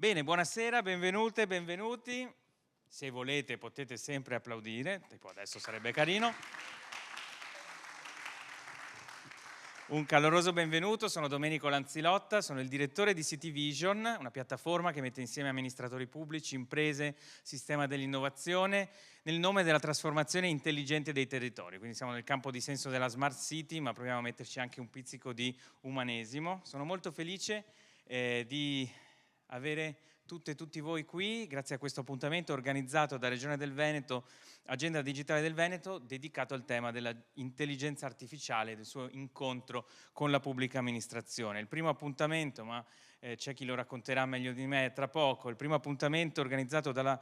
Bene, buonasera, benvenute, benvenuti. Se volete potete sempre applaudire, tipo adesso sarebbe carino. Un caloroso benvenuto, sono Domenico Lanzilotta, sono il direttore di City Vision, una piattaforma che mette insieme amministratori pubblici, imprese, sistema dell'innovazione, nel nome della trasformazione intelligente dei territori. Quindi siamo nel campo di senso della Smart City, ma proviamo a metterci anche un pizzico di umanesimo. Sono molto felice di avere tutte e tutti voi qui, grazie a questo appuntamento organizzato da Regione del Veneto, Agenda Digitale del Veneto, dedicato al tema dell'intelligenza artificiale e del suo incontro con la pubblica amministrazione. Il primo appuntamento, ma c'è chi lo racconterà meglio di me tra poco, il primo appuntamento organizzato dalla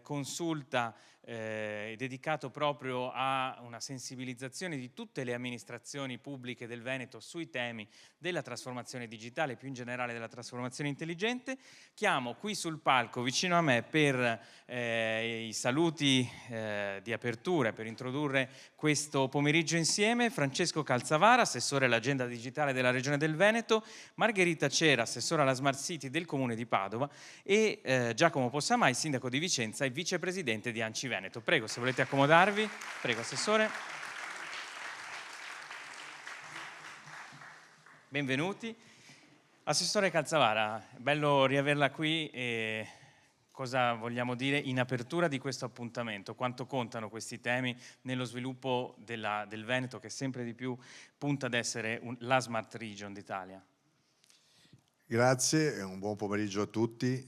Consulta dedicato proprio a una sensibilizzazione di tutte le amministrazioni pubbliche del Veneto sui temi della trasformazione digitale, più in generale della trasformazione intelligente. Chiamo qui sul palco vicino a me per i saluti di apertura, per introdurre questo pomeriggio insieme, Francesco Calzavara, assessore all'agenda digitale della Regione del Veneto, Margherita Cera, assessore alla Smart City del Comune di Padova e Giacomo Possamai, sindaco di Vicenza e vicepresidente di ANCI Veneto. Prego, se volete accomodarvi. Prego, assessore. Benvenuti. Assessore Calzavara, bello riaverla qui e cosa vogliamo dire in apertura di questo appuntamento? Quanto contano questi temi nello sviluppo del Veneto che sempre di più punta ad essere la Smart Region d'Italia? Grazie e un buon pomeriggio a tutti.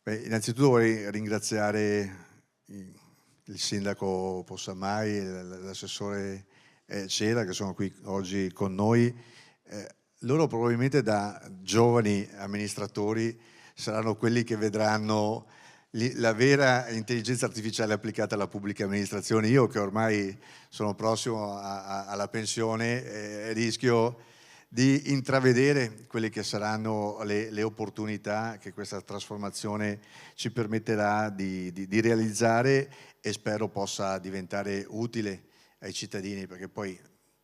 Innanzitutto vorrei ringraziare il sindaco Possamai e l'assessore Cera che sono qui oggi con noi. Loro probabilmente da giovani amministratori saranno quelli che vedranno la vera intelligenza artificiale applicata alla pubblica amministrazione. Io che ormai sono prossimo alla pensione rischio di intravedere quelle che saranno le opportunità che questa trasformazione ci permetterà di realizzare e spero possa diventare utile ai cittadini, perché poi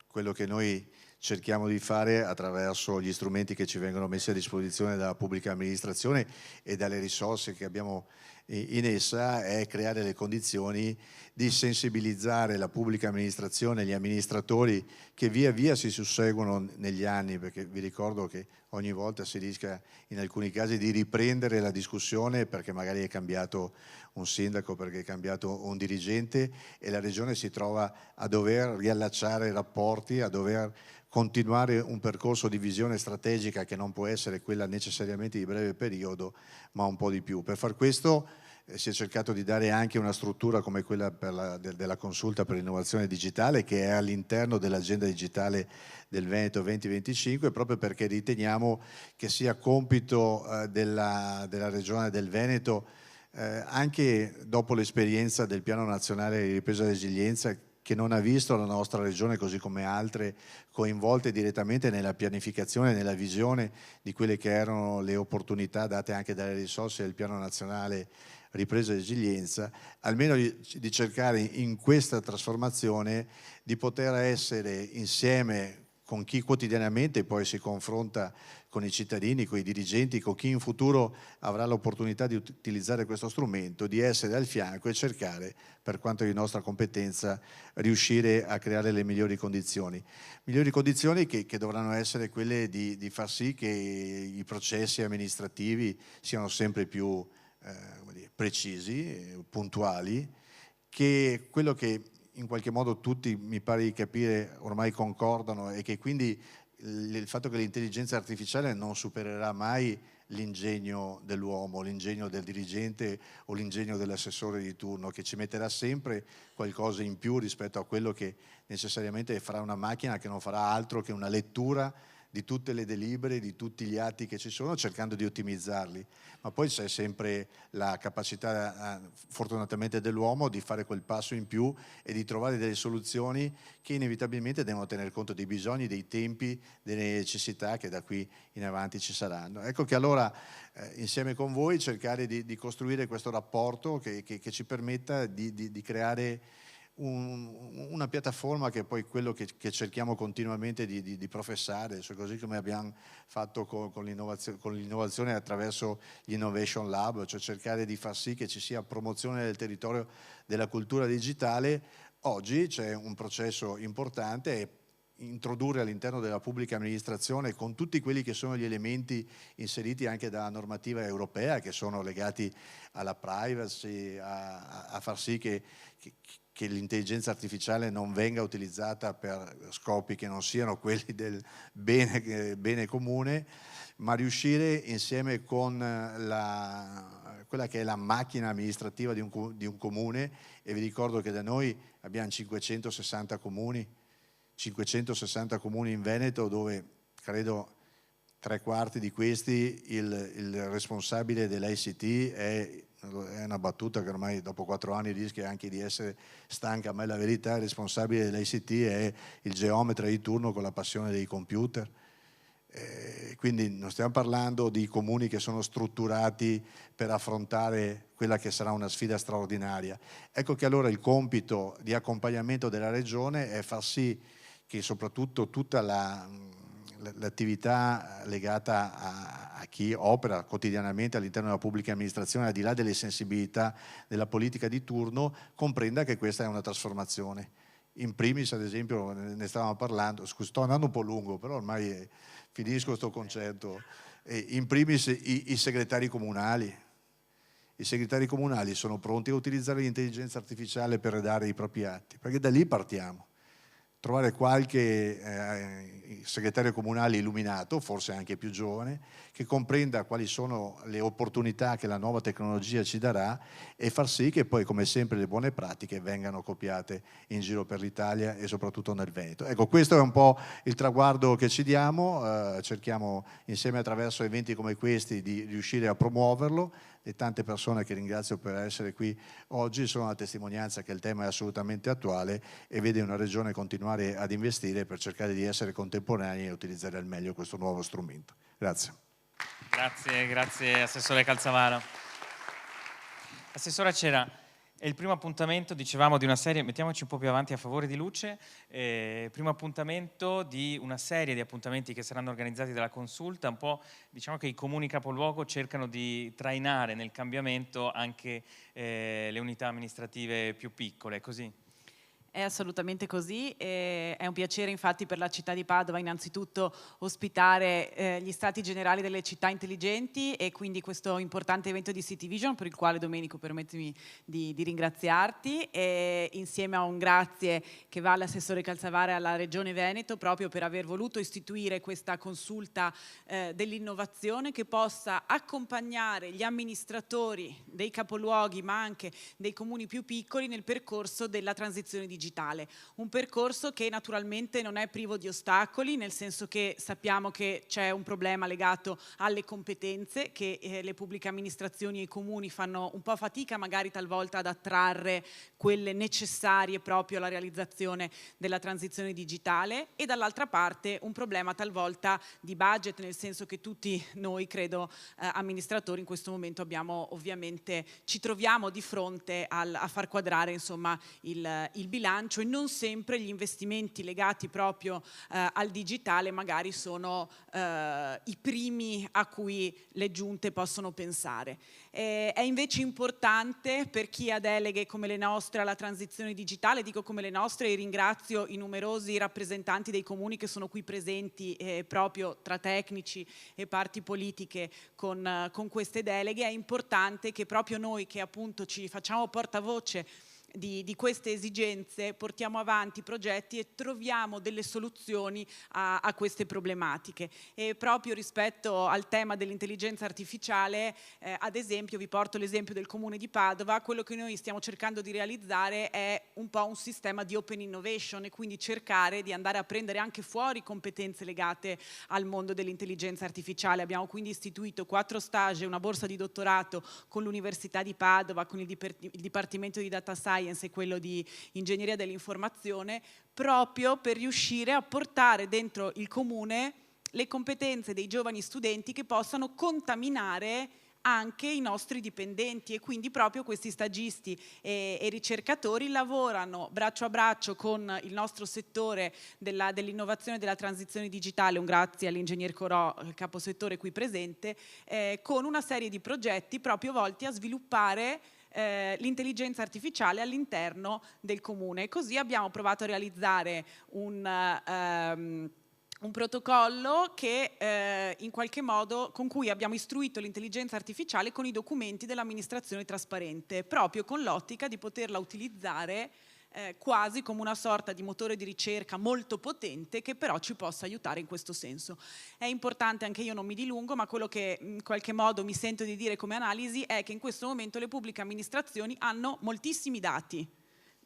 quello che noi cerchiamo di fare attraverso gli strumenti che ci vengono messi a disposizione dalla pubblica amministrazione e dalle risorse che abbiamo in essa è creare le condizioni di sensibilizzare la pubblica amministrazione, gli amministratori che via via si susseguono negli anni, perché vi ricordo che ogni volta si rischia in alcuni casi di riprendere la discussione perché magari è cambiato un sindaco, perché è cambiato un dirigente e la regione si trova a dover riallacciare rapporti, a dover continuare un percorso di visione strategica che non può essere quella necessariamente di breve periodo, ma un po' di più. Per far questo si è cercato di dare anche una struttura come quella della Consulta per l'innovazione digitale, che è all'interno dell'agenda digitale del Veneto 2025, proprio perché riteniamo che sia compito della Regione del Veneto, anche dopo l'esperienza del Piano Nazionale di Ripresa e Resilienza, che non ha visto la nostra regione, così come altre, coinvolte direttamente nella pianificazione e nella visione di quelle che erano le opportunità date anche dalle risorse del Piano Nazionale Ripresa e Resilienza, almeno di cercare in questa trasformazione di poter essere insieme con chi quotidianamente poi si confronta con i cittadini, con i dirigenti, con chi in futuro avrà l'opportunità di utilizzare questo strumento, di essere al fianco e cercare, per quanto di nostra competenza, riuscire a creare le migliori condizioni. Migliori condizioni che dovranno essere quelle di far sì che i processi amministrativi siano sempre più precisi, puntuali, che quello che in qualche modo tutti mi pare di capire ormai concordano è che quindi il fatto che l'intelligenza artificiale non supererà mai l'ingegno dell'uomo, l'ingegno del dirigente o l'ingegno dell'assessore di turno, che ci metterà sempre qualcosa in più rispetto a quello che necessariamente farà una macchina che non farà altro che una lettura di tutte le delibere, di tutti gli atti che ci sono, cercando di ottimizzarli. Ma poi c'è sempre la capacità, fortunatamente, dell'uomo di fare quel passo in più e di trovare delle soluzioni che inevitabilmente devono tener conto dei bisogni, dei tempi, delle necessità che da qui in avanti ci saranno. Ecco che allora insieme con voi cercare di costruire questo rapporto che ci permetta di creare una piattaforma che è poi quello che cerchiamo continuamente di professare, cioè così come abbiamo fatto con l'innovazione attraverso gli Innovation Lab, cioè cercare di far sì che ci sia promozione del territorio della cultura digitale. Oggi c'è un processo importante e introdurre all'interno della pubblica amministrazione, con tutti quelli che sono gli elementi inseriti anche dalla normativa europea, che sono legati alla privacy, a far sì che l'intelligenza artificiale non venga utilizzata per scopi che non siano quelli del bene comune, ma riuscire insieme con quella che è la macchina amministrativa di un comune, e vi ricordo che da noi abbiamo 560 comuni in Veneto, dove credo 3/4 di questi il responsabile dell'ICT è una battuta che ormai dopo 4 anni rischia anche di essere stanca, ma è la verità. Il responsabile dell'ICT è il geometra di turno con la passione dei computer. Quindi non stiamo parlando di comuni che sono strutturati per affrontare quella che sarà una sfida straordinaria. Ecco che allora il compito di accompagnamento della Regione è far sì che soprattutto tutta l'attività legata a chi opera quotidianamente all'interno della pubblica amministrazione, al di là delle sensibilità della politica di turno, comprenda che questa è una trasformazione. In primis, ad esempio, ne stavamo parlando, scusa, sto andando un po' lungo, però ormai finisco questo concetto. In primis i segretari comunali. I segretari comunali sono pronti a utilizzare l'intelligenza artificiale per redare i propri atti, perché da lì partiamo. Trovare qualche segretario comunale illuminato, forse anche più giovane, che comprenda quali sono le opportunità che la nuova tecnologia ci darà, e far sì che poi, come sempre, le buone pratiche vengano copiate in giro per l'Italia e soprattutto nel Veneto. Ecco, questo è un po' il traguardo che ci diamo, cerchiamo insieme attraverso eventi come questi di riuscire a promuoverlo. Le tante persone che ringrazio per essere qui oggi sono la testimonianza che il tema è assolutamente attuale e vede una regione continuare ad investire per cercare di essere contemporanei e utilizzare al meglio questo nuovo strumento. Grazie. Grazie Assessore Calzavaro. Assessora Cera, è il primo appuntamento, dicevamo, di una serie, mettiamoci un po' più avanti a favore di luce, primo appuntamento di una serie di appuntamenti che saranno organizzati dalla Consulta. Un po', diciamo che i comuni capoluogo cercano di trainare nel cambiamento anche le unità amministrative più piccole, così? È assolutamente così, è un piacere infatti per la città di Padova innanzitutto ospitare gli stati generali delle città intelligenti e quindi questo importante evento di City Vision, per il quale, Domenico, permettimi di ringraziarti, e insieme a un grazie che va all'assessore Calzavaro e alla Regione Veneto proprio per aver voluto istituire questa consulta dell'innovazione che possa accompagnare gli amministratori dei capoluoghi ma anche dei comuni più piccoli nel percorso della transizione digitale. Un percorso che naturalmente non è privo di ostacoli, nel senso che sappiamo che c'è un problema legato alle competenze che le pubbliche amministrazioni e i comuni fanno un po' fatica magari talvolta ad attrarre quelle necessarie proprio alla realizzazione della transizione digitale, e dall'altra parte un problema talvolta di budget, nel senso che tutti noi, credo, amministratori in questo momento ovviamente ci troviamo di fronte a far quadrare insomma il bilancio, e non sempre gli investimenti legati proprio al digitale magari sono i primi a cui le giunte possono pensare. È invece importante per chi ha deleghe come le nostre alla transizione digitale, dico come le nostre e ringrazio i numerosi rappresentanti dei comuni che sono qui presenti proprio tra tecnici e parti politiche con queste deleghe. È importante che proprio noi che appunto ci facciamo portavoce di queste esigenze portiamo avanti progetti e troviamo delle soluzioni a queste problematiche. E proprio rispetto al tema dell'intelligenza artificiale, ad esempio, vi porto l'esempio del Comune di Padova. Quello che noi stiamo cercando di realizzare è un po' un sistema di open innovation, e quindi cercare di andare a prendere anche fuori competenze legate al mondo dell'intelligenza artificiale. Abbiamo quindi istituito 4 stage e una borsa di dottorato con l'Università di Padova, con il Dipartimento di Data Science e quello di Ingegneria dell'Informazione, proprio per riuscire a portare dentro il comune le competenze dei giovani studenti che possano contaminare anche i nostri dipendenti, e quindi proprio questi stagisti e ricercatori lavorano braccio a braccio con il nostro settore dell'innovazione e della transizione digitale, un grazie all'ingegner Corò, caposettore qui presente, con una serie di progetti proprio volti a sviluppare l'intelligenza artificiale all'interno del comune. Così abbiamo provato a realizzare un protocollo che in qualche modo, con cui abbiamo istruito l'intelligenza artificiale con i documenti dell'amministrazione trasparente, proprio con l'ottica di poterla utilizzare quasi come una sorta di motore di ricerca molto potente, che però ci possa aiutare in questo senso. È importante, anche io non mi dilungo, ma quello che in qualche modo mi sento di dire come analisi è che in questo momento le pubbliche amministrazioni hanno moltissimi dati,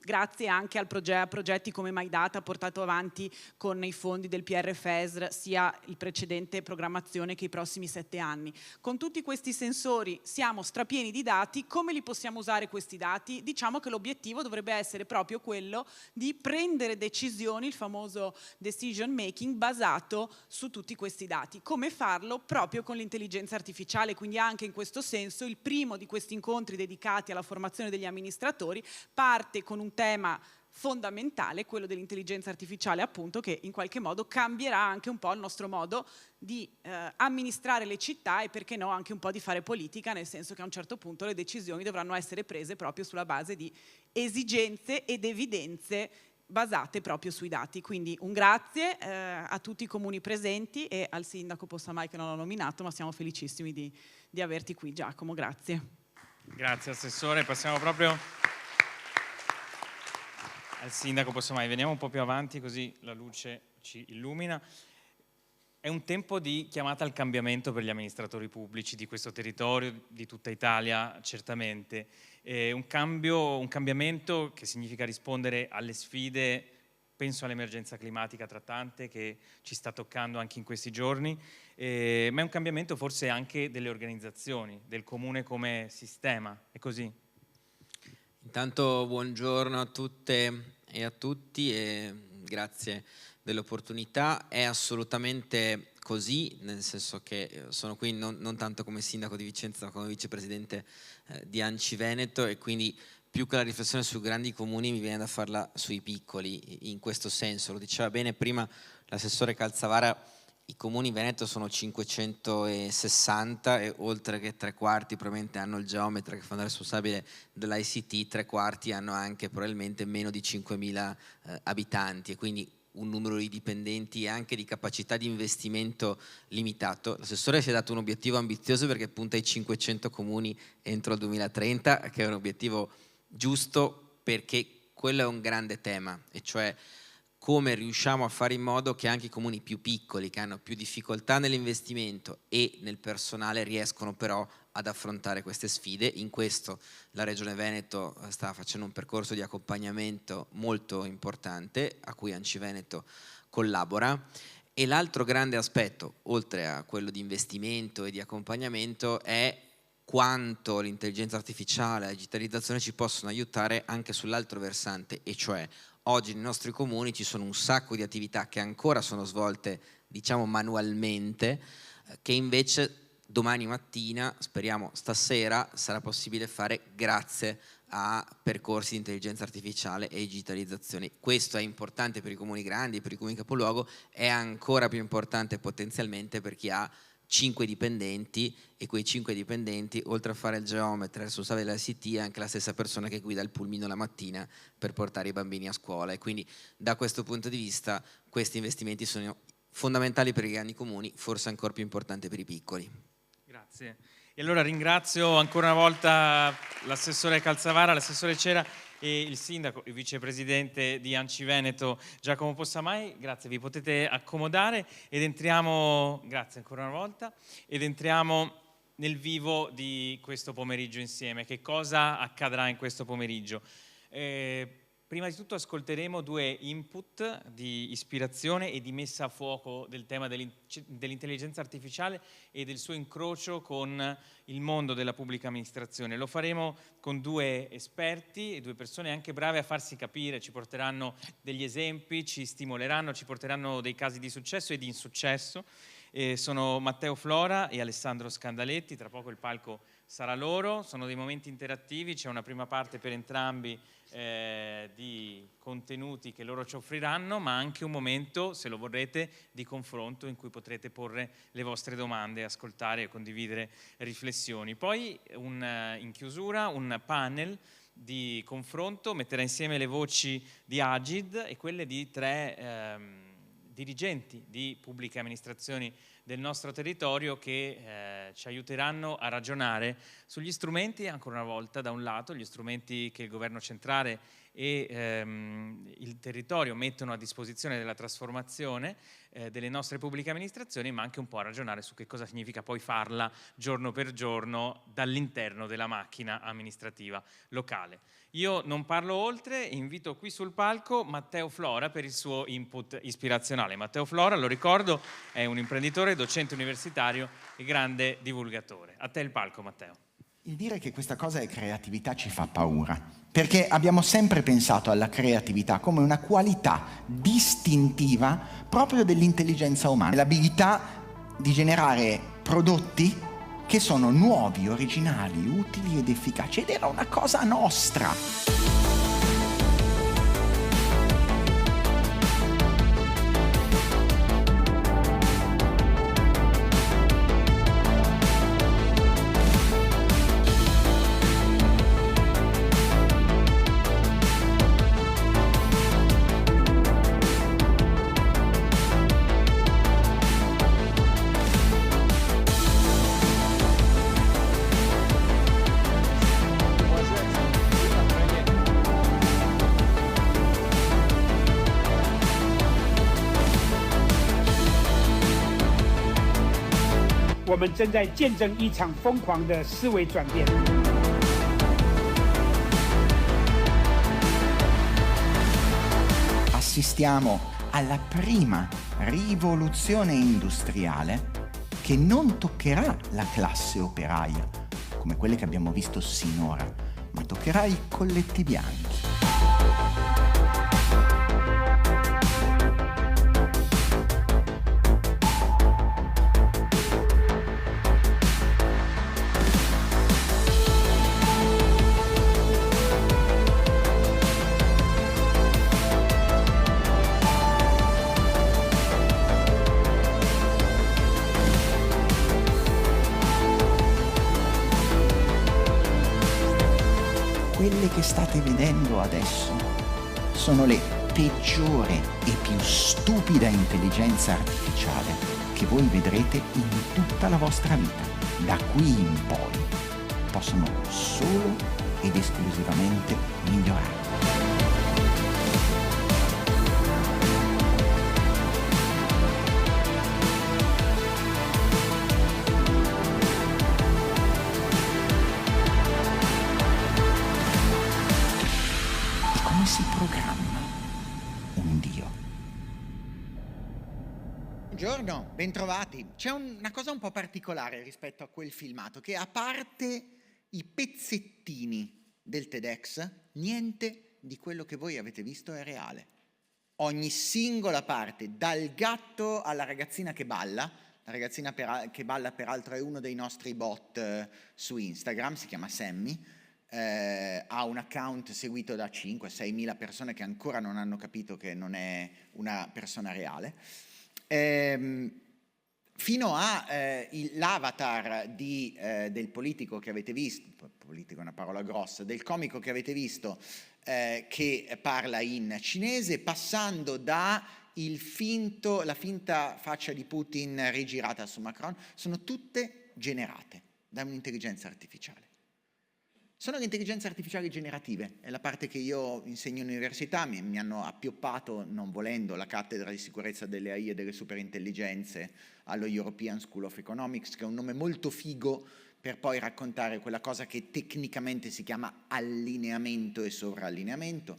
grazie anche a progetti come MyData portato avanti con i fondi del PRFESR, sia il precedente programmazione che i prossimi 7 anni. Con tutti questi sensori siamo strapieni di dati. Come li possiamo usare questi dati? Diciamo che l'obiettivo dovrebbe essere proprio quello di prendere decisioni, il famoso decision making, basato su tutti questi dati. Come farlo? Proprio con l'intelligenza artificiale, quindi anche in questo senso il primo di questi incontri dedicati alla formazione degli amministratori parte con un tema fondamentale, quello dell'intelligenza artificiale, appunto, che in qualche modo cambierà anche un po' il nostro modo di amministrare le città e, perché no, anche un po' di fare politica, nel senso che a un certo punto le decisioni dovranno essere prese proprio sulla base di esigenze ed evidenze basate proprio sui dati. Quindi un grazie a tutti i comuni presenti e al sindaco Possamai, che non ho nominato, ma siamo felicissimi di averti qui, Giacomo. Grazie. Grazie Assessore, passiamo proprio al sindaco Possamai. Veniamo un po' più avanti così la luce ci illumina. È un tempo di chiamata al cambiamento per gli amministratori pubblici di questo territorio, di tutta Italia certamente. Un cambiamento che significa rispondere alle sfide, penso all'emergenza climatica tra tante che ci sta toccando anche in questi giorni, ma è un cambiamento forse anche delle organizzazioni, del comune come sistema, è così? Intanto buongiorno a tutte e a tutti e grazie dell'opportunità. È assolutamente così, nel senso che sono qui non tanto come sindaco di Vicenza ma come vicepresidente di ANCI Veneto, e quindi più che la riflessione sui grandi comuni mi viene da farla sui piccoli, in questo senso. Lo diceva bene prima l'assessore Calzavara, i comuni in Veneto sono 560 e oltre che 3/4 probabilmente hanno il geometra che fa da responsabile dell'ICT, 3/4 hanno anche probabilmente meno di 5.000 abitanti, e quindi un numero di dipendenti e anche di capacità di investimento limitato. L'assessore si è dato un obiettivo ambizioso perché punta ai 500 comuni entro il 2030, che è un obiettivo giusto, perché quello è un grande tema, e cioè come riusciamo a fare in modo che anche i comuni più piccoli, che hanno più difficoltà nell'investimento e nel personale, riescono però ad affrontare queste sfide. In questo la Regione Veneto sta facendo un percorso di accompagnamento molto importante, a cui ANCI Veneto collabora. E l'altro grande aspetto, oltre a quello di investimento e di accompagnamento, è quanto l'intelligenza artificiale e la digitalizzazione ci possono aiutare anche sull'altro versante, e cioè oggi nei nostri comuni ci sono un sacco di attività che ancora sono svolte, diciamo, manualmente, che invece domani mattina, speriamo stasera, sarà possibile fare grazie a percorsi di intelligenza artificiale e digitalizzazione. Questo è importante per i comuni grandi, per i comuni capoluogo, è ancora più importante potenzialmente per chi ha 5 dipendenti, e quei 5 dipendenti, oltre a fare il geometra, il responsabile dell'ICT, è anche la stessa persona che guida il pulmino la mattina per portare i bambini a scuola. E quindi da questo punto di vista questi investimenti sono fondamentali per i grandi comuni, forse ancora più importanti per i piccoli. Grazie. E allora ringrazio ancora una volta l'assessore Calzavara, l'assessore Cera e il sindaco, il vicepresidente di ANCI Veneto Giacomo Possamai. Grazie, vi potete accomodare ed entriamo, grazie ancora una volta, ed entriamo nel vivo di questo pomeriggio insieme. Che cosa accadrà in questo pomeriggio? Prima di tutto ascolteremo 2 input di ispirazione e di messa a fuoco del tema dell'intelligenza artificiale e del suo incrocio con il mondo della pubblica amministrazione. Lo faremo con 2 esperti e 2 persone anche brave a farsi capire, ci porteranno degli esempi, ci stimoleranno, ci porteranno dei casi di successo e di insuccesso. Sono Matteo Flora e Alessandro Scandaletti, tra poco il palco sarà loro, sono dei momenti interattivi, c'è una prima parte per entrambi di contenuti che loro ci offriranno, ma anche un momento, se lo vorrete, di confronto in cui potrete porre le vostre domande, ascoltare e condividere riflessioni. Poi in chiusura un panel di confronto metterà insieme le voci di Agid e quelle di 3 dirigenti di pubbliche amministrazioni del nostro territorio che ci aiuteranno a ragionare sugli strumenti, ancora una volta, da un lato, gli strumenti che il governo centrale e il territorio mettono a disposizione della trasformazione delle nostre pubbliche amministrazioni, ma anche un po' a ragionare su che cosa significa poi farla giorno per giorno dall'interno della macchina amministrativa locale. Io non parlo oltre, invito qui sul palco Matteo Flora per il suo input ispirazionale. Matteo Flora, lo ricordo, è un imprenditore, docente universitario e grande divulgatore. A te il palco, Matteo. Il dire che questa cosa è creatività ci fa paura, perché abbiamo sempre pensato alla creatività come una qualità distintiva proprio dell'intelligenza umana, l'abilità di generare prodotti che sono nuovi, originali, utili ed efficaci, ed era una cosa nostra.我们正在见证一场疯狂的思维转变。Assistiamo alla prima rivoluzione industriale che non toccherà la classe operaia, come quelle che abbiamo visto sinora, ma toccherà i colletti bianchi. Quelle che state vedendo adesso sono le peggiore e più stupida intelligenza artificiale che voi vedrete in tutta la vostra vita. Da qui in poi possono solo ed esclusivamente migliorare. Si programma un Dio. Buongiorno, bentrovati. C'è una cosa un po' particolare rispetto a quel filmato, che a parte i pezzettini del TEDx, niente di quello che voi avete visto è reale. Ogni singola parte, dal gatto alla ragazzina che balla, la ragazzina che balla peraltro è uno dei nostri bot su Instagram, si chiama Sammy, ha un account seguito da 5-6 mila persone che ancora non hanno capito che non è una persona reale, fino a l'avatar del politico che avete visto, politico è una parola grossa, del comico che avete visto che parla in cinese, passando da la finta faccia di Putin rigirata su Macron, sono tutte generate da un'intelligenza artificiale. Sono le intelligenze artificiali generative, è la parte che io insegno in università, mi hanno appioppato, non volendo, la cattedra di sicurezza delle AI e delle superintelligenze allo European School of Economics, che è un nome molto figo per poi raccontare quella cosa che tecnicamente si chiama allineamento e sovrallineamento.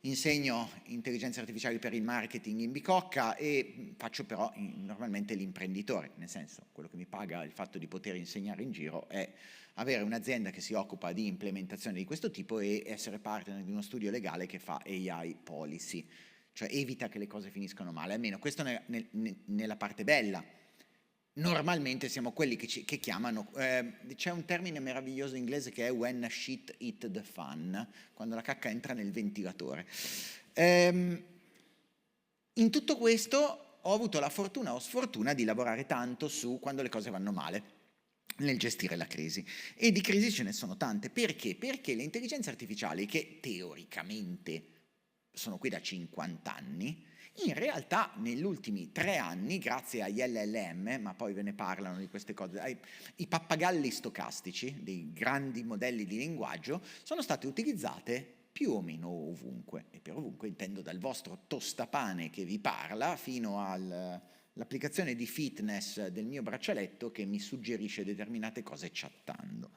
Insegno intelligenze artificiali per il marketing in Bicocca e faccio però normalmente l'imprenditore, nel senso, quello che mi paga il fatto di poter insegnare in giro è avere un'azienda che si occupa di implementazione di questo tipo e essere partner di uno studio legale che fa AI policy, cioè evita che le cose finiscano male, almeno questo nella parte bella. normalmente siamo quelli che chiamano, c'è un termine meraviglioso inglese che è when shit hit the fan, quando la cacca entra nel ventilatore. In tutto questo ho avuto la fortuna o sfortuna di lavorare tanto su quando le cose vanno male, nel gestire la crisi. E di crisi ce ne sono tante. Perché? Perché le intelligenze artificiali, che teoricamente sono qui da 50 anni, in realtà negli ultimi 3 anni, grazie agli LLM, ma poi ve ne parlano di queste cose, i pappagalli stocastici, dei grandi modelli di linguaggio, sono state utilizzate più o meno ovunque. E per ovunque intendo dal vostro tostapane che vi parla fino all'applicazione di fitness del mio braccialetto che mi suggerisce determinate cose chattando.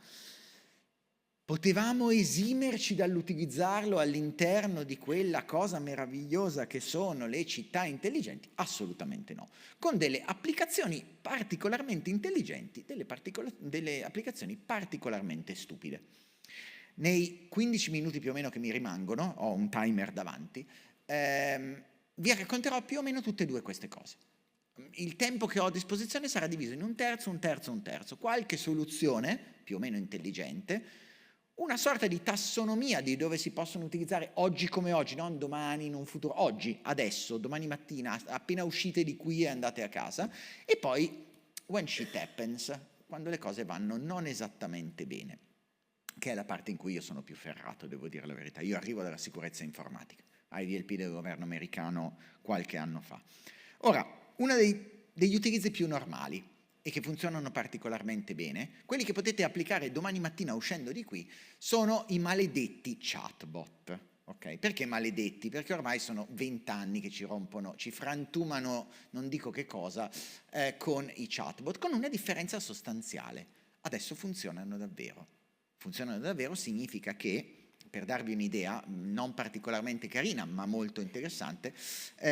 Potevamo esimerci dall'utilizzarlo all'interno di quella cosa meravigliosa che sono le città intelligenti? Assolutamente no. Con delle applicazioni particolarmente intelligenti, delle applicazioni particolarmente stupide. Nei 15 minuti più o meno che mi rimangono, ho un timer davanti, vi racconterò più o meno tutte e due queste cose. Il tempo che ho a disposizione sarà diviso in un terzo, un terzo, un terzo. Qualche soluzione, più o meno intelligente, una sorta di tassonomia di dove si possono utilizzare oggi come oggi, non domani, in un futuro, oggi, adesso, domani mattina, appena uscite di qui e andate a casa, e poi when shit happens, quando le cose vanno non esattamente bene, che è la parte in cui io sono più ferrato, devo dire la verità. Io arrivo dalla sicurezza informatica, IDLP del governo americano qualche anno fa. Ora, uno degli utilizzi più normali e che funzionano particolarmente bene, quelli che potete applicare domani mattina uscendo di qui, sono i maledetti chatbot. Okay? Perché maledetti? Perché ormai sono 20 anni che ci rompono, ci frantumano, non dico che cosa, con i chatbot, con una differenza sostanziale. Adesso funzionano davvero. Funzionano davvero significa che, per darvi un'idea non particolarmente carina ma molto interessante,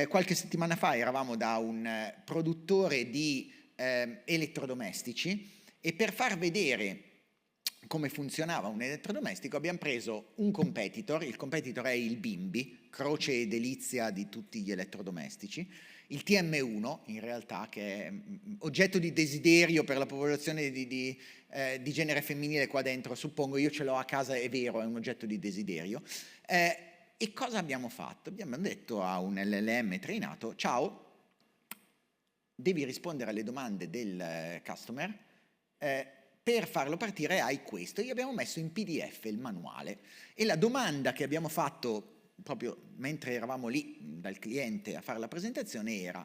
qualche settimana fa eravamo da un produttore di elettrodomestici e per far vedere come funzionava un elettrodomestico abbiamo preso un competitor, il competitor è il Bimbi, croce e delizia di tutti gli elettrodomestici, il TM1 in realtà, che è oggetto di desiderio per la popolazione di genere femminile qua dentro, suppongo, io ce l'ho a casa, è vero, è un oggetto di desiderio. E cosa abbiamo fatto? Abbiamo detto a un LLM trainato: ciao, devi rispondere alle domande del customer, per farlo partire hai questo. Gli abbiamo messo in PDF il manuale e la domanda che abbiamo fatto proprio mentre eravamo lì dal cliente a fare la presentazione era,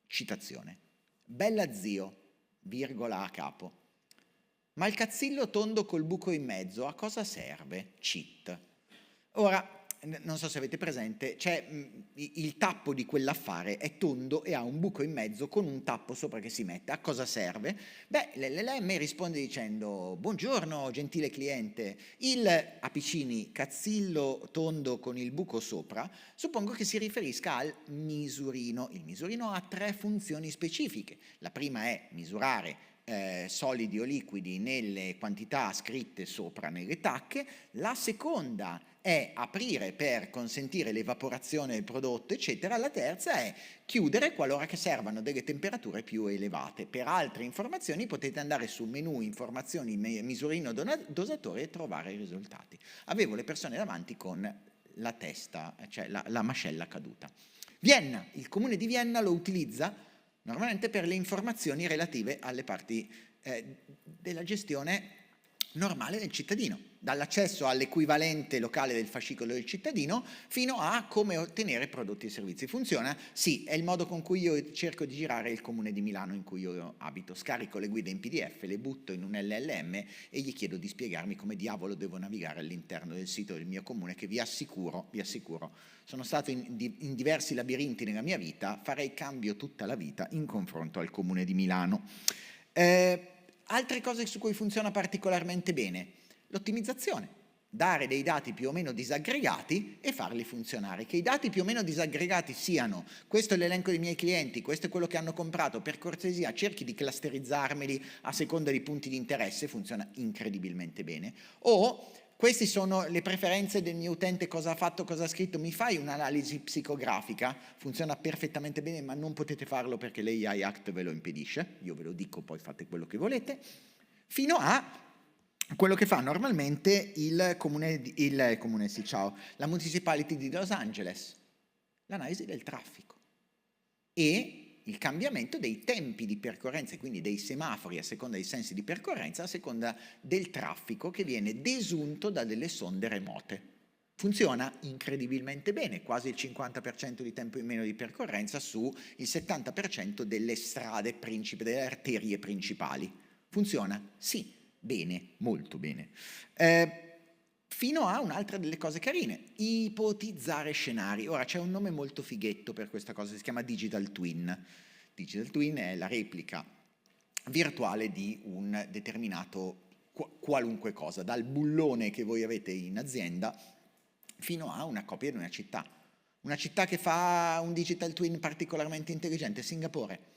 citazione, bella zio, virgola a capo, ma il cazzillo tondo col buco in mezzo a cosa serve? Cheat. Ora, non so se avete presente, c'è il tappo di quell'affare è tondo e ha un buco in mezzo con un tappo sopra che si mette. A cosa serve? Beh, l'LLM risponde dicendo: buongiorno gentile cliente, il apicini cazzillo tondo con il buco sopra, suppongo che si riferisca al misurino. Il misurino ha 3 funzioni specifiche. La prima è misurare solidi o liquidi nelle quantità scritte sopra nelle tacche, la seconda è aprire per consentire l'evaporazione del prodotto, eccetera, la terza è chiudere qualora che servano delle temperature più elevate. Per altre informazioni potete andare sul menu informazioni misurino dosatore e trovare i risultati. Avevo le persone davanti con la testa, cioè la mascella caduta. Vienna, il comune di Vienna lo utilizza normalmente per le informazioni relative alle parti della gestione normale del cittadino, dall'accesso all'equivalente locale del fascicolo del cittadino fino a come ottenere prodotti e servizi. Funziona? Sì, è il modo con cui io cerco di girare il comune di Milano in cui io abito. Scarico le guide in PDF, le butto in un LLM e gli chiedo di spiegarmi come diavolo devo navigare all'interno del sito del mio comune, che vi assicuro, sono stato in diversi labirinti nella mia vita, farei cambio tutta la vita in confronto al comune di Milano. Altre cose su cui funziona particolarmente bene, l'ottimizzazione. dare dei dati più o meno disaggregati e farli funzionare. Che i dati più o meno disaggregati siano: questo è l'elenco dei miei clienti, questo è quello che hanno comprato, per cortesia cerchi di clusterizzarmeli a seconda dei punti di interesse, funziona incredibilmente bene. O queste sono le preferenze del mio utente, cosa ha fatto, cosa ha scritto, mi fai un'analisi psicografica, funziona perfettamente bene, ma non potete farlo perché l'AI Act ve lo impedisce, io ve lo dico, poi fate quello che volete, fino a quello che fa normalmente la Municipality di Los Angeles, l'analisi del traffico e il cambiamento dei tempi di percorrenza, quindi dei semafori a seconda dei sensi di percorrenza, a seconda del traffico che viene desunto da delle sonde remote. Funziona incredibilmente bene, quasi il 50% di tempo in meno di percorrenza su il 70% delle strade principali, delle arterie principali. Funziona? Sì. Bene, molto bene. Fino a un'altra delle cose carine, ipotizzare scenari. Ora c'è un nome molto fighetto per questa cosa, si chiama Digital Twin. Digital Twin è la replica virtuale di un determinato qualunque cosa, dal bullone che voi avete in azienda fino a una copia di una città. Una città che fa un Digital Twin particolarmente intelligente, Singapore.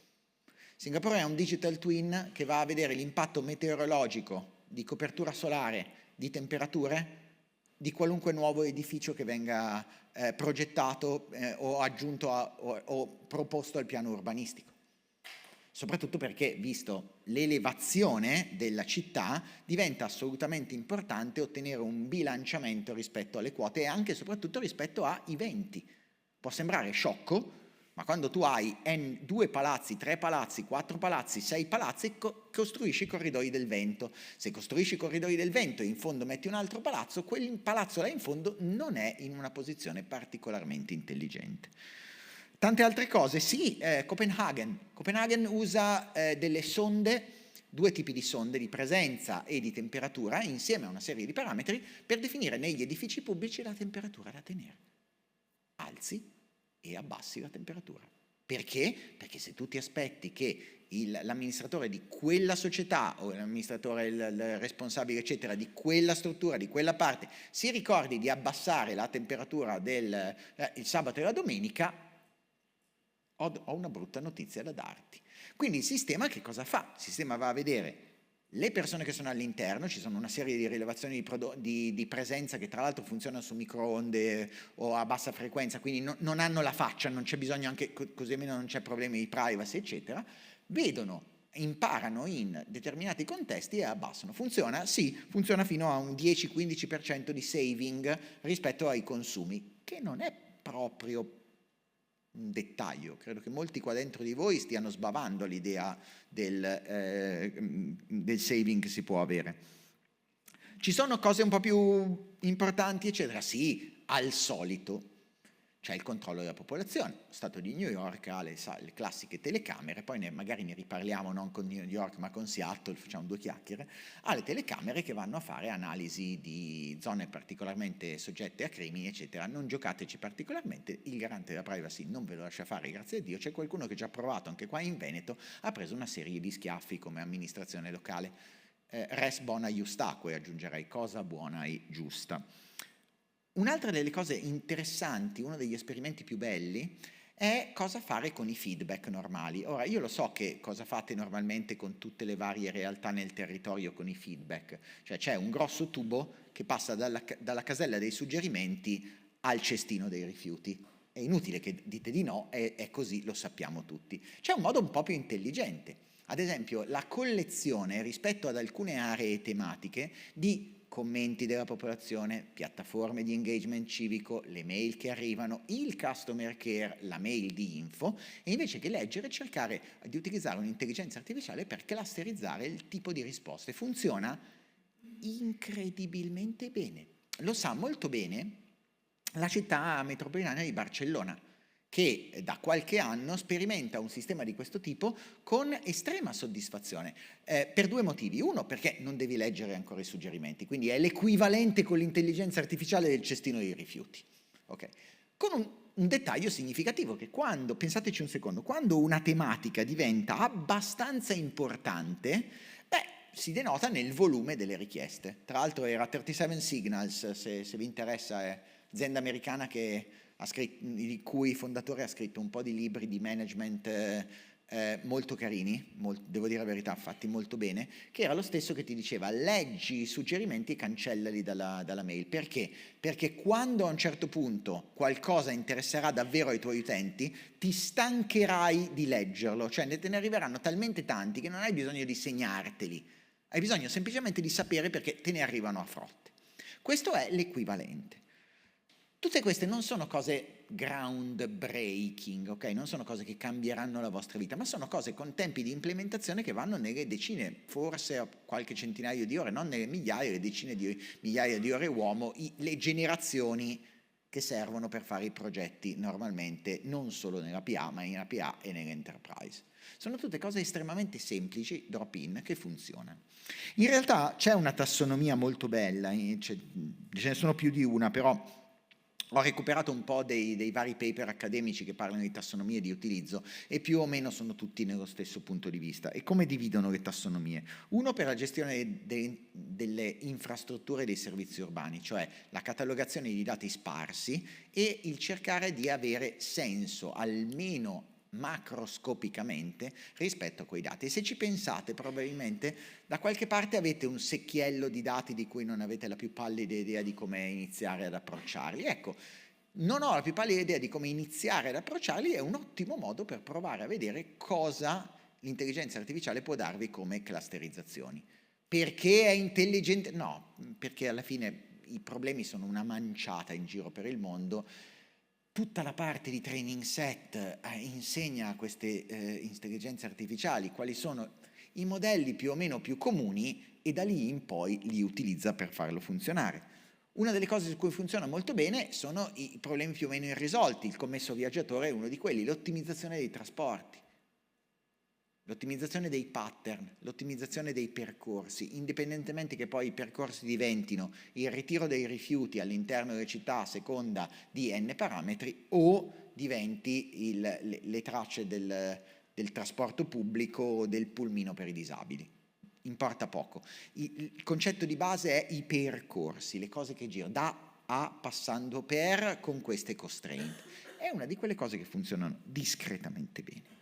Singapore è un digital twin che va a vedere l'impatto meteorologico, di copertura solare, di temperature, di qualunque nuovo edificio che venga progettato o aggiunto o proposto al piano urbanistico. Soprattutto perché, visto l'elevazione della città, diventa assolutamente importante ottenere un bilanciamento rispetto alle quote e anche e soprattutto rispetto ai venti. Può sembrare sciocco, ma quando tu hai 2 palazzi, 3 palazzi, 4 palazzi, 6 palazzi, costruisci i corridoi del vento. Se costruisci i corridoi del vento e in fondo metti un altro palazzo, quel palazzo là in fondo non è in una posizione particolarmente intelligente. Tante altre cose, sì, Copenaghen. Copenaghen usa delle sonde, 2 tipi di sonde di presenza e di temperatura, insieme a una serie di parametri, per definire negli edifici pubblici la temperatura da tenere. Alzi e abbassi la temperatura. Perché? Perché se tu ti aspetti che l'amministratore di quella società o l'amministratore, il responsabile eccetera di quella struttura, di quella parte, si ricordi di abbassare la temperatura il sabato e la domenica, ho una brutta notizia da darti. Quindi il sistema che cosa fa? Il sistema va a vedere le persone che sono all'interno, ci sono una serie di rilevazioni di presenza che tra l'altro funzionano su microonde o a bassa frequenza, quindi non hanno la faccia, non c'è bisogno, anche così almeno non c'è problemi di privacy eccetera, vedono, imparano in determinati contesti e abbassano. Funziona? Sì, funziona fino a un 10-15% di saving rispetto ai consumi, che non è proprio un dettaglio. Credo che molti qua dentro di voi stiano sbavando l'idea del saving che si può avere. Ci sono cose un po' più importanti, eccetera? Sì, al solito c'è il controllo della popolazione. Lo Stato di New York ha le classiche telecamere, poi magari ne riparliamo non con New York ma con Seattle, facciamo 2 chiacchiere, ha le telecamere che vanno a fare analisi di zone particolarmente soggette a crimini, eccetera. Non giocateci particolarmente, il garante della privacy non ve lo lascia fare, grazie a Dio. C'è qualcuno che già ha provato, anche qua in Veneto, ha preso una serie di schiaffi come amministrazione locale. Res bona iustaque, aggiungerei, cosa buona e giusta. Un'altra delle cose interessanti, uno degli esperimenti più belli, è cosa fare con i feedback normali. Ora, io lo so che cosa fate normalmente con tutte le varie realtà nel territorio con i feedback, cioè c'è un grosso tubo che passa dalla casella dei suggerimenti al cestino dei rifiuti. È inutile che dite di no, è così, lo sappiamo tutti. C'è un modo un po' più intelligente, ad esempio la collezione rispetto ad alcune aree tematiche di commenti della popolazione, piattaforme di engagement civico, le mail che arrivano, il customer care, la mail di info, e invece che leggere cercare di utilizzare un'intelligenza artificiale per clusterizzare il tipo di risposte. Funziona incredibilmente bene. Lo sa molto bene la città metropolitana di Barcellona, che da qualche anno sperimenta un sistema di questo tipo con estrema soddisfazione, per 2 motivi. Uno, perché non devi leggere ancora i suggerimenti, quindi è l'equivalente con l'intelligenza artificiale del cestino dei rifiuti. Okay. Con un dettaglio significativo, che quando, pensateci un secondo, quando una tematica diventa abbastanza importante, si denota nel volume delle richieste. Tra l'altro era 37 Signals, se vi interessa, è azienda americana che di cui il fondatore ha scritto un po' di libri di management molto carini, devo dire la verità, fatti molto bene, che era lo stesso che ti diceva: leggi i suggerimenti e cancellali dalla mail. Perché? Perché quando a un certo punto qualcosa interesserà davvero ai tuoi utenti, ti stancherai di leggerlo, cioè te ne arriveranno talmente tanti che non hai bisogno di segnarteli, hai bisogno semplicemente di sapere perché te ne arrivano a frotte. Questo è l'equivalente. Tutte queste non sono cose groundbreaking, ok? Non sono cose che cambieranno la vostra vita, ma sono cose con tempi di implementazione che vanno nelle decine, forse a qualche centinaio di ore, non nelle migliaia, le decine di migliaia di ore uomo, le generazioni che servono per fare i progetti normalmente, non solo nella PA, ma nella PA e nell'enterprise. Sono tutte cose estremamente semplici, drop-in, che funzionano. In realtà c'è una tassonomia molto bella, ce ne sono più di una, però ho recuperato un po' dei vari paper accademici che parlano di tassonomie di utilizzo e più o meno sono tutti nello stesso punto di vista. E come dividono le tassonomie? Uno per la gestione delle infrastrutture e dei servizi urbani, cioè la catalogazione di dati sparsi e il cercare di avere senso, almeno macroscopicamente, rispetto a quei dati. E se ci pensate, probabilmente da qualche parte avete un secchiello di dati di cui non avete la più pallida idea di come iniziare ad approcciarli. Ecco, non ho la più pallida idea di come iniziare ad approcciarli, è un ottimo modo per provare a vedere cosa l'intelligenza artificiale può darvi come clusterizzazioni. Perché è intelligente? No, perché alla fine i problemi sono una manciata in giro per il mondo. Tutta la parte di training set insegna a queste intelligenze artificiali quali sono i modelli più o meno più comuni e da lì in poi li utilizza per farlo funzionare. Una delle cose su cui funziona molto bene sono i problemi più o meno irrisolti. Il commesso viaggiatore è uno di quelli, l'ottimizzazione dei trasporti, l'ottimizzazione dei pattern, l'ottimizzazione dei percorsi, indipendentemente che poi i percorsi diventino il ritiro dei rifiuti all'interno delle città a seconda di n parametri o diventi le tracce del trasporto pubblico o del pulmino per i disabili. Importa poco. Il concetto di base è i percorsi, le cose che girano da A passando per con queste constraint. È una di quelle cose che funzionano discretamente bene.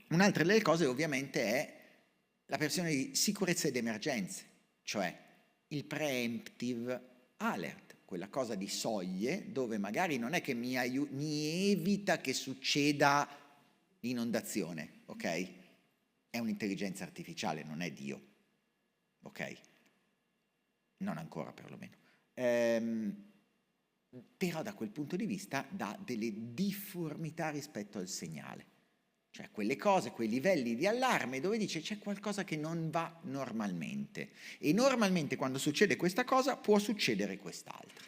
Un'altra delle cose ovviamente è la versione di sicurezza ed emergenze, cioè il preemptive alert, quella cosa di soglie dove magari non è che mi evita che succeda l'inondazione, ok? È un'intelligenza artificiale, non è Dio, ok? Non ancora perlomeno. Però da quel punto di vista dà delle difformità rispetto al segnale. Cioè quelle cose, quei livelli di allarme dove dice c'è qualcosa che non va normalmente. E normalmente quando succede questa cosa può succedere quest'altra.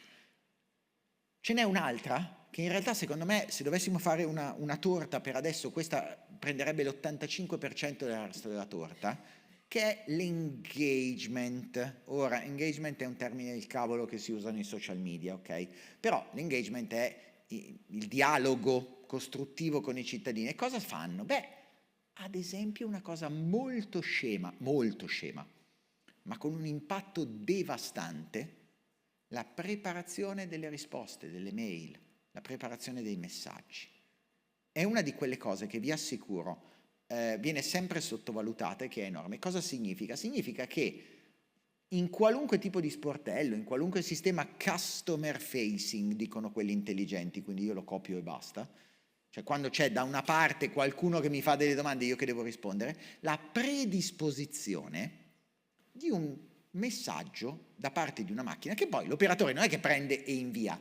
Ce n'è un'altra che in realtà secondo me se dovessimo fare una torta per adesso questa prenderebbe l'85% del resto della torta, che è l'engagement. Ora, engagement è un termine del cavolo che si usa nei social media, ok? Però l'engagement è il dialogo costruttivo con i cittadini. E cosa fanno? Beh, ad esempio una cosa molto scema, ma con un impatto devastante, la preparazione delle risposte, delle mail, la preparazione dei messaggi. È una di quelle cose che vi assicuro viene sempre sottovalutata e che è enorme. Cosa significa? Significa che in qualunque tipo di sportello, in qualunque sistema customer facing, dicono quelli intelligenti, quindi io lo copio e basta, cioè quando c'è da una parte qualcuno che mi fa delle domande e io che devo rispondere, la predisposizione di un messaggio da parte di una macchina che poi l'operatore non è che prende e invia,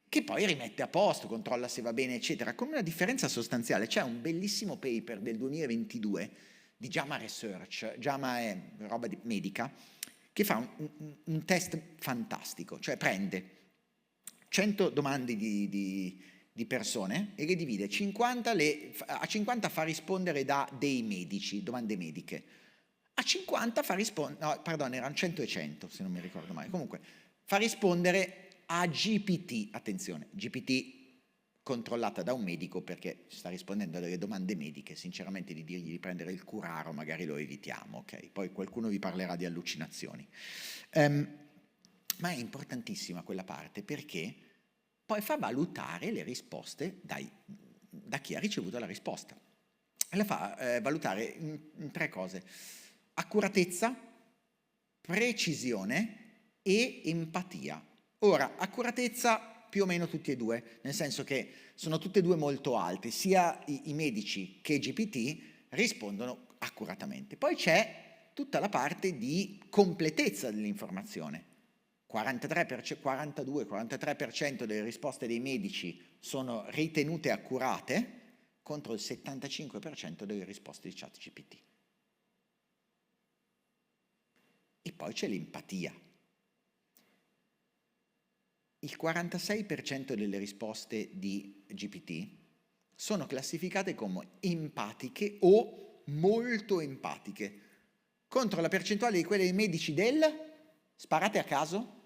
che poi rimette a posto, controlla se va bene, eccetera, con una differenza sostanziale. C'è un bellissimo paper del 2022 di JAMA Research, JAMA è roba medica, che fa un test fantastico, cioè prende 100 domande di persone e le divide, a 50 fa rispondere da dei medici, domande mediche, a 50 fa rispondere, no, pardon, erano 100 e 100 se non mi ricordo male, comunque fa rispondere a GPT, attenzione, GPT controllata da un medico perché sta rispondendo a delle domande mediche, sinceramente di dirgli di prendere il curaro magari lo evitiamo, ok? Poi qualcuno vi parlerà di allucinazioni. Ma è importantissima quella parte perché poi fa valutare le risposte da chi ha ricevuto la risposta. E la fa valutare in 3 cose: accuratezza, precisione e empatia. Ora, accuratezza più o meno tutti e due, nel senso che sono tutte e due molto alte, sia i medici che GPT rispondono accuratamente. Poi c'è tutta la parte di completezza dell'informazione. 42-43% delle risposte dei medici sono ritenute accurate contro il 75% delle risposte di ChatGPT. E poi c'è l'empatia. Il 46% delle risposte di GPT sono classificate come empatiche o molto empatiche, contro la percentuale di quelle dei medici sparate a caso,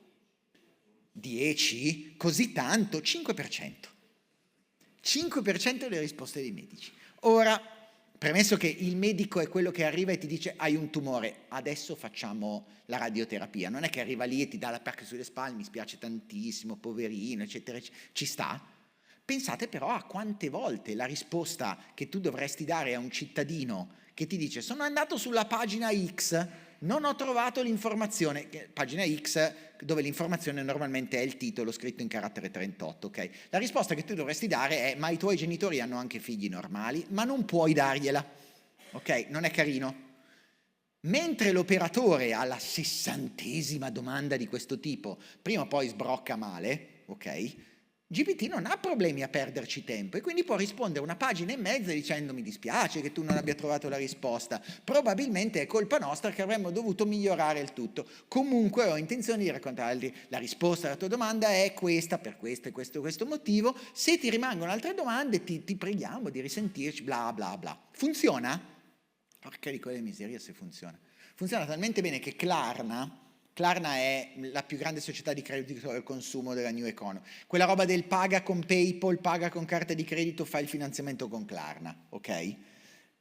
10, così tanto, 5%. 5% delle risposte dei medici. Ora, premesso che il medico è quello che arriva e ti dice hai un tumore, adesso facciamo la radioterapia, non è che arriva lì e ti dà la pacca sulle spalle, mi spiace tantissimo, poverino, eccetera, eccetera. Ci sta? Pensate però a quante volte la risposta che tu dovresti dare a un cittadino che ti dice sono andato sulla pagina X, non ho trovato l'informazione, pagina X dove l'informazione normalmente è il titolo scritto in carattere 38, ok? La risposta che tu dovresti dare è ma i tuoi genitori hanno anche figli normali, ma non puoi dargliela, ok? Non è carino. Mentre l'operatore alla 60ª domanda di questo tipo, prima o poi sbrocca male, ok? GPT non ha problemi a perderci tempo e quindi può rispondere una pagina e mezza dicendo mi dispiace che tu non abbia trovato la risposta, probabilmente è colpa nostra che avremmo dovuto migliorare il tutto, comunque ho intenzione di raccontarti la risposta alla tua domanda è questa, per questo e questo motivo, se ti rimangono altre domande ti preghiamo di risentirci, bla bla bla. Funziona? Porca di quelle miserie se funziona. Funziona talmente bene che Klarna è la più grande società di credito al consumo della New Economy. Quella roba del paga con PayPal, paga con carta di credito, fa il finanziamento con Klarna, ok?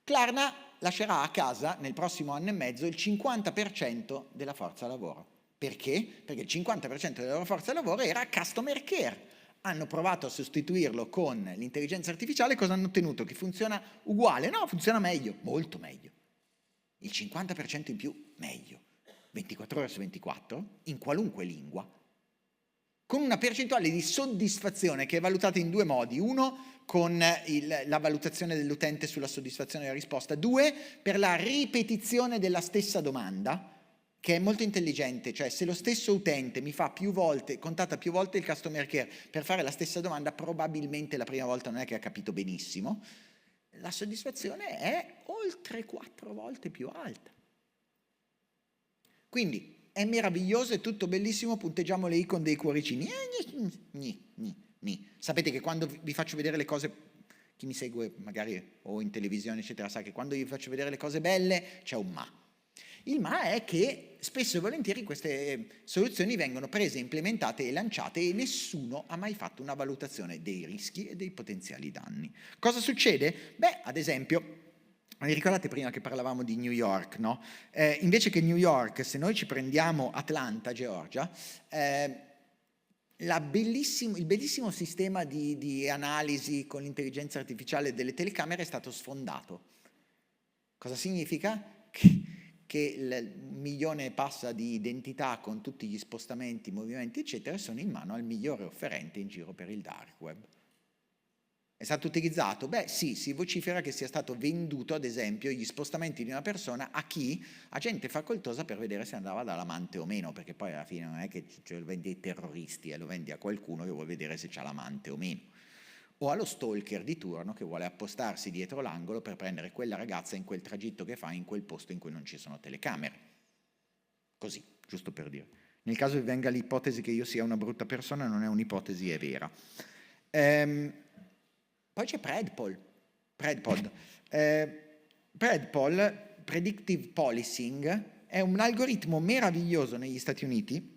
Klarna lascerà a casa nel prossimo anno e mezzo il 50% della forza lavoro. Perché? Perché il 50% della loro forza lavoro era customer care. Hanno provato a sostituirlo con l'intelligenza artificiale, cosa hanno ottenuto? Che funziona uguale? No, funziona meglio, molto meglio. Il 50% in più, meglio. 24 ore su 24, in qualunque lingua, con una percentuale di soddisfazione che è valutata in 2 modi. 1, con la valutazione dell'utente sulla soddisfazione della risposta. 2, per la ripetizione della stessa domanda, che è molto intelligente, cioè se lo stesso utente mi fa contatta più volte il customer care per fare la stessa domanda, probabilmente la prima volta non è che ha capito benissimo, la soddisfazione è oltre 4 volte più alta. Quindi è meraviglioso, è tutto bellissimo, punteggiamo le i con dei cuoricini. Sapete che quando vi faccio vedere le cose, chi mi segue magari o in televisione eccetera sa che quando vi faccio vedere le cose belle c'è un ma. Il ma è che spesso e volentieri queste soluzioni vengono prese, implementate e lanciate e nessuno ha mai fatto una valutazione dei rischi e dei potenziali danni. Cosa succede? Beh, ad esempio, vi ricordate prima che parlavamo di New York, no? Invece che New York, se noi ci prendiamo Atlanta, Georgia, il bellissimo sistema di analisi con l'intelligenza artificiale delle telecamere è stato sfondato. Cosa significa? Che il 1 milione e passa di identità con tutti gli spostamenti, movimenti, eccetera, sono in mano al migliore offerente in giro per il dark web. È stato utilizzato? Beh sì, si vocifera che sia stato venduto, ad esempio, gli spostamenti di una persona a chi? A gente facoltosa per vedere se andava dall'amante o meno, perché poi alla fine non è che lo vendi ai terroristi, lo vendi a qualcuno che vuole vedere se c'ha l'amante o meno. O allo stalker di turno che vuole appostarsi dietro l'angolo per prendere quella ragazza in quel tragitto che fa in quel posto in cui non ci sono telecamere. Così, giusto per dire. Nel caso vi venga l'ipotesi che io sia una brutta persona, non è un'ipotesi, è vera. Poi c'è Predpol, Predictive Policing, è un algoritmo meraviglioso negli Stati Uniti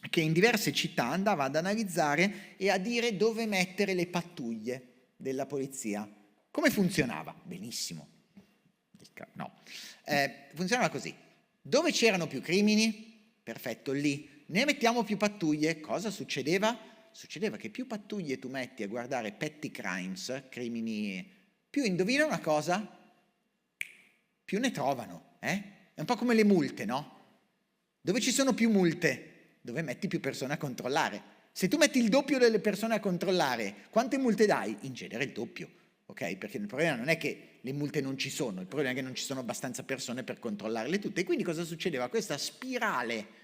che in diverse città andava ad analizzare e a dire dove mettere le pattuglie della polizia. Come funzionava? Benissimo. No. Funzionava così. Dove c'erano più crimini? Perfetto, lì. Ne mettiamo più pattuglie. Cosa succedeva? Succedeva che più pattuglie tu metti a guardare petty crimes, crimini, più indovina una cosa? Più ne trovano. È un po' come le multe, no? Dove ci sono più multe? Dove metti più persone a controllare. Se tu metti il doppio delle persone a controllare, quante multe dai? In genere il doppio, ok? Perché il problema non è che le multe non ci sono, il problema è che non ci sono abbastanza persone per controllarle tutte. E quindi cosa succedeva? Questa spirale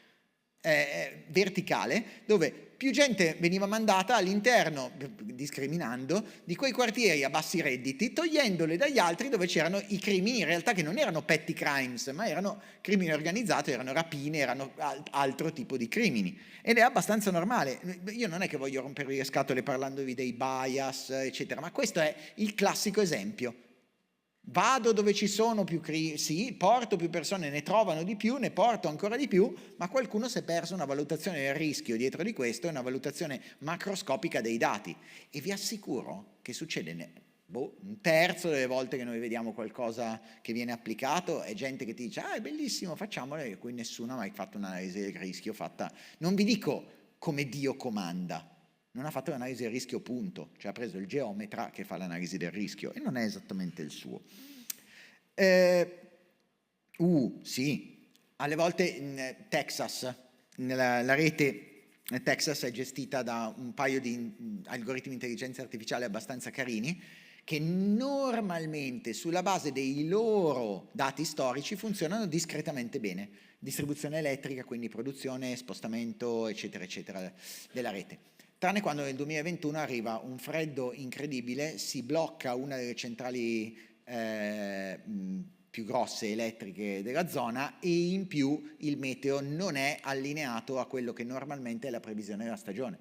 verticale, dove più gente veniva mandata all'interno, discriminando, di quei quartieri a bassi redditi, togliendole dagli altri dove c'erano i crimini, in realtà che non erano petty crimes, ma erano crimini organizzati, erano rapine, erano altro tipo di crimini. Ed è abbastanza normale. Io non è che voglio rompervi le scatole parlandovi dei bias, eccetera, ma questo è il classico esempio. Vado dove ci sono più sì, porto più persone, ne trovano di più, ne porto ancora di più, ma qualcuno si è perso una valutazione del rischio dietro di questo, è una valutazione macroscopica dei dati. E vi assicuro che succede un terzo delle volte che noi vediamo qualcosa che viene applicato è gente che ti dice è bellissimo, facciamolo, e qui nessuno ha mai fatto un'analisi del rischio fatta, non vi dico come Dio comanda, non ha fatto l'analisi del rischio, punto. Cioè ha preso il geometra che fa l'analisi del rischio e non è esattamente il suo. Sì, alle volte in Texas, la rete Texas è gestita da un paio di algoritmi di intelligenza artificiale abbastanza carini che normalmente sulla base dei loro dati storici funzionano discretamente bene. Distribuzione elettrica, quindi produzione, spostamento, eccetera, eccetera, della rete. Tranne quando nel 2021 arriva un freddo incredibile, si blocca una delle centrali più grosse elettriche della zona e in più il meteo non è allineato a quello che normalmente è la previsione della stagione.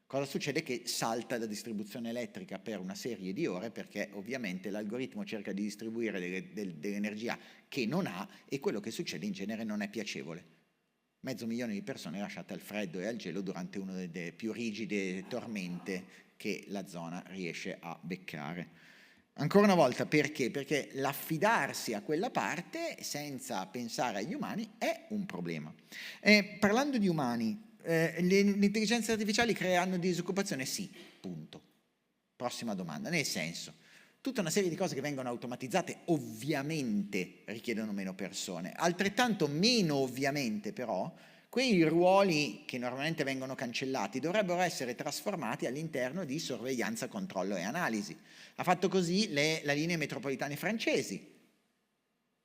Cosa succede? Che salta la distribuzione elettrica per una serie di ore perché ovviamente l'algoritmo cerca di distribuire dell'energia che non ha e quello che succede in genere non è piacevole. 500.000 di persone lasciate al freddo e al gelo durante una delle più rigide tormente che la zona riesce a beccare. Ancora una volta, perché? Perché l'affidarsi a quella parte senza pensare agli umani è un problema. Parlando di umani, le intelligenze artificiali creano disoccupazione? Sì, punto. Prossima domanda, nel senso, tutta una serie di cose che vengono automatizzate ovviamente richiedono meno persone, altrettanto meno ovviamente però quei ruoli che normalmente vengono cancellati dovrebbero essere trasformati all'interno di sorveglianza, controllo e analisi. Ha fatto così la linee metropolitane francesi,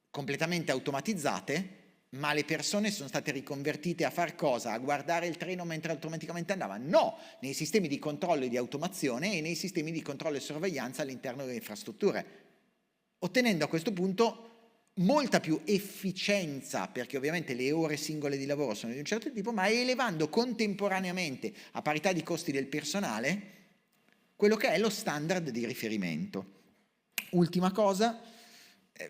completamente automatizzate, ma le persone sono state riconvertite a far cosa? A guardare il treno mentre automaticamente andava? No, nei sistemi di controllo e di automazione e nei sistemi di controllo e sorveglianza all'interno delle infrastrutture, ottenendo a questo punto molta più efficienza, perché ovviamente le ore singole di lavoro sono di un certo tipo, ma elevando contemporaneamente a parità di costi del personale quello che è lo standard di riferimento. Ultima cosa,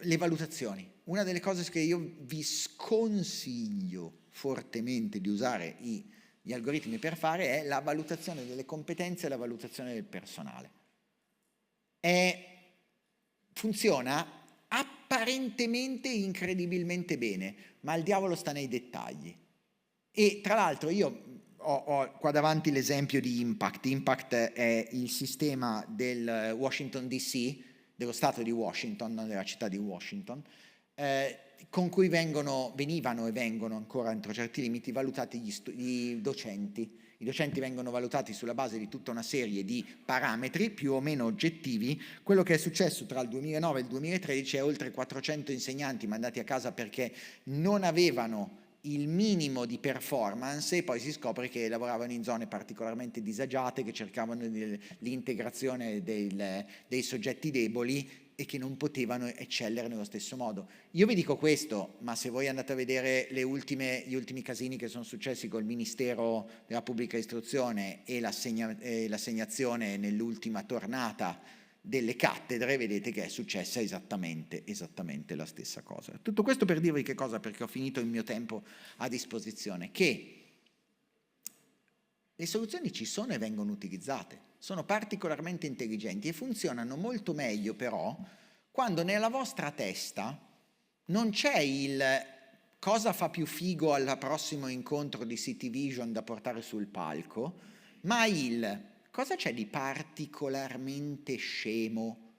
le valutazioni. Una delle cose che io vi sconsiglio fortemente di usare gli algoritmi per fare è la valutazione delle competenze e la valutazione del personale. Funziona apparentemente incredibilmente bene, ma il diavolo sta nei dettagli. E tra l'altro io ho qua davanti l'esempio di Impact. Impact è il sistema del Washington DC, dello stato di Washington, non della città di Washington, con cui venivano e vengono ancora entro certi limiti valutati i docenti. I docenti vengono valutati sulla base di tutta una serie di parametri più o meno oggettivi. Quello che è successo tra il 2009 e il 2013 è oltre 400 insegnanti mandati a casa perché non avevano il minimo di performance e poi si scopre che lavoravano in zone particolarmente disagiate, che cercavano l'integrazione dei soggetti deboli e che non potevano eccellere nello stesso modo. Io vi dico questo, ma se voi andate a vedere gli ultimi casini che sono successi col Ministero della Pubblica Istruzione e l'assegnazione nell'ultima tornata delle cattedre, vedete che è successa esattamente la stessa cosa. Tutto questo per dirvi che cosa, perché ho finito il mio tempo a disposizione, che Le soluzioni ci sono e vengono utilizzate, sono particolarmente intelligenti e funzionano molto meglio però quando nella vostra testa non c'è il cosa fa più figo al prossimo incontro di City Vision da portare sul palco, ma il cosa c'è di particolarmente scemo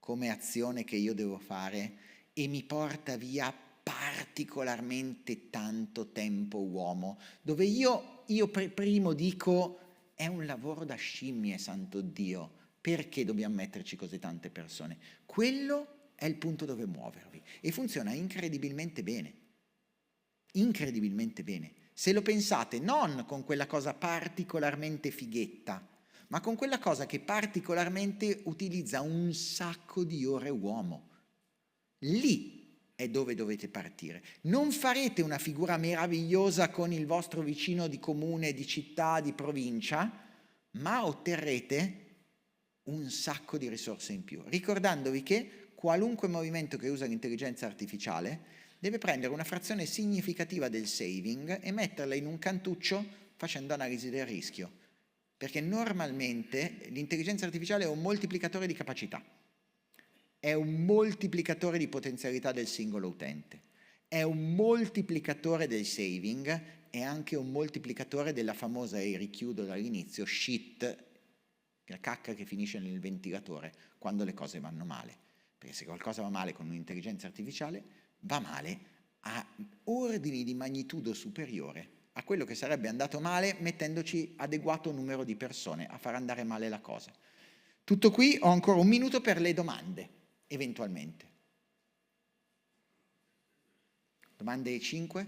come azione che io devo fare e mi porta via particolarmente tanto tempo uomo, dove io primo dico è un lavoro da scimmie, santo Dio, perché dobbiamo metterci così tante persone? Quello è il punto dove muovervi e funziona incredibilmente bene, incredibilmente bene. Se lo pensate non con quella cosa particolarmente fighetta, ma con quella cosa che particolarmente utilizza un sacco di ore uomo. Lì è dove dovete partire. Non farete una figura meravigliosa con il vostro vicino di comune, di città, di provincia, ma otterrete un sacco di risorse in più, ricordandovi che qualunque movimento che usa l'intelligenza artificiale deve prendere una frazione significativa del saving e metterla in un cantuccio facendo analisi del rischio, perché normalmente l'intelligenza artificiale è un moltiplicatore di capacità, è un moltiplicatore di potenzialità del singolo utente, è un moltiplicatore del saving e anche un moltiplicatore della famosa, e richiudo dall'inizio, shit, la cacca che finisce nel ventilatore quando le cose vanno male. Perché se qualcosa va male con un'intelligenza artificiale, va male a ordini di magnitudo superiore a quello che sarebbe andato male mettendoci adeguato numero di persone a far andare male la cosa. Tutto qui, ho ancora un minuto per le domande, eventualmente. Domande 5?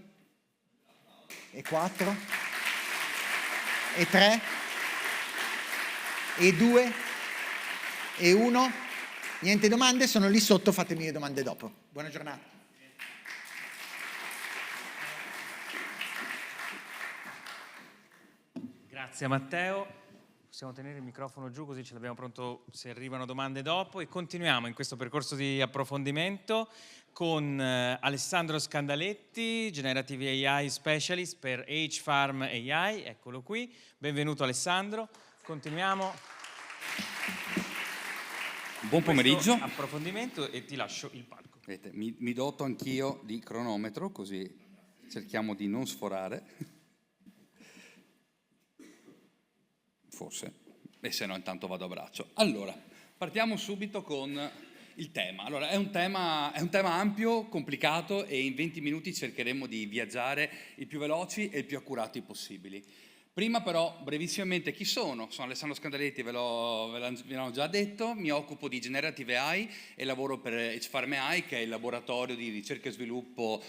E 4? E 3? E 2? E 1? Niente domande? Sono lì sotto, fatemi le domande dopo. Buona giornata. Grazie Matteo. Possiamo tenere il microfono giù così ce l'abbiamo pronto se arrivano domande dopo, e continuiamo in questo percorso di approfondimento con Alessandro Scandaletti, Generative AI Specialist per H-Farm AI, eccolo qui. Benvenuto Alessandro. Continuiamo. Buon pomeriggio. Approfondimento e ti lascio il palco. Vedete, mi doto anch'io di cronometro, così cerchiamo di non sforare. Forse, e se no intanto vado a braccio. Allora, partiamo subito con il tema. Allora, è un tema ampio, complicato, e in 20 minuti cercheremo di viaggiare il più veloci e il più accurati possibili. Prima però, brevissimamente, chi sono? Sono Alessandro Scandaletti, ve l'ho già detto, mi occupo di Generative AI e lavoro per H-Farm AI, che è il laboratorio di ricerca e sviluppo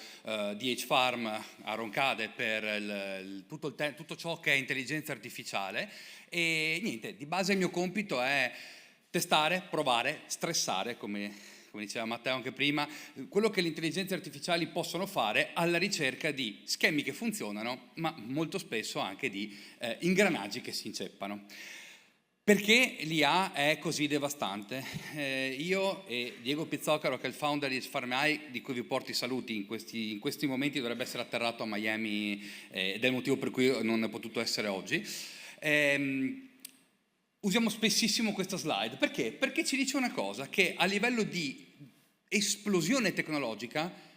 di H-Farm a Roncade per tutto ciò che è intelligenza artificiale. E niente, di base il mio compito è testare, provare, stressare, come diceva Matteo anche prima, quello che le intelligenze artificiali possono fare alla ricerca di schemi che funzionano, ma molto spesso anche di ingranaggi che si inceppano. Perché l'IA è così devastante? Io e Diego Pizzocaro, che è il founder di H-Farm AI, di cui vi porto i saluti in questi momenti, dovrebbe essere atterrato a Miami ed è il motivo per cui non è potuto essere oggi. Usiamo spessissimo questa slide. Perché? Perché ci dice una cosa, che a livello di esplosione tecnologica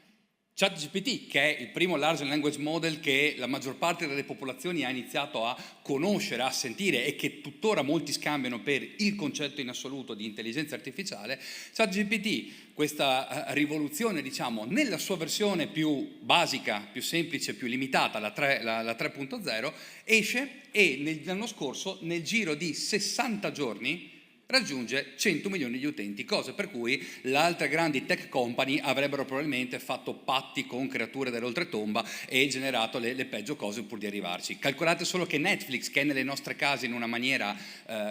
ChatGPT, che è il primo large language model che la maggior parte delle popolazioni ha iniziato a conoscere, a sentire e che tuttora molti scambiano per il concetto in assoluto di intelligenza artificiale, ChatGPT, questa rivoluzione, diciamo, nella sua versione più basica, più semplice, più limitata, la 3.0, esce e l'anno scorso, nel giro di 60 giorni, raggiunge 100 milioni di utenti, cosa per cui le altre grandi tech company avrebbero probabilmente fatto patti con creature dell'oltretomba e generato le peggio cose pur di arrivarci. Calcolate solo che Netflix, che è nelle nostre case in una maniera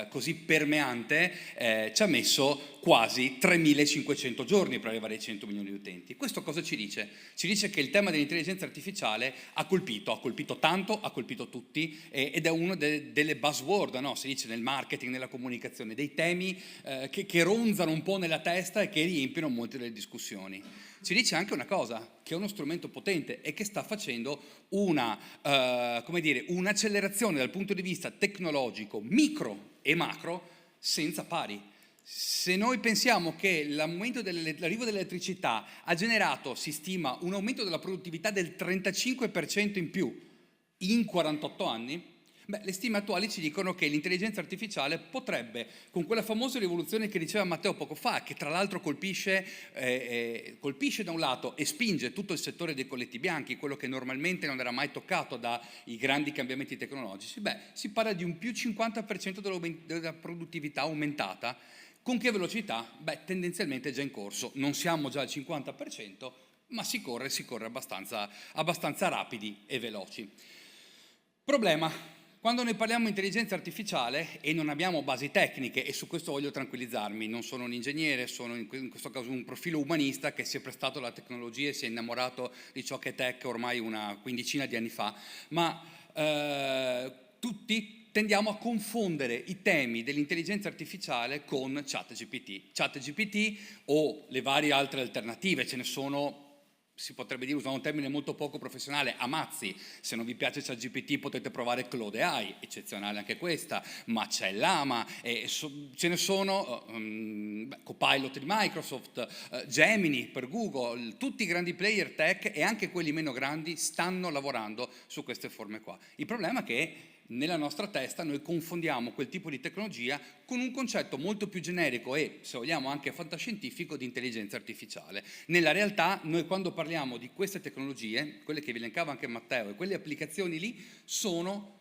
così permeante, ci ha messo quasi 3.500 giorni per arrivare ai 100 milioni di utenti. Questo cosa ci dice? Ci dice che il tema dell'intelligenza artificiale ha colpito tanto, ha colpito tutti, ed è uno delle buzzword, no? Si dice nel marketing, nella comunicazione, dei temi che ronzano un po' nella testa e che riempiono molte delle discussioni. ci dice anche una cosa, che è uno strumento potente e che sta facendo un'accelerazione dal punto di vista tecnologico, micro e macro, senza pari. Se noi pensiamo che l'arrivo dell'elettricità ha generato, si stima, un aumento della produttività del 35% in più in 48 anni, le stime attuali ci dicono che l'intelligenza artificiale potrebbe, con quella famosa rivoluzione che diceva Matteo poco fa, che tra l'altro colpisce da un lato e spinge tutto il settore dei colletti bianchi, quello che normalmente non era mai toccato dai grandi cambiamenti tecnologici, si parla di un più 50% della produttività aumentata. Con che velocità? Tendenzialmente è già in corso, non siamo già al 50%, ma si corre abbastanza rapidi e veloci. Problema: quando noi parliamo di intelligenza artificiale e non abbiamo basi tecniche, e su questo voglio tranquillizzarmi, non sono un ingegnere, sono in questo caso un profilo umanista che si è prestato alla tecnologia e si è innamorato di ciò che è tech ormai una quindicina di anni fa, ma tutti tendiamo a confondere i temi dell'intelligenza artificiale con ChatGPT o le varie altre alternative. Ce ne sono, si potrebbe dire, usando un termine molto poco professionale, amazzi. Se non vi piace ChatGPT potete provare Claude AI, eccezionale anche questa, ma c'è Llama, ce ne sono, Copilot di Microsoft, Gemini per Google, tutti i grandi player tech e anche quelli meno grandi stanno lavorando su queste forme qua. Il problema è che nella nostra testa noi confondiamo quel tipo di tecnologia con un concetto molto più generico e, se vogliamo, anche fantascientifico di intelligenza artificiale. Nella realtà, noi quando parliamo di queste tecnologie, quelle che vi elencava anche Matteo, e quelle applicazioni lì, sono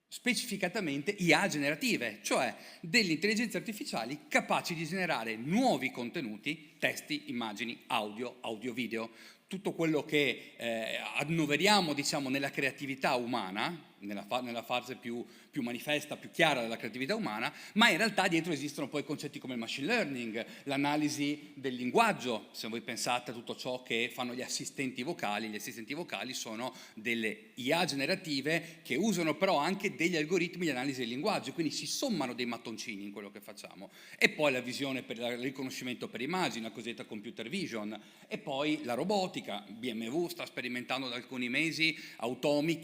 specificatamente IA generative, cioè delle intelligenze artificiali capaci di generare nuovi contenuti, testi, immagini, audio, video, tutto quello che annoveriamo, diciamo, nella creatività umana, nella fase più manifesta, più chiara della creatività umana, ma in realtà dietro esistono poi concetti come il machine learning, l'analisi del linguaggio. Se voi pensate a tutto ciò che fanno gli assistenti vocali sono delle IA generative che usano però anche degli algoritmi di analisi del linguaggio, quindi si sommano dei mattoncini in quello che facciamo. E poi la visione per il riconoscimento per immagini, la cosiddetta computer vision, e poi la robotica. BMW sta sperimentando da alcuni mesi automi,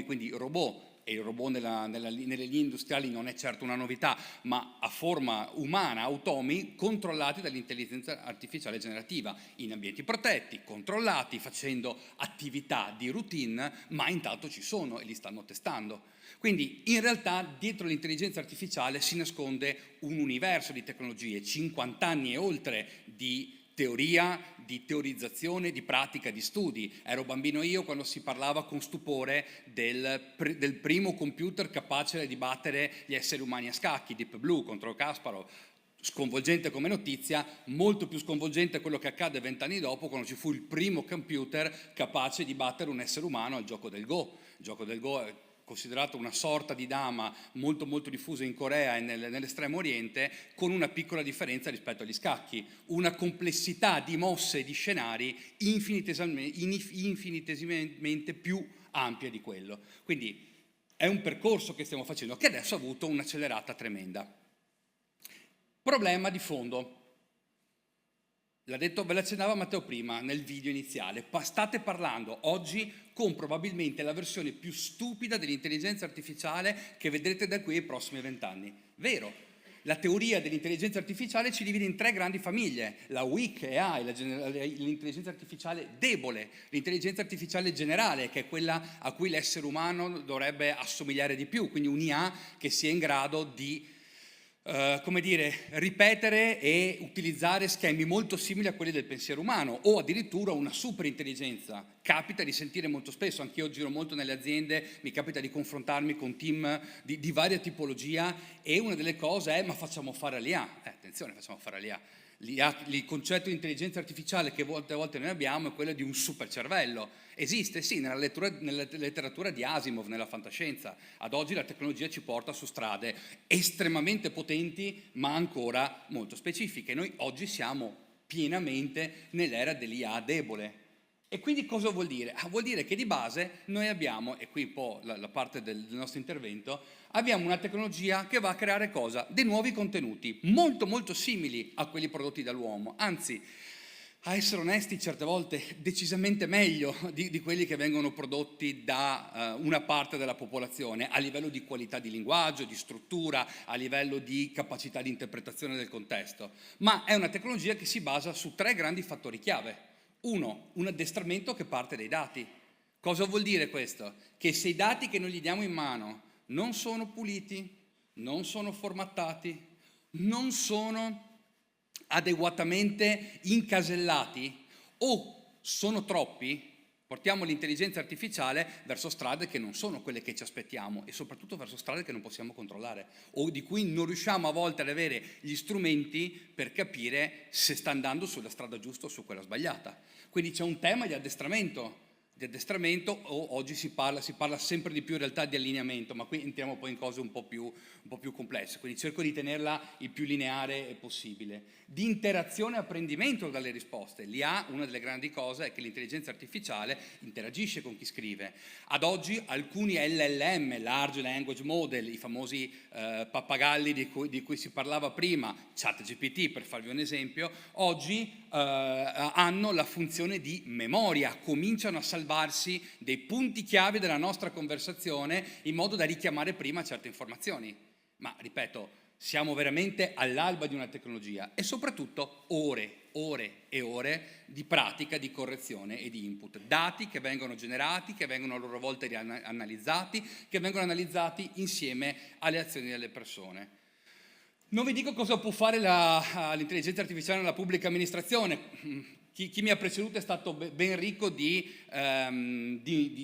quindi robot, e il robot nelle linee industriali non è certo una novità, ma a forma umana, automi controllati dall'intelligenza artificiale generativa, in ambienti protetti, controllati, facendo attività di routine, ma intanto ci sono e li stanno testando. Quindi in realtà dietro l'intelligenza artificiale si nasconde un universo di tecnologie, 50 anni e oltre di teoria, di teorizzazione, di pratica, di studi. Ero bambino io quando si parlava con stupore del primo computer capace di battere gli esseri umani a scacchi, Deep Blue contro Kasparov. Sconvolgente come notizia, molto più sconvolgente quello che accade 20 anni dopo, quando ci fu il primo computer capace di battere un essere umano al gioco del Go. Il gioco del Go è considerato una sorta di dama molto molto diffusa in Corea e nell'estremo oriente, con una piccola differenza rispetto agli scacchi, una complessità di mosse e di scenari infinitesimamente più ampia di quello. Quindi è un percorso che stiamo facendo che adesso ha avuto un'accelerata tremenda. Problema di fondo. L'ha detto, ve l'accennava Matteo prima nel video iniziale, state parlando oggi con probabilmente la versione più stupida dell'intelligenza artificiale che vedrete da qui ai prossimi 20 anni. Vero, la teoria dell'intelligenza artificiale ci divide in 3 grandi famiglie, la weak AI, l'intelligenza artificiale debole, l'intelligenza artificiale generale, che è quella a cui l'essere umano dovrebbe assomigliare di più, quindi un'IA che sia in grado di ripetere e utilizzare schemi molto simili a quelli del pensiero umano, o addirittura una superintelligenza. Capita di sentire molto spesso, anch'io giro molto nelle aziende, mi capita di confrontarmi con team di varia tipologia, e una delle cose è: ma facciamo fare l'IA. Attenzione, facciamo fare l'IA. Il concetto di intelligenza artificiale che a volte noi abbiamo è quello di un super cervello. Esiste, sì, nella letteratura di Asimov, nella fantascienza. Ad oggi la tecnologia ci porta su strade estremamente potenti, ma ancora molto specifiche. Noi oggi siamo pienamente nell'era dell'IA debole. E quindi cosa vuol dire? Vuol dire che di base noi abbiamo, e qui un po' la parte del nostro intervento, abbiamo una tecnologia che va a creare cosa? Dei nuovi contenuti, molto molto simili a quelli prodotti dall'uomo, anzi a essere onesti, certe volte decisamente meglio di quelli che vengono prodotti da una parte della popolazione a livello di qualità di linguaggio, di struttura, a livello di capacità di interpretazione del contesto. Ma è una tecnologia che si basa su 3 grandi fattori chiave. 1, un addestramento che parte dai dati. Cosa vuol dire questo? Che se i dati che noi gli diamo in mano non sono puliti, non sono formattati, non sono adeguatamente incasellati o sono troppi, portiamo l'intelligenza artificiale verso strade che non sono quelle che ci aspettiamo e soprattutto verso strade che non possiamo controllare o di cui non riusciamo a volte ad avere gli strumenti per capire se sta andando sulla strada giusta o su quella sbagliata. Quindi c'è un tema di addestramento o oggi si parla sempre di più in realtà di allineamento, ma qui entriamo poi in cose un po' più complesse, quindi cerco di tenerla il più lineare possibile. Di interazione e apprendimento dalle risposte. L'IA, una delle grandi cose è che l'intelligenza artificiale interagisce con chi scrive. Ad oggi alcuni LLM, Large Language Model, i famosi pappagalli di cui si parlava prima, ChatGPT per farvi un esempio, oggi hanno la funzione di memoria, cominciano a salvarsi dei punti chiave della nostra conversazione in modo da richiamare prima certe informazioni. Ma ripeto, siamo veramente all'alba di una tecnologia e soprattutto ore e ore di pratica, di correzione e di input. Dati che vengono generati, che vengono a loro volta analizzati, che vengono analizzati insieme alle azioni delle persone. Non vi dico cosa può fare l'intelligenza artificiale nella pubblica amministrazione. Chi mi ha preceduto è stato ben ricco di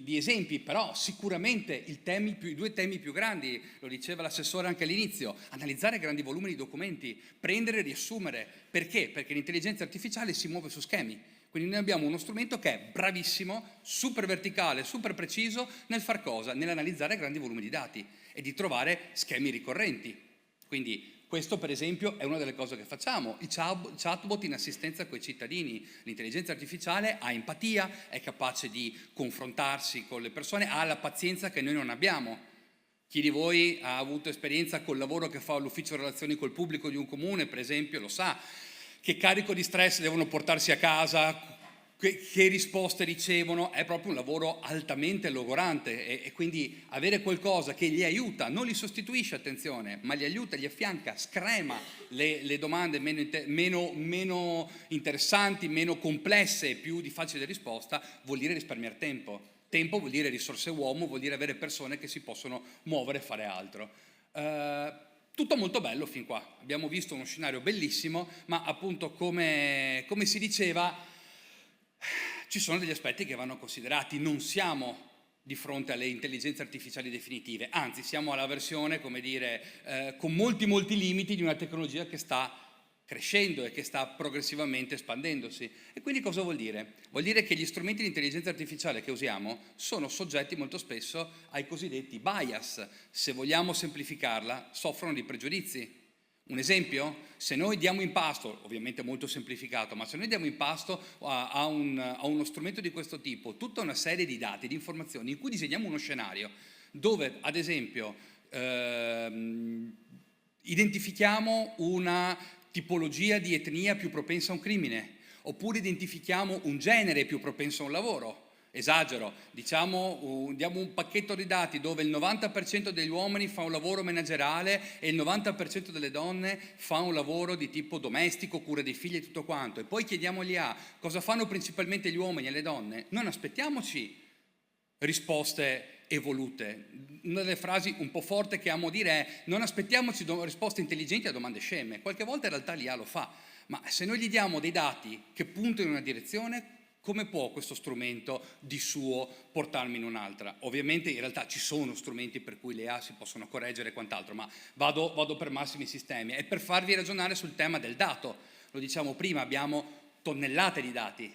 esempi, però sicuramente i 2 temi più grandi, lo diceva l'assessore anche all'inizio, analizzare grandi volumi di documenti, prendere e riassumere. Perché? Perché l'intelligenza artificiale si muove su schemi. Quindi noi abbiamo uno strumento che è bravissimo, super verticale, super preciso nel far cosa? Nell'analizzare grandi volumi di dati e di trovare schemi ricorrenti. Quindi questo per esempio è una delle cose che facciamo, i chatbot in assistenza coi cittadini, l'intelligenza artificiale ha empatia, è capace di confrontarsi con le persone, ha la pazienza che noi non abbiamo. Chi di voi ha avuto esperienza col lavoro che fa l'ufficio relazioni col pubblico di un comune, per esempio, lo sa, che carico di stress devono portarsi a casa, che risposte ricevono, è proprio un lavoro altamente logorante e quindi avere qualcosa che li aiuta, non li sostituisce, attenzione, ma li aiuta, li affianca, screma le domande meno interessanti, meno complesse, più di facile risposta, vuol dire risparmiare tempo. Tempo vuol dire risorse uomo, vuol dire avere persone che si possono muovere e fare altro. Tutto molto bello fin qua, abbiamo visto uno scenario bellissimo, ma appunto come si diceva, ci sono degli aspetti che vanno considerati, non siamo di fronte alle intelligenze artificiali definitive, anzi siamo alla versione, come dire, con molti limiti di una tecnologia che sta crescendo e che sta progressivamente espandendosi. E quindi cosa vuol dire? Vuol dire che gli strumenti di intelligenza artificiale che usiamo sono soggetti molto spesso ai cosiddetti bias. Se vogliamo semplificarla, soffrono di pregiudizi. Un esempio? Se noi diamo in pasto, ovviamente molto semplificato, ma se noi diamo in pasto a uno strumento di questo tipo tutta una serie di dati, di informazioni, in cui disegniamo uno scenario dove, ad esempio, identifichiamo una tipologia di etnia più propensa a un crimine, oppure identifichiamo un genere più propenso a un lavoro, esagero, diamo un pacchetto di dati dove il 90% degli uomini fa un lavoro manageriale e il 90% delle donne fa un lavoro di tipo domestico, cura dei figli e tutto quanto, e poi chiediamo agli IA cosa fanno principalmente gli uomini e le donne, non aspettiamoci risposte evolute. Una delle frasi un po' forte che amo dire è: non aspettiamoci risposte intelligenti a domande sceme. Qualche volta in realtà l'IA lo fa, ma se noi gli diamo dei dati che puntano in una direzione, come può questo strumento di suo portarmi in un'altra? Ovviamente in realtà ci sono strumenti per cui le IA si possono correggere e quant'altro, ma vado per massimi sistemi. E per farvi ragionare sul tema del dato, lo diciamo prima, abbiamo tonnellate di dati,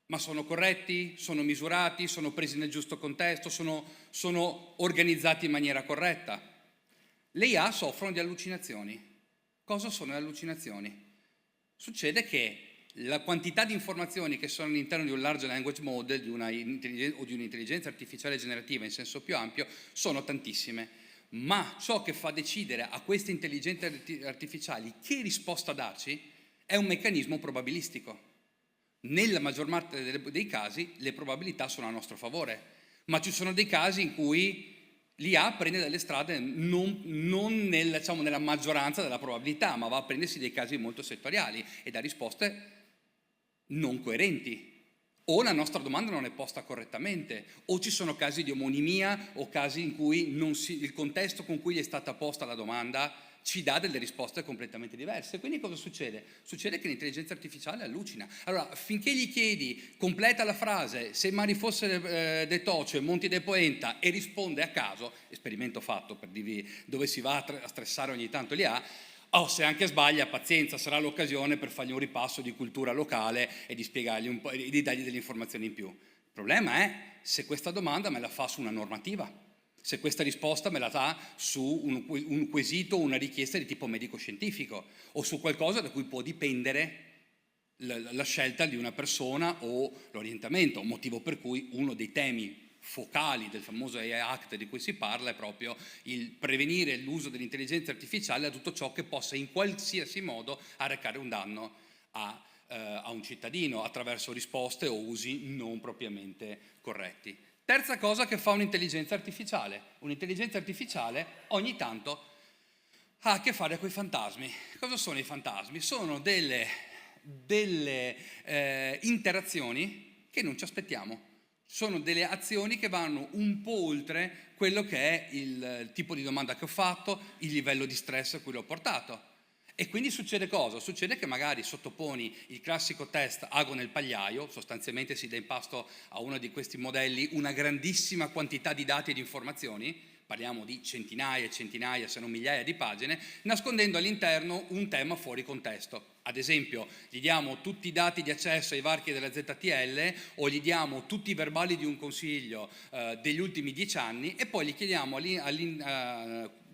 ma sono corretti, sono misurati, sono presi nel giusto contesto, sono organizzati in maniera corretta. Le IA soffrono di allucinazioni. Cosa sono le allucinazioni? Succede che la quantità di informazioni che sono all'interno di un large language model o di un'intelligenza artificiale generativa in senso più ampio sono tantissime, ma ciò che fa decidere a queste intelligenze artificiali che risposta darci è un meccanismo probabilistico. Nella maggior parte dei casi le probabilità sono a nostro favore, ma ci sono dei casi in cui l'IA prende delle strade non nella maggioranza della probabilità, ma va a prendersi dei casi molto settoriali e dà risposte non coerenti. O la nostra domanda non è posta correttamente, o ci sono casi di omonimia o casi in cui il contesto con cui gli è stata posta la domanda ci dà delle risposte completamente diverse. Quindi cosa succede? Succede che l'intelligenza artificiale allucina. Allora, finché gli chiedi completa la frase, se Mari fosse de Tocio e Monti de Poenta, e risponde a caso, esperimento fatto per dirvi dove si va a stressare ogni tanto l'IA, se anche sbaglia, pazienza, sarà l'occasione per fargli un ripasso di cultura locale e di spiegargli un po' e di dargli delle informazioni in più. Il problema è se questa domanda me la fa su una normativa, se questa risposta me la dà su un quesito o una richiesta di tipo medico-scientifico o su qualcosa da cui può dipendere la scelta di una persona o l'orientamento, motivo per cui uno dei temi focali del famoso AI Act di cui si parla è proprio il prevenire l'uso dell'intelligenza artificiale a tutto ciò che possa in qualsiasi modo arrecare un danno a un cittadino attraverso risposte o usi non propriamente corretti. Terza cosa che fa un'intelligenza artificiale. Un'intelligenza artificiale ogni tanto ha a che fare con i fantasmi. Cosa sono i fantasmi? Sono delle interazioni che non ci aspettiamo. Sono delle azioni che vanno un po' oltre quello che è il tipo di domanda che ho fatto, il livello di stress a cui l'ho portato. E quindi succede cosa? Succede che magari sottoponi il classico test ago nel pagliaio, sostanzialmente si dà in pasto a uno di questi modelli una grandissima quantità di dati e di informazioni, parliamo di centinaia e centinaia se non migliaia di pagine, nascondendo all'interno un tema fuori contesto. Ad esempio, gli diamo tutti i dati di accesso ai varchi della ZTL o gli diamo tutti i verbali di un consiglio degli ultimi 10 anni e poi gli chiediamo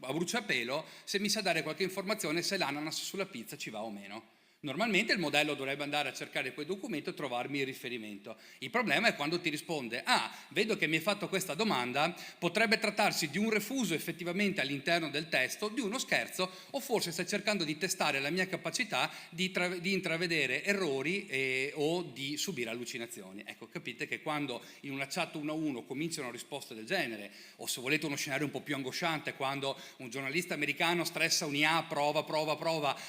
a bruciapelo se mi sa dare qualche informazione se l'ananas sulla pizza ci va o meno. Normalmente il modello dovrebbe andare a cercare quel documento e trovarmi il riferimento. Il problema è quando ti risponde: vedo che mi hai fatto questa domanda, potrebbe trattarsi di un refuso effettivamente all'interno del testo, di uno scherzo, o forse stai cercando di testare la mia capacità di intravedere errori o di subire allucinazioni. Ecco, capite che quando in una chat 1 a 1 cominciano risposte del genere, o se volete uno scenario un po' più angosciante, quando un giornalista americano stressa un'IA, prova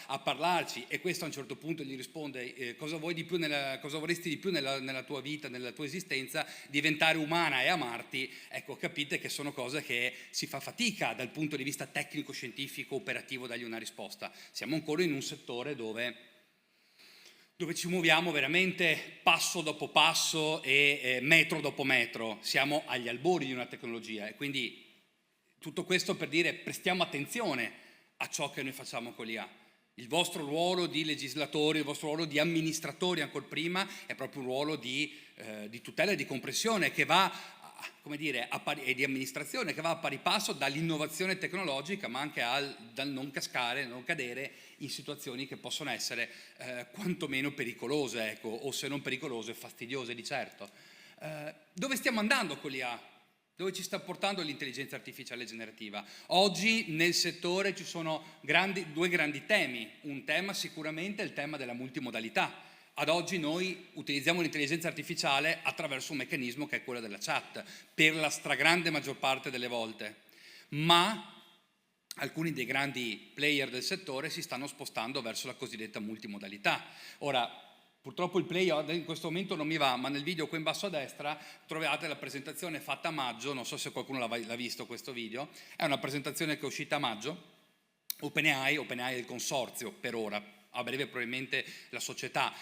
a parlarci, e questo a un certo punto gli risponde cosa vorresti di più nella tua vita, nella tua esistenza, diventare umana e amarti. Ecco, capite che sono cose che si fa fatica dal punto di vista tecnico, scientifico, operativo dargli una risposta. Siamo ancora in un settore dove ci muoviamo veramente passo dopo passo e metro dopo metro. Siamo agli albori di una tecnologia e quindi tutto questo per dire prestiamo attenzione a ciò che noi facciamo con l'IA. Il vostro ruolo di legislatori, il vostro ruolo di amministratori ancor prima è proprio un ruolo di tutela e di comprensione che va, e di amministrazione che va a pari passo dall'innovazione tecnologica, ma anche dal non cadere in situazioni che possono essere quantomeno pericolose, ecco, o se non pericolose, fastidiose di certo. Dove stiamo andando con l'IA? Dove ci sta portando l'intelligenza artificiale generativa? Oggi nel settore ci sono due grandi temi. Un tema sicuramente è il tema della multimodalità. Ad oggi noi utilizziamo l'intelligenza artificiale attraverso un meccanismo che è quello della chat, per la stragrande maggior parte delle volte. Ma alcuni dei grandi player del settore si stanno spostando verso la cosiddetta multimodalità. Ora, purtroppo il play in questo momento non mi va, ma nel video qua in basso a destra trovate la presentazione fatta a maggio, non so se qualcuno l'ha visto questo video, è una presentazione che è uscita a maggio, OpenAI è il consorzio per ora, a breve probabilmente la società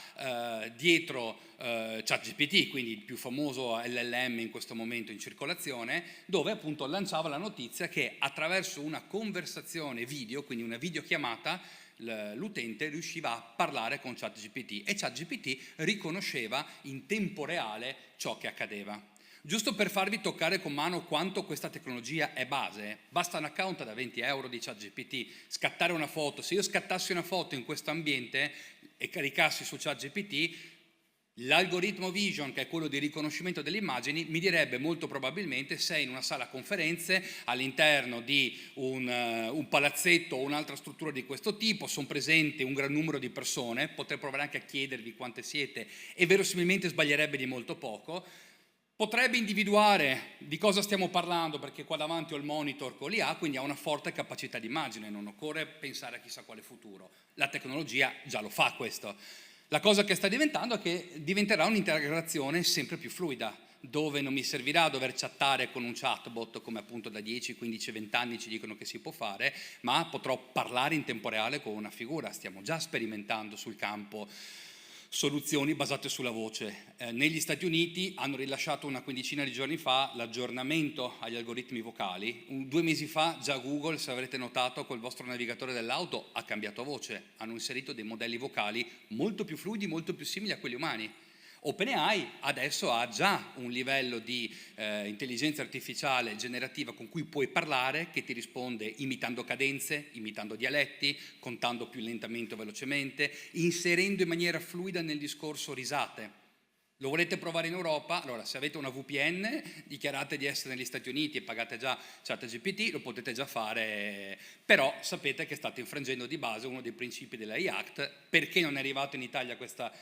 dietro ChatGPT, quindi il più famoso LLM in questo momento in circolazione, dove appunto lanciava la notizia che attraverso una conversazione video, quindi una videochiamata, l'utente riusciva a parlare con ChatGPT e ChatGPT riconosceva in tempo reale ciò che accadeva. Giusto per farvi toccare con mano quanto questa tecnologia è base, basta un account da 20 euro di ChatGPT, scattare una foto. Se io scattassi una foto in questo ambiente e caricassi su ChatGPT, L'algoritmo Vision, che è quello di riconoscimento delle immagini, mi direbbe molto probabilmente se in una sala conferenze all'interno di un palazzetto o un'altra struttura di questo tipo sono presenti un gran numero di persone, potrei provare anche a chiedervi quante siete e verosimilmente sbaglierebbe di molto poco. Potrebbe individuare di cosa stiamo parlando perché qua davanti ho il monitor con l'IA, quindi ha una forte capacità di immagine, non occorre pensare a chissà quale futuro. La tecnologia già lo fa questo. La cosa che sta diventando è che diventerà un'integrazione sempre più fluida, dove non mi servirà dover chattare con un chatbot come appunto da 10, 15, 20 anni ci dicono che si può fare, ma potrò parlare in tempo reale con una figura. Stiamo già sperimentando sul campo soluzioni basate sulla voce. Negli Stati Uniti hanno rilasciato una quindicina di giorni fa l'aggiornamento agli algoritmi vocali. 2 mesi fa già Google, se avrete notato, col vostro navigatore dell'auto ha cambiato voce, hanno inserito dei modelli vocali molto più fluidi, molto più simili a quelli umani. OpenAI adesso ha già un livello di intelligenza artificiale generativa con cui puoi parlare, che ti risponde imitando cadenze, imitando dialetti, contando più lentamente o velocemente, inserendo in maniera fluida nel discorso risate. Lo volete provare in Europa? Allora, se avete una VPN, dichiarate di essere negli Stati Uniti e pagate già ChatGPT, lo potete già fare, però sapete che state infrangendo di base uno dei principi dell'AI Act. Perché non è arrivato in Italia questa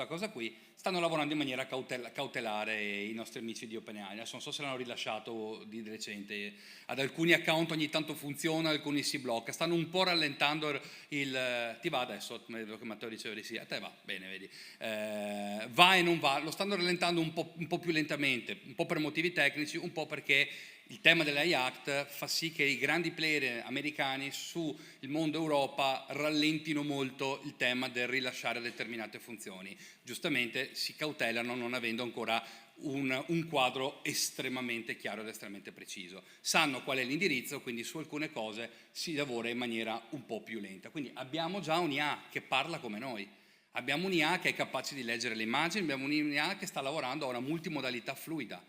cosa qui? Stanno lavorando in maniera cautelare i nostri amici di OpenAI. Adesso non so se l'hanno rilasciato di recente. Ad alcuni account ogni tanto funziona, alcuni si blocca. Stanno un po' rallentando il... Ti va adesso? Che Matteo diceva di sì. A te va? Bene, vedi. Va e non va. Lo stanno rallentando un po' più lentamente, un po' per motivi tecnici, un po' perché il tema dell'AI Act fa sì che i grandi player americani sul mondo Europa rallentino molto il tema del rilasciare determinate funzioni. Giustamente si cautelano non avendo ancora un quadro estremamente chiaro ed estremamente preciso. Sanno qual è l'indirizzo, quindi su alcune cose si lavora in maniera un po' più lenta. Quindi abbiamo già un'IA che parla come noi. Abbiamo un'IA che è capace di leggere le immagini, abbiamo un'IA che sta lavorando a una multimodalità fluida.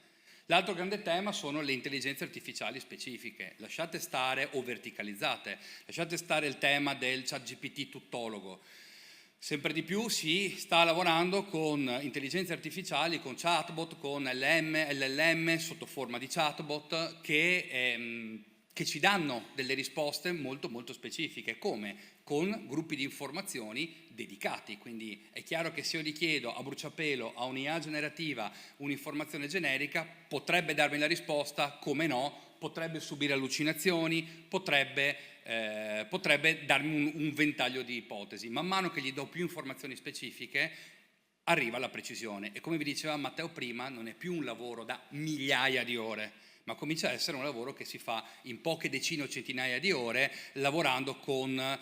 L'altro grande tema sono le intelligenze artificiali specifiche, lasciate stare o verticalizzate, lasciate stare il tema del ChatGPT tuttologo. Sempre di più si sta lavorando con intelligenze artificiali, con chatbot, con LLM sotto forma di chatbot che ci danno delle risposte molto molto specifiche. Come? Con gruppi di informazioni dedicati, quindi è chiaro che se io gli chiedo a bruciapelo a un'IA generativa un'informazione generica potrebbe darmi la risposta, come no, potrebbe subire allucinazioni, potrebbe darmi un ventaglio di ipotesi. Man mano che gli do più informazioni specifiche arriva la precisione e come vi diceva Matteo prima non è più un lavoro da migliaia di ore, ma comincia a essere un lavoro che si fa in poche decine o centinaia di ore lavorando con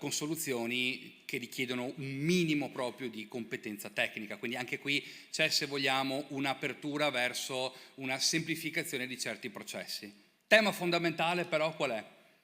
soluzioni che richiedono un minimo proprio di competenza tecnica, quindi anche qui c'è, se vogliamo, un'apertura verso una semplificazione di certi processi. Tema fondamentale però qual è?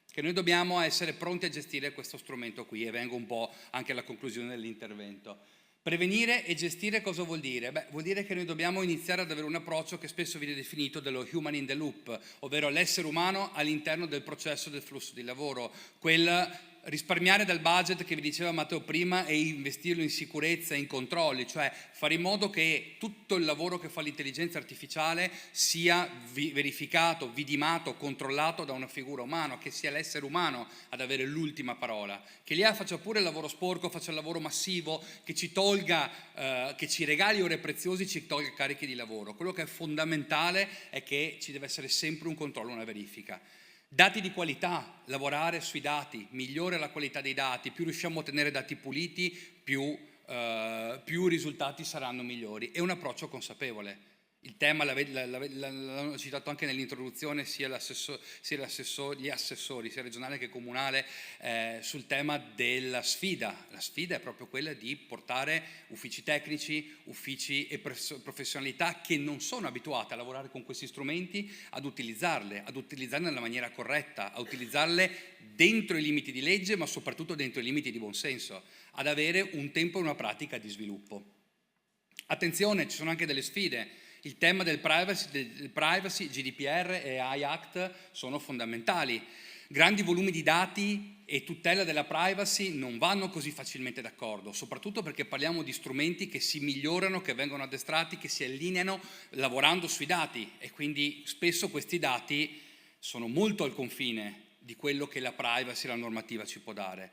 Che noi dobbiamo essere pronti a gestire questo strumento qui e vengo un po' anche alla conclusione dell'intervento. Prevenire e gestire cosa vuol dire? Beh, vuol dire che noi dobbiamo iniziare ad avere un approccio che spesso viene definito dello human in the loop, ovvero l'essere umano all'interno del processo del flusso di lavoro, quel risparmiare dal budget che vi diceva Matteo prima e investirlo in sicurezza e in controlli, cioè fare in modo che tutto il lavoro che fa l'intelligenza artificiale sia verificato, vidimato, controllato da una figura umana, che sia l'essere umano ad avere l'ultima parola, che l'IA faccia pure il lavoro sporco, faccia il lavoro massivo, che ci tolga, che ci regali ore preziose, ci tolga carichi di lavoro. Quello che è fondamentale è che ci deve essere sempre un controllo, una verifica. Dati di qualità, lavorare sui dati, migliore la qualità dei dati, più riusciamo a ottenere dati puliti, più risultati saranno migliori. È un approccio consapevole. Il tema l'hanno citato anche nell'introduzione sia gli assessori, sia regionale che comunale, sul tema della sfida. La sfida è proprio quella di portare uffici tecnici, uffici e professionalità che non sono abituate a lavorare con questi strumenti ad utilizzarle nella maniera corretta, a utilizzarle dentro i limiti di legge, ma soprattutto dentro i limiti di buonsenso, ad avere un tempo e una pratica di sviluppo. Attenzione, ci sono anche delle sfide. Il tema del privacy, GDPR e AI Act sono fondamentali. Grandi volumi di dati e tutela della privacy non vanno così facilmente d'accordo, soprattutto perché parliamo di strumenti che si migliorano, che vengono addestrati, che si allineano lavorando sui dati, e quindi spesso questi dati sono molto al confine di quello che la privacy e la normativa ci può dare.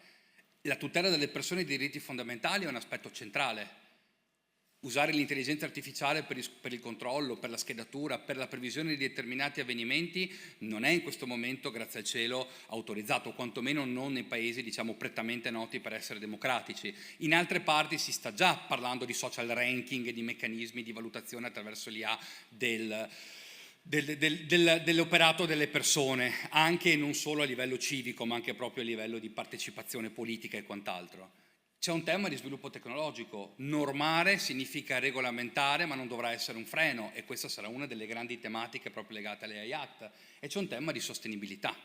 La tutela delle persone e dei diritti fondamentali è un aspetto centrale. Usare l'intelligenza artificiale per il controllo, per la schedatura, per la previsione di determinati avvenimenti non è in questo momento, grazie al cielo, autorizzato, quantomeno non nei paesi, diciamo, prettamente noti per essere democratici. In altre parti si sta già parlando di social ranking e di meccanismi di valutazione attraverso l'IA dell'operato delle persone, anche e non solo a livello civico, ma anche proprio a livello di partecipazione politica e quant'altro. C'è un tema di sviluppo tecnologico. Normare significa regolamentare, ma non dovrà essere un freno, e questa sarà una delle grandi tematiche proprio legate alle AI Act. E c'è un tema di sostenibilità.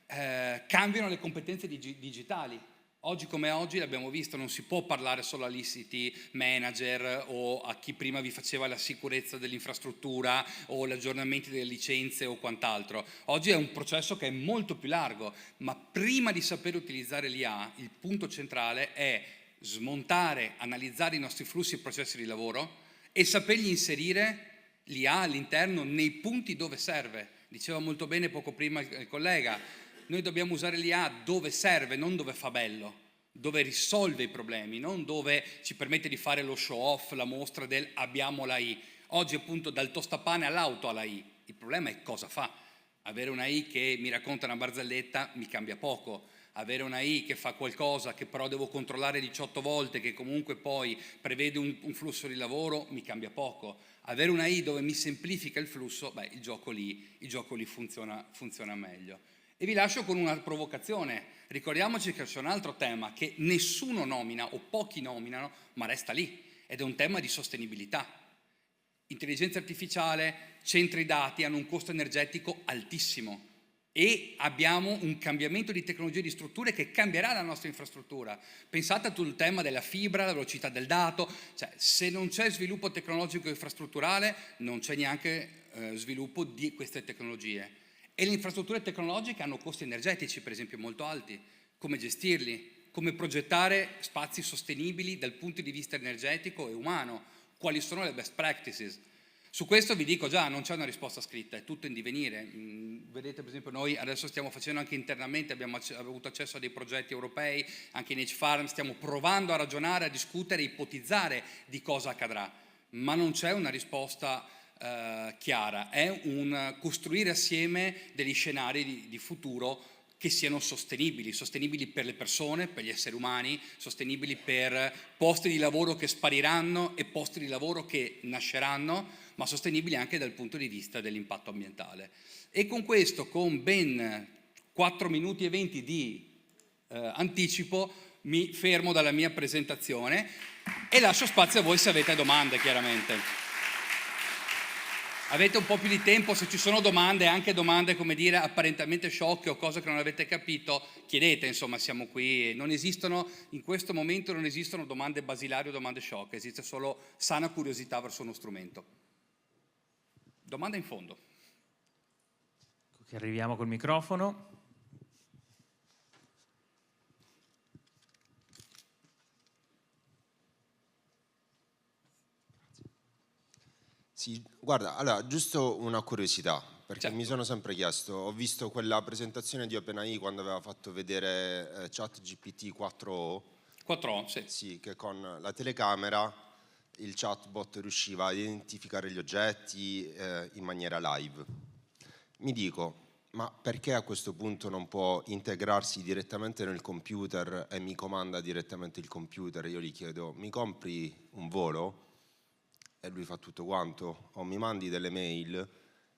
Cambiano le competenze digitali. Oggi come oggi, l'abbiamo visto, non si può parlare solo all'ICT manager o a chi prima vi faceva la sicurezza dell'infrastruttura o gli aggiornamenti delle licenze o quant'altro. Oggi è un processo che è molto più largo, ma prima di saper utilizzare l'IA, il punto centrale è smontare, analizzare i nostri flussi e processi di lavoro e sapergli inserire l'IA all'interno nei punti dove serve. Diceva molto bene poco prima il collega, noi dobbiamo usare l'IA dove serve, non dove fa bello, dove risolve i problemi, non dove ci permette di fare lo show off, la mostra del abbiamo l'AI. Oggi appunto dal tostapane all'auto all'AI. Il problema è cosa fa. Avere un'AI che mi racconta una barzelletta mi cambia poco. Avere un'AI che fa qualcosa che però devo controllare 18 volte, che comunque poi prevede un flusso di lavoro, mi cambia poco. Avere un'AI dove mi semplifica il flusso, beh, il gioco lì funziona meglio. E vi lascio con una provocazione. Ricordiamoci che c'è un altro tema che nessuno nomina o pochi nominano, ma resta lì, ed è un tema di sostenibilità. Intelligenza artificiale, centri dati hanno un costo energetico altissimo e abbiamo un cambiamento di tecnologie e di strutture che cambierà la nostra infrastruttura. Pensate al tema della fibra, la velocità del dato, cioè se non c'è sviluppo tecnologico e infrastrutturale non c'è neanche sviluppo di queste tecnologie. E le infrastrutture tecnologiche hanno costi energetici, per esempio, molto alti. Come gestirli? Come progettare spazi sostenibili dal punto di vista energetico e umano? Quali sono le best practices? Su questo vi dico già, non c'è una risposta scritta, è tutto in divenire. Vedete, per esempio, noi adesso stiamo facendo anche internamente, abbiamo avuto accesso a dei progetti europei, anche in H-Farm, stiamo provando a ragionare, a discutere, a ipotizzare di cosa accadrà. Ma non c'è una risposta chiara, è un costruire assieme degli scenari di futuro che siano sostenibili per le persone, per gli esseri umani, sostenibili per posti di lavoro che spariranno e posti di lavoro che nasceranno, ma sostenibili anche dal punto di vista dell'impatto ambientale. E con questo, con ben 4 minuti e 20 di anticipo, mi fermo dalla mia presentazione e lascio spazio a voi se avete domande, chiaramente. Avete un po' più di tempo, se ci sono domande, anche domande, come dire, apparentemente sciocche o cose che non avete capito, chiedete, insomma, siamo qui. Non esistono, in questo momento non esistono domande basilari o domande sciocche, esiste solo sana curiosità verso uno strumento. Domanda in fondo. Che arriviamo col microfono. Sì, guarda, allora, giusto una curiosità, perché certo. Mi sono sempre chiesto, ho visto quella presentazione di OpenAI quando aveva fatto vedere ChatGPT 4o. 4o, sì. Sì, che con la telecamera il chatbot riusciva a identificare gli oggetti in maniera live. Mi dico, ma perché a questo punto non può integrarsi direttamente nel computer e mi comanda direttamente il computer? Io gli chiedo, mi compri un volo? E lui fa tutto quanto, o mi mandi delle mail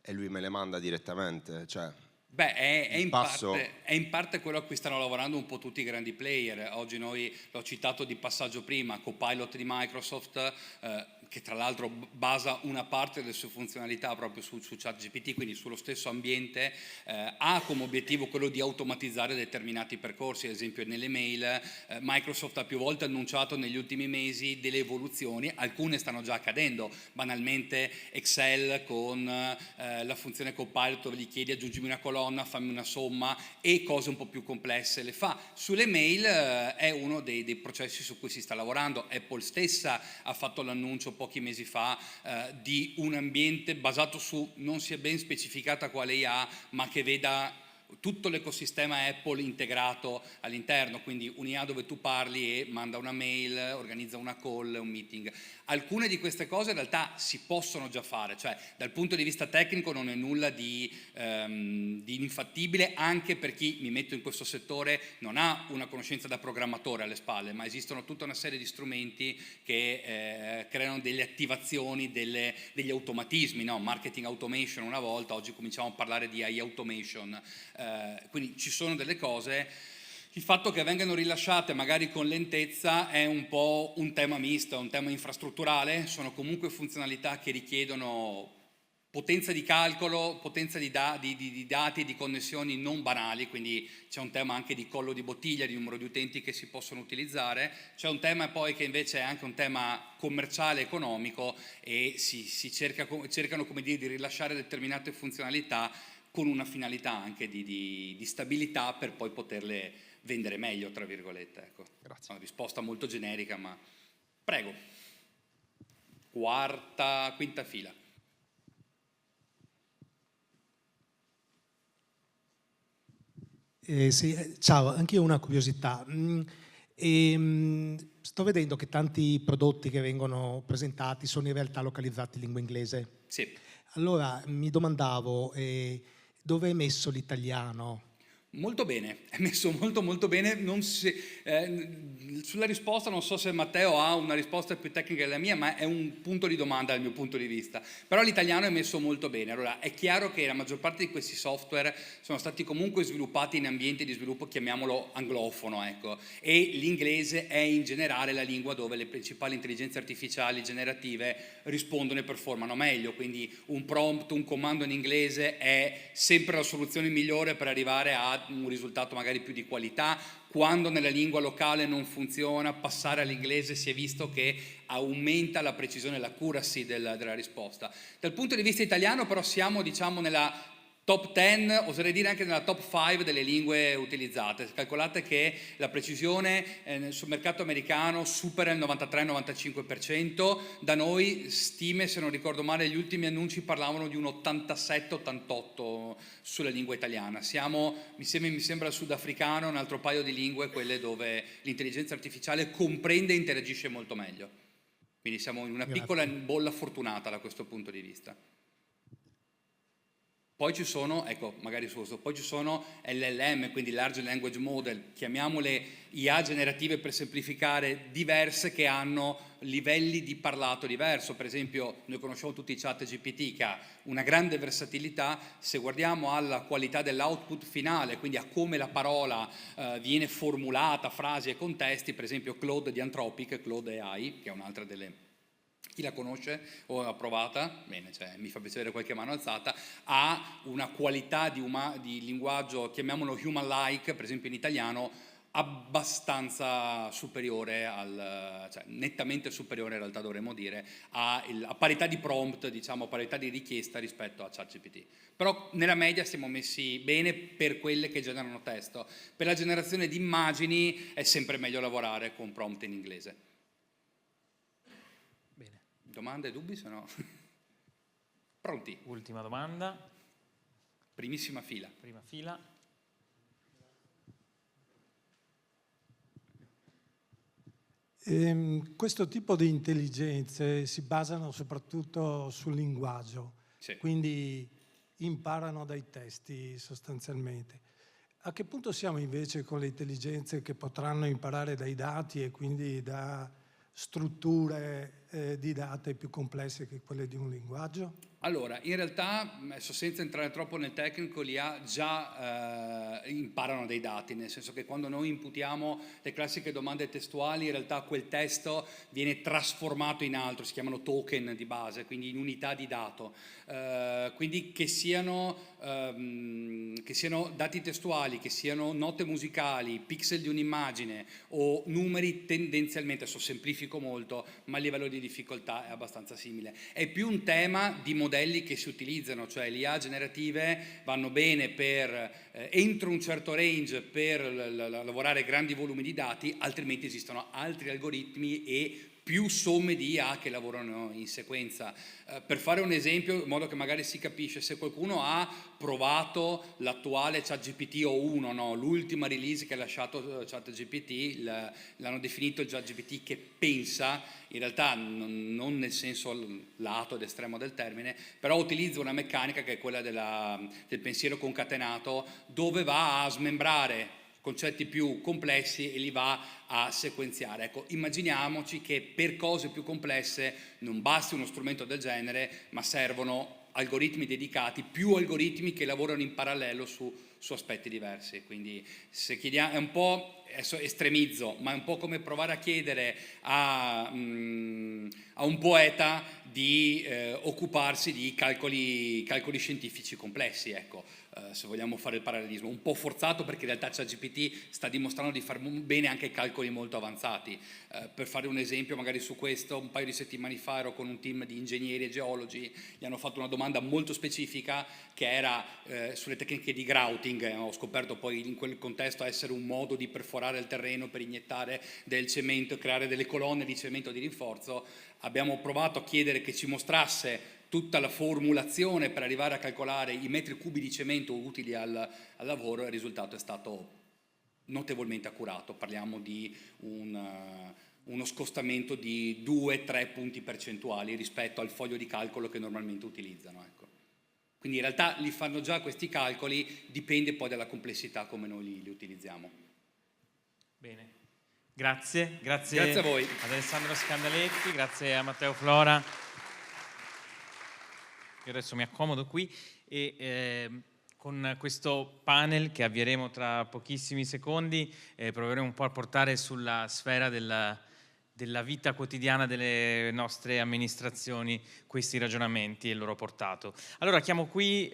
e lui me le manda direttamente, cioè... Beh, è in parte quello a cui stanno lavorando un po' tutti i grandi player. Oggi noi, l'ho citato di passaggio prima, Copilot di Microsoft, che tra l'altro basa una parte delle sue funzionalità proprio su ChatGPT, quindi sullo stesso ambiente, ha come obiettivo quello di automatizzare determinati percorsi. Ad esempio nelle mail Microsoft ha più volte annunciato negli ultimi mesi delle evoluzioni, alcune stanno già accadendo, banalmente Excel con la funzione Copilot dove gli chiedi aggiungimi una colonna, fammi una somma, e cose un po' più complesse le fa. Sulle mail è uno dei processi su cui si sta lavorando. Apple stessa ha fatto l'annuncio pochi mesi fa di un ambiente basato su, non si è ben specificata quale IA, ma che veda tutto l'ecosistema Apple integrato all'interno, quindi un'IA dove tu parli e manda una mail, organizza una call, un meeting. Alcune di queste cose in realtà si possono già fare, cioè dal punto di vista tecnico non è nulla di infattibile, anche per chi, mi metto in questo settore, non ha una conoscenza da programmatore alle spalle, ma esistono tutta una serie di strumenti che creano delle attivazioni, degli automatismi, no? Marketing automation una volta, oggi cominciamo a parlare di AI automation, quindi ci sono delle cose. Il fatto che vengano rilasciate magari con lentezza è un po' un tema misto, un tema infrastrutturale, sono comunque funzionalità che richiedono potenza di calcolo, potenza di dati e di connessioni non banali, quindi c'è un tema anche di collo di bottiglia, di numero di utenti che si possono utilizzare, c'è un tema poi che invece è anche un tema commerciale, economico, e cercano come dire, di rilasciare determinate funzionalità con una finalità anche di stabilità per poi poterle vendere meglio, tra virgolette. Ecco. Grazie. Una risposta molto generica, ma prego. Quinta fila. Sì, ciao, anch'io ho una curiosità. Sto vedendo che tanti prodotti che vengono presentati sono in realtà localizzati in lingua inglese. Sì. Allora mi domandavo dove è messo l'italiano? Molto bene, è messo molto bene. Sulla risposta non so se Matteo ha una risposta più tecnica della mia, ma è un punto di domanda dal mio punto di vista. Però l'italiano è messo molto bene. Allora, è chiaro che la maggior parte di questi software sono stati comunque sviluppati in ambienti di sviluppo, chiamiamolo anglofono, ecco, e l'inglese è in generale la lingua dove le principali intelligenze artificiali generative rispondono e performano meglio, quindi un prompt, un comando in inglese è sempre la soluzione migliore per arrivare a un risultato magari più di qualità. Quando nella lingua locale non funziona, passare all'inglese si è visto che aumenta la precisione e l'accuracy della risposta. Dal punto di vista italiano però siamo, diciamo, nella top 10, oserei dire anche nella top 5 delle lingue utilizzate. Calcolate che la precisione sul mercato americano supera il 93-95%, da noi stime, se non ricordo male, gli ultimi annunci parlavano di un 87-88% sulla lingua italiana. Siamo, mi sembra il sudafricano, un altro paio di lingue, quelle dove l'intelligenza artificiale comprende e interagisce molto meglio. Quindi siamo in una piccola bolla fortunata da questo punto di vista. Poi ci sono, ecco, magari su questo, poi ci sono LLM, quindi Large Language Model, chiamiamole IA generative per semplificare, diverse, che hanno livelli di parlato diverso. Per esempio, noi conosciamo tutti ChatGPT, che ha una grande versatilità. Se guardiamo alla qualità dell'output finale, quindi a come la parola viene formulata, frasi e contesti, per esempio Claude di Anthropic, Claude AI, che è un'altra delle... Chi la conosce o l'ha provata? Bene, cioè, mi fa piacere qualche mano alzata. Ha una qualità di linguaggio, chiamiamolo human-like, per esempio in italiano, abbastanza superiore cioè nettamente superiore in realtà dovremmo dire, a parità di prompt, diciamo, a parità di richiesta rispetto a ChatGPT. Però nella media siamo messi bene per quelle che generano testo. Per la generazione di immagini è sempre meglio lavorare con prompt in inglese. Domande, dubbi, se no? Pronti? Ultima domanda. Primissima fila. Prima fila. Questo tipo di intelligenze si basano soprattutto sul linguaggio, sì. Quindi imparano dai testi sostanzialmente. A che punto siamo invece con le intelligenze che potranno imparare dai dati e quindi da strutture di dati più complesse che quelle di un linguaggio? Allora, in realtà, adesso senza entrare troppo nel tecnico, l'IA già imparano dei dati, nel senso che quando noi imputiamo le classiche domande testuali, in realtà quel testo viene trasformato in altro, si chiamano token di base, quindi in unità di dato. Quindi che siano dati testuali, che siano note musicali, pixel di un'immagine o numeri, tendenzialmente, adesso semplifico molto, ma il livello di difficoltà è abbastanza simile. È più un tema di modelli che si utilizzano, cioè le IA generative vanno bene per entro un certo range per lavorare grandi volumi di dati, altrimenti esistono altri algoritmi e più somme di IA che lavorano in sequenza. Per fare un esempio, in modo che magari si capisce, se qualcuno ha provato l'attuale ChatGPT O1, no? L'ultima release che ha lasciato ChatGPT, l'hanno definito il ChatGPT che pensa, in realtà non nel senso lato ed estremo del termine, però utilizza una meccanica che è quella del pensiero concatenato, dove va a smembrare concetti più complessi e li va a sequenziare. Ecco, immaginiamoci che per cose più complesse non basti uno strumento del genere, ma servono algoritmi dedicati, più algoritmi che lavorano in parallelo su aspetti diversi. Quindi se chiediamo, è un po', adesso estremizzo, ma è un po' come provare a chiedere a un poeta di occuparsi di calcoli scientifici complessi, ecco. Se vogliamo fare il parallelismo, un po' forzato, perché in realtà ChatGPT sta dimostrando di fare bene anche calcoli molto avanzati. Per fare un esempio magari su questo, un paio di settimane fa ero con un team di ingegneri e geologi, gli hanno fatto una domanda molto specifica che era sulle tecniche di grouting. Ho scoperto poi in quel contesto essere un modo di perforare il terreno per iniettare del cemento e creare delle colonne di cemento di rinforzo. Abbiamo provato a chiedere che ci mostrasse tutta la formulazione per arrivare a calcolare i metri cubi di cemento utili al lavoro, e il risultato è stato notevolmente accurato. Parliamo di uno scostamento di 2-3 punti percentuali rispetto al foglio di calcolo che normalmente utilizzano. Ecco. Quindi in realtà li fanno già questi calcoli, dipende poi dalla complessità come noi li utilizziamo. Bene, grazie a voi. Ad Alessandro Scandaletti, grazie a Matteo Flora. Io adesso mi accomodo qui e con questo panel che avvieremo tra pochissimi secondi proveremo un po' a portare sulla sfera della vita quotidiana delle nostre amministrazioni questi ragionamenti e il loro portato. Allora chiamo qui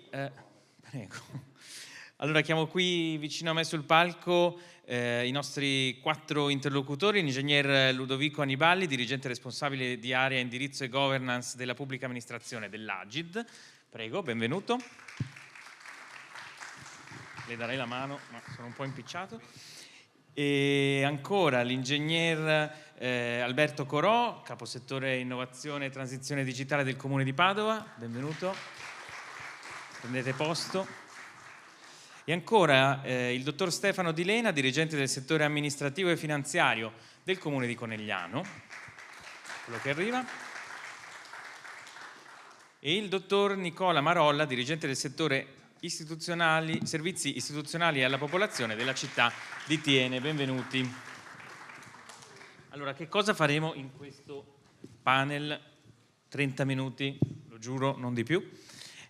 vicino a me sul palco i nostri 4 interlocutori, l'ingegner Ludovico Aniballi, dirigente responsabile di area indirizzo e governance della pubblica amministrazione dell'Agid. Prego, benvenuto. Le darei la mano, ma sono un po' impicciato. E ancora l'ingegner Alberto Corò, caposettore innovazione e transizione digitale del Comune di Padova. Benvenuto. Prendete posto. E ancora il dottor Stefano Di Lena, dirigente del settore amministrativo e finanziario del Comune di Conegliano, quello che arriva, e il dottor Nicola Marolla, dirigente del settore servizi istituzionali alla popolazione della città di Thiene. Benvenuti. Allora, che cosa faremo in questo panel? 30 minuti, lo giuro, non di più.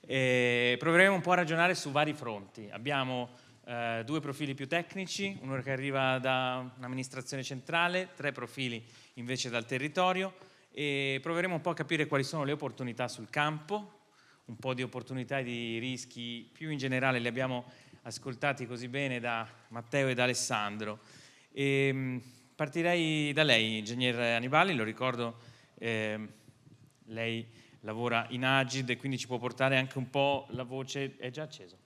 Proveremo un po' a ragionare su vari fronti. Abbiamo 2 profili più tecnici, uno che arriva da un'amministrazione centrale, 3 profili invece dal territorio, e proveremo un po' a capire quali sono le opportunità sul campo, un po' di opportunità e di rischi più in generale li abbiamo ascoltati così bene da Matteo e da Alessandro. Partirei da lei, ingegner Aniballi, lo ricordo, lei lavora in Agid e quindi ci può portare anche un po' la voce. È già acceso?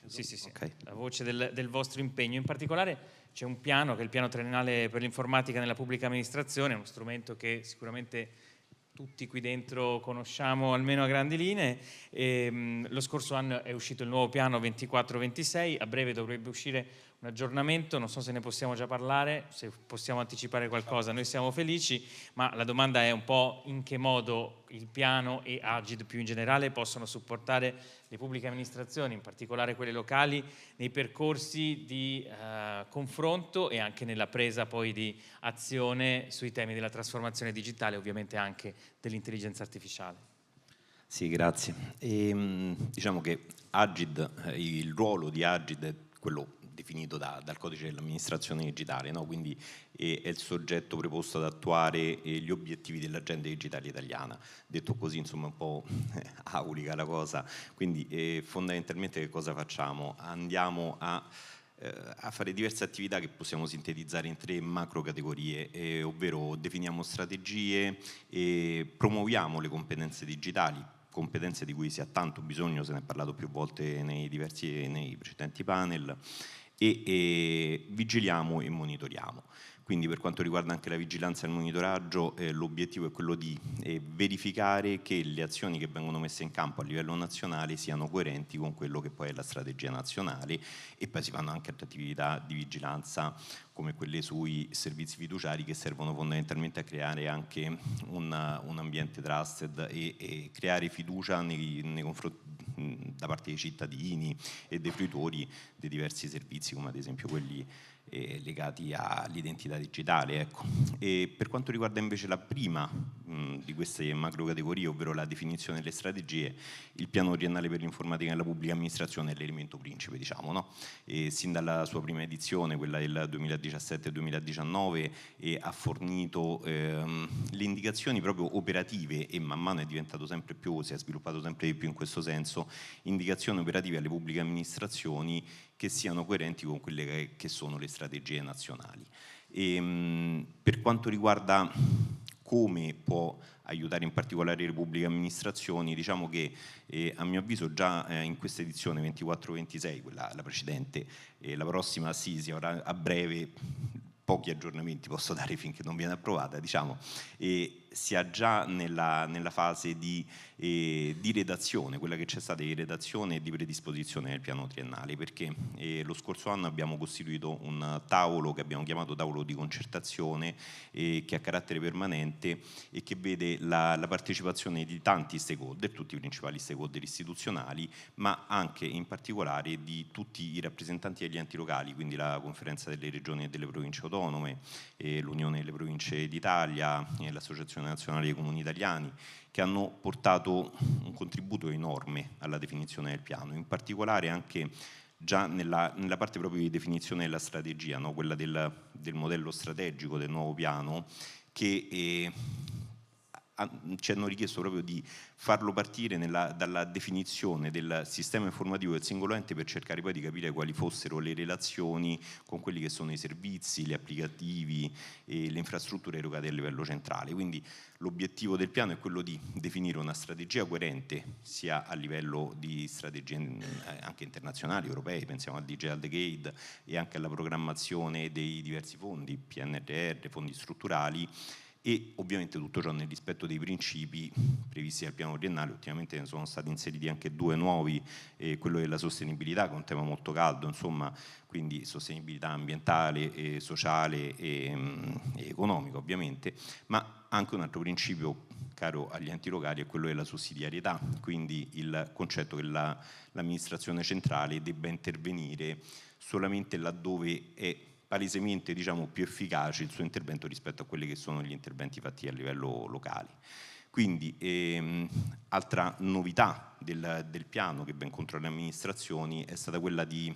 Sì. Okay. La voce del vostro impegno. In particolare c'è un piano che è il piano triennale per l'informatica nella pubblica amministrazione, uno strumento che sicuramente tutti qui dentro conosciamo almeno a grandi linee. Lo scorso anno è uscito il nuovo piano 24-26, a breve dovrebbe uscire un aggiornamento, non so se ne possiamo già parlare, se possiamo anticipare qualcosa, noi siamo felici, ma la domanda è un po' in che modo il piano e Agid più in generale possono supportare le pubbliche amministrazioni, in particolare quelle locali, nei percorsi di confronto e anche nella presa poi di azione sui temi della trasformazione digitale, ovviamente anche dell'intelligenza artificiale. Sì, grazie. Diciamo che Agid, il ruolo di Agid è quello definito dal codice dell'amministrazione digitale, no? Quindi è il soggetto preposto ad attuare gli obiettivi dell'agenda digitale italiana. Detto così, insomma, un po' aulica la cosa. Quindi fondamentalmente che cosa facciamo? Andiamo a fare diverse attività che possiamo sintetizzare in 3 macro categorie, ovvero definiamo strategie e promuoviamo le competenze digitali, competenze di cui si ha tanto bisogno, se ne è parlato più volte nei precedenti panel, e vigiliamo e monitoriamo. Quindi per quanto riguarda anche la vigilanza e il monitoraggio, l'obiettivo è quello di verificare che le azioni che vengono messe in campo a livello nazionale siano coerenti con quello che poi è la strategia nazionale, e poi si fanno anche attività di vigilanza come quelle sui servizi fiduciari, che servono fondamentalmente a creare anche un ambiente trusted e creare fiducia nei confronti da parte dei cittadini e dei fruitori dei diversi servizi, come ad esempio quelli legati all'identità digitale, ecco. E per quanto riguarda invece la prima di queste macro categorie, ovvero la definizione delle strategie, il piano triennale per l'informatica nella pubblica amministrazione è l'elemento principe, diciamo, no? E sin dalla sua prima edizione, quella del 2017-2019, ha fornito le indicazioni proprio operative, e man mano è diventato sempre più, si è sviluppato sempre di più in questo senso, indicazioni operative alle pubbliche amministrazioni che siano coerenti con quelle che sono le strategie nazionali. Per quanto riguarda come può aiutare in particolare le pubbliche amministrazioni, diciamo che a mio avviso già in questa edizione 24-26, la precedente, la prossima sì, si avrà a breve, pochi aggiornamenti posso dare finché non viene approvata, diciamo, e si ha già nella fase di redazione, quella che c'è stata di redazione e di predisposizione del piano triennale, perché lo scorso anno abbiamo costituito un tavolo che abbiamo chiamato tavolo di concertazione, che ha carattere permanente e che vede la partecipazione di tanti stakeholder, tutti i principali stakeholder istituzionali, ma anche in particolare di tutti i rappresentanti degli enti locali, quindi la Conferenza delle Regioni e delle Province Autonome, l'Unione delle Province d'Italia, l'Associazione Nazionale dei Comuni Italiani, che hanno portato un contributo enorme alla definizione del piano, in particolare anche già nella parte proprio di definizione della strategia, no? Quella del modello strategico del nuovo piano, che ci hanno richiesto proprio di farlo partire dalla definizione del sistema informativo del singolo ente, per cercare poi di capire quali fossero le relazioni con quelli che sono i servizi, gli applicativi e le infrastrutture erogate a livello centrale. Quindi l'obiettivo del piano è quello di definire una strategia coerente sia a livello di strategie anche internazionali, europee, pensiamo al Digital Decade, e anche alla programmazione dei diversi fondi, PNRR, fondi strutturali, e ovviamente tutto ciò nel rispetto dei principi previsti dal piano triennale. Ultimamente ne sono stati inseriti anche 2 nuovi, quello della sostenibilità, che è un tema molto caldo, insomma, quindi sostenibilità ambientale, sociale e economica ovviamente, ma anche un altro principio caro agli enti locali è quello della sussidiarietà, quindi il concetto che l'amministrazione centrale debba intervenire solamente laddove è palesemente, diciamo, più efficace il suo intervento rispetto a quelli che sono gli interventi fatti a livello locale. Quindi altra novità del piano che va incontro alle amministrazioni è stata quella di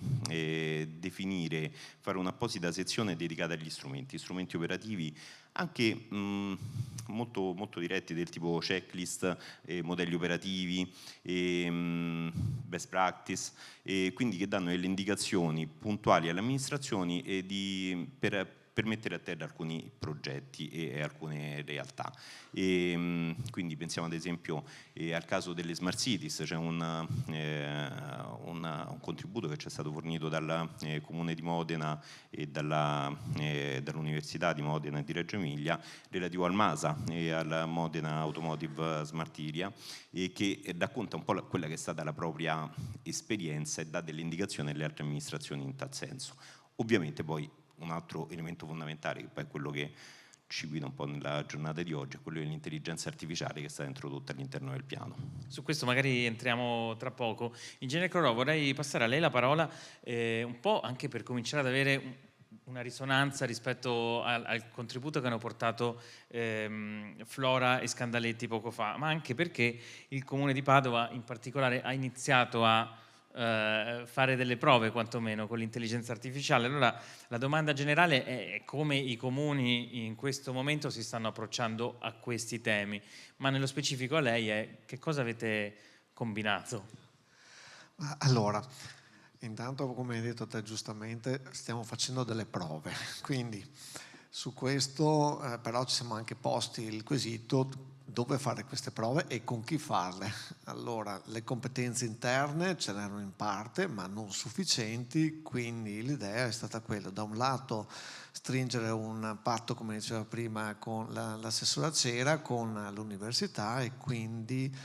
definire, fare un'apposita sezione dedicata agli strumenti operativi, anche molto, molto diretti, del tipo checklist, modelli operativi, best practice, quindi che danno delle indicazioni puntuali alle amministrazioni per mettere a terra alcuni progetti e alcune realtà. Quindi pensiamo ad esempio al caso delle Smart Cities, c'è un contributo che ci è stato fornito dal Comune di Modena e dall'Università di Modena e di Reggio Emilia, relativo al MASA e al Modena Automotive Smart Area, che racconta un po' quella che è stata la propria esperienza e dà delle indicazioni alle altre amministrazioni in tal senso. Ovviamente poi un altro elemento fondamentale, che poi è quello che ci guida un po' nella giornata di oggi, è quello dell'intelligenza artificiale, che è stata introdotta all'interno del piano. Su questo magari entriamo tra poco. Ingegnere Corrò, vorrei passare a lei la parola un po' anche per cominciare ad avere una risonanza rispetto al contributo che hanno portato Flora e Scandaletti poco fa, ma anche perché il Comune di Padova in particolare ha iniziato a fare delle prove quantomeno con l'intelligenza artificiale. Allora la domanda generale è come i comuni in questo momento si stanno approcciando a questi temi, ma nello specifico a lei è che cosa avete combinato? Allora, intanto come hai detto te giustamente stiamo facendo delle prove, quindi su questo però ci siamo anche posti il quesito dove fare queste prove e con chi farle. Allora, le competenze interne ce n'erano in parte, ma non sufficienti, quindi l'idea è stata quella, da un lato stringere un patto, come diceva prima, con l'assessora Cera, con l'università e quindi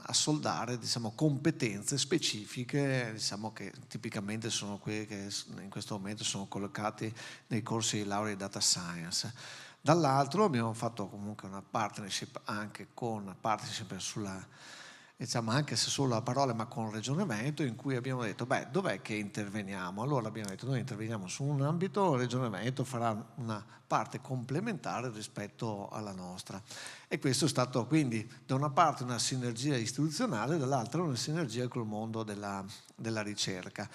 assoldare competenze specifiche che tipicamente sono quelle che in questo momento sono collocate nei corsi di laurea di data science. Dall'altro abbiamo fatto comunque una partnership anche sulla, anche se solo a parole, ma con Regione Veneto, in cui abbiamo detto, dov'è che interveniamo? Allora abbiamo detto, noi interveniamo su un ambito, Regione Veneto farà una parte complementare rispetto alla nostra. E questo è stato quindi da una parte una sinergia istituzionale, dall'altra una sinergia col mondo della ricerca.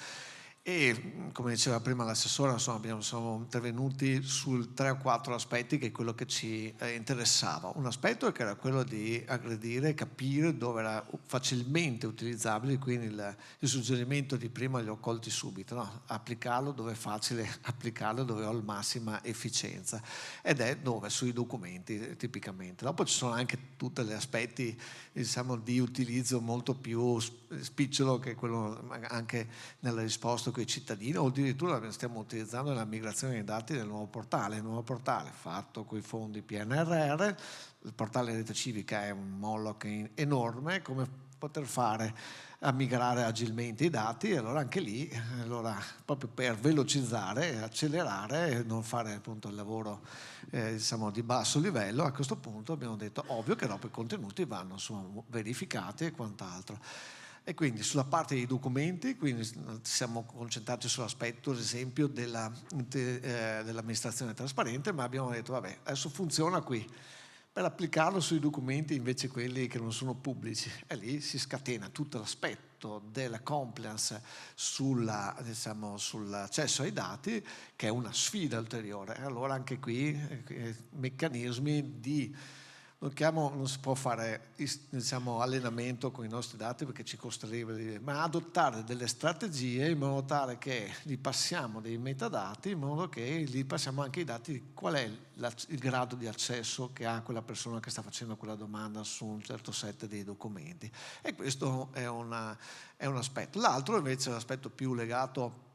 E come diceva prima l'assessore, siamo intervenuti su 3 o 4 aspetti che è quello che ci interessava. Un aspetto che era quello di aggredire, capire dove era facilmente utilizzabile, quindi il suggerimento di prima li ho colti subito, no? Applicarlo dove è facile applicarlo, dove ho la massima efficienza, ed è dove? Sui documenti tipicamente. Dopo ci sono anche tutti gli aspetti di utilizzo molto più spicciolo, che quello anche nella risposta con i cittadini, o addirittura stiamo utilizzando la migrazione dei dati del nuovo portale. Il nuovo portale fatto con i fondi PNRR, il portale Rete Civica è un Moloch enorme, come poter fare a migrare agilmente i dati, e allora anche lì, proprio per velocizzare, accelerare e non fare appunto il lavoro di basso livello, a questo punto abbiamo detto ovvio che dopo i contenuti vanno verificati e quant'altro. E quindi sulla parte dei documenti, quindi siamo concentrati sull'aspetto, ad esempio, dell'amministrazione trasparente, ma abbiamo detto, vabbè, adesso funziona qui, per applicarlo sui documenti invece quelli che non sono pubblici, e lì si scatena tutto l'aspetto della compliance sull'accesso ai dati, che è una sfida ulteriore. Allora anche qui meccanismi di... Non si può fare allenamento con i nostri dati perché ci costerebbe, ma adottare delle strategie in modo tale che gli passiamo dei metadati, in modo che gli passiamo anche i dati di qual è il grado di accesso che ha quella persona che sta facendo quella domanda su un certo set di documenti. E questo è un aspetto. L'altro invece è l'aspetto più legato,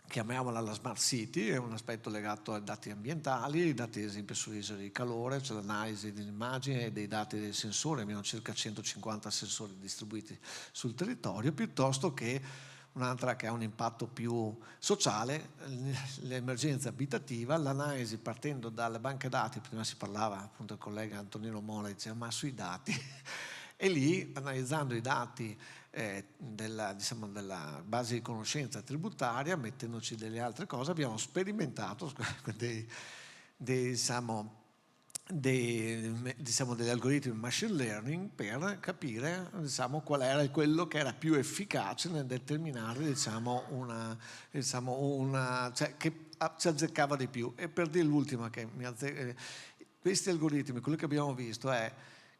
chiamiamola la Smart City, è un aspetto legato ai dati ambientali, i dati ad esempio sulle isole di calore, cioè l'analisi dell'immagine e dei dati dei sensori. Abbiamo circa 150 sensori distribuiti sul territorio, piuttosto che un'altra che ha un impatto più sociale, l'emergenza abitativa, l'analisi partendo dalle banche dati. Prima si parlava, appunto il collega Antonino Mola diceva, ma sui dati, e lì analizzando i dati della base di conoscenza tributaria, mettendoci delle altre cose, abbiamo sperimentato degli algoritmi di machine learning per capire qual era quello che era più efficace nel determinare che ci azzeccava di più. E per dire l'ultima, questi algoritmi, quello che abbiamo visto è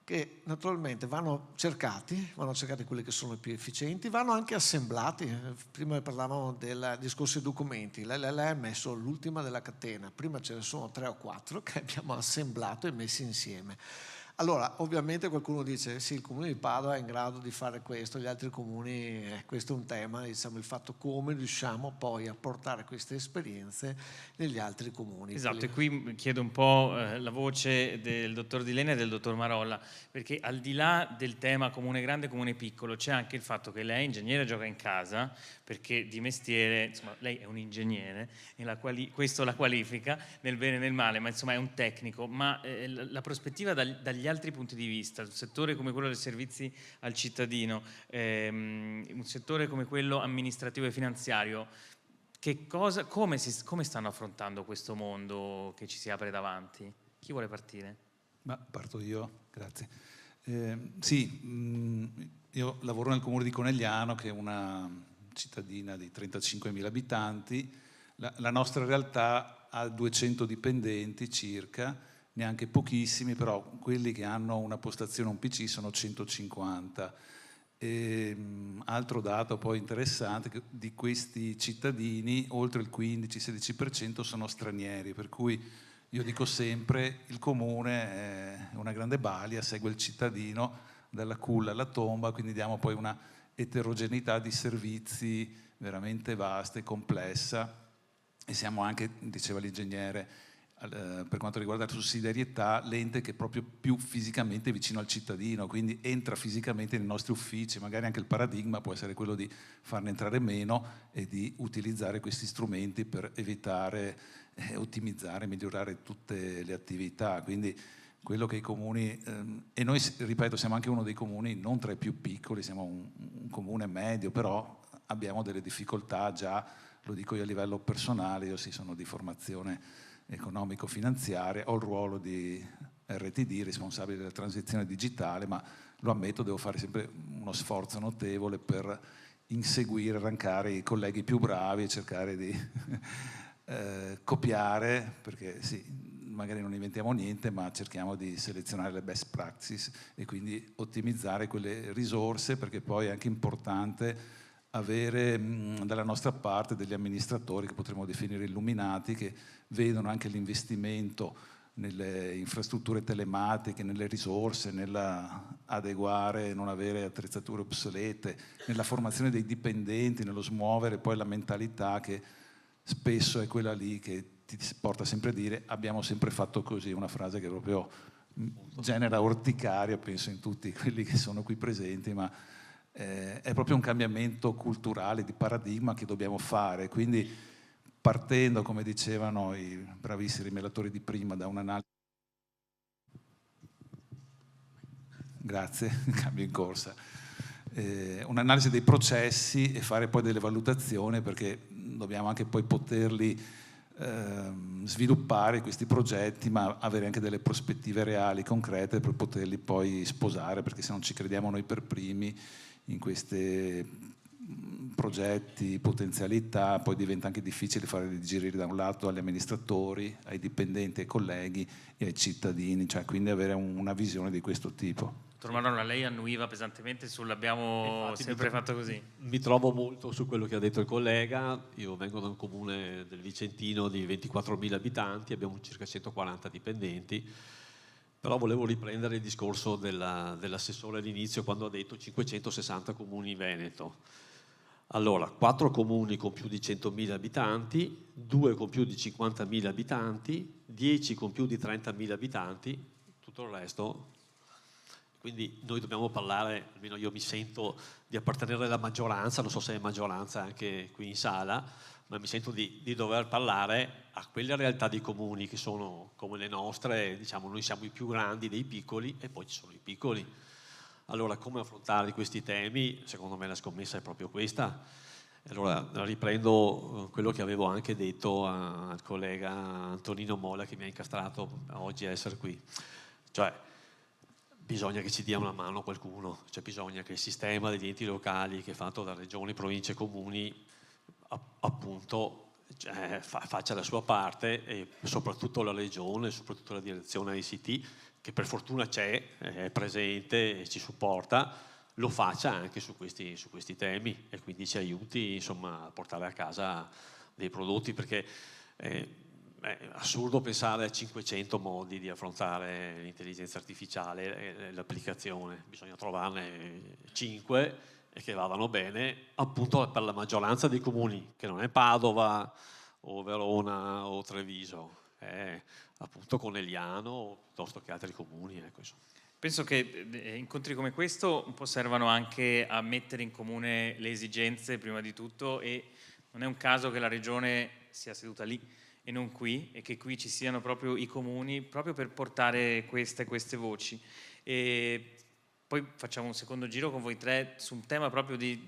che naturalmente vanno cercati quelli che sono i più efficienti, vanno anche assemblati. Prima parlavamo del discorso dei documenti, l'LLM ha messo l'ultima della catena, prima ce ne sono 3 o 4 che abbiamo assemblato e messi insieme. Allora, ovviamente qualcuno dice, sì, il comune di Padova è in grado di fare questo, gli altri comuni, questo è un tema, il fatto come riusciamo poi a portare queste esperienze negli altri comuni. Esatto, e qui chiedo un po' la voce del dottor Di Lena e del dottor Marolla, perché al di là del tema comune grande e comune piccolo, c'è anche il fatto che lei, ingegnere, gioca in casa, perché di mestiere, insomma, lei è un ingegnere, e questo la qualifica nel bene e nel male, ma insomma è un tecnico, ma la prospettiva dagli altri punti di vista, un settore come quello dei servizi al cittadino, un settore come quello amministrativo e finanziario, come stanno affrontando questo mondo che ci si apre davanti? Chi vuole partire? Ma parto io, grazie. Io lavoro nel comune di Conegliano, che è una cittadina di 35.000 abitanti. La nostra realtà ha 200 dipendenti circa, neanche pochissimi, però quelli che hanno una postazione, un PC, sono 150. Altro dato poi interessante, che di questi cittadini oltre il 15-16% sono stranieri, per cui io dico sempre il comune è una grande balia, segue il cittadino dalla culla alla tomba, quindi diamo poi una eterogeneità di servizi veramente vasta e complessa, e siamo anche, diceva l'ingegnere, per quanto riguarda la sussidiarietà, l'ente che è proprio più fisicamente vicino al cittadino, quindi entra fisicamente nei nostri uffici. Magari anche il paradigma può essere quello di farne entrare meno e di utilizzare questi strumenti per evitare, ottimizzare, migliorare tutte le attività. Quindi quello che i comuni, e noi ripeto siamo anche uno dei comuni non tra i più piccoli, siamo un comune medio, però abbiamo delle difficoltà già, lo dico io a livello personale, io sono di formazione economico-finanziaria, ho il ruolo di RTD, responsabile della transizione digitale, ma lo ammetto, devo fare sempre uno sforzo notevole per inseguire, arrancare i colleghi più bravi e cercare di copiare, perché sì, magari non inventiamo niente, ma cerchiamo di selezionare le best practices e quindi ottimizzare quelle risorse, perché poi è anche importante avere dalla nostra parte degli amministratori che potremmo definire illuminati, che vedono anche l'investimento nelle infrastrutture telematiche, nelle risorse, nell'adeguare, non avere attrezzature obsolete, nella formazione dei dipendenti, nello smuovere poi la mentalità che spesso è quella lì che ti porta sempre a dire abbiamo sempre fatto così, una frase che proprio genera orticaria, penso in tutti quelli che sono qui presenti, ma è proprio un cambiamento culturale, di paradigma che dobbiamo fare, quindi partendo, come dicevano i bravissimi relatori di prima, da un'analisi. Grazie, cambio in corsa. Un'analisi dei processi e fare poi delle valutazioni, perché dobbiamo anche poi poterli sviluppare questi progetti, ma avere anche delle prospettive reali, concrete, per poterli poi sposare, perché se non ci crediamo noi per primi in questi progetti, potenzialità, poi diventa anche difficile fare digerire da un lato agli amministratori, ai dipendenti, ai colleghi e ai cittadini, cioè quindi avere una visione di questo tipo. Dottor Marrone, lei annuiva pesantemente sull'abbiamo sempre fatto così. Mi trovo molto su quello che ha detto il collega. Io vengo da un comune del Vicentino di 24.000 abitanti, abbiamo circa 140 dipendenti. Però volevo riprendere il discorso dell'assessore all'inizio, quando ha detto 560 comuni in Veneto. Allora, 4 comuni con più di 100.000 abitanti, 2 con più di 50.000 abitanti, 10 con più di 30.000 abitanti, tutto il resto. Quindi noi dobbiamo parlare, almeno io mi sento di appartenere alla maggioranza, non so se è maggioranza anche qui in sala, ma mi sento di dover parlare a quelle realtà di comuni che sono come le nostre, diciamo noi siamo i più grandi dei piccoli e poi ci sono i piccoli. Allora come affrontare questi temi? Secondo me la scommessa è proprio questa. Allora riprendo quello che avevo anche detto al collega Antonino Mola, che mi ha incastrato oggi a essere qui. Cioè bisogna che ci dia una mano qualcuno, cioè bisogna che il sistema degli enti locali che è fatto da regioni, province e comuni appunto faccia la sua parte, e soprattutto la regione, soprattutto la direzione ICT, che per fortuna c'è, è presente e ci supporta, lo faccia anche su questi temi e quindi ci aiuti insomma a portare a casa dei prodotti, perché è assurdo pensare a 500 modi di affrontare l'intelligenza artificiale e l'applicazione, bisogna trovarne 5 e che vadano bene appunto per la maggioranza dei comuni, che non è Padova o Verona o Treviso, è appunto Conegliano piuttosto che altri comuni. Ecco. Penso che incontri come questo un po' servano anche a mettere in comune le esigenze prima di tutto, e non è un caso che la regione sia seduta lì e non qui, e che qui ci siano proprio i comuni proprio per portare queste voci. E poi facciamo un secondo giro con voi tre su un tema proprio di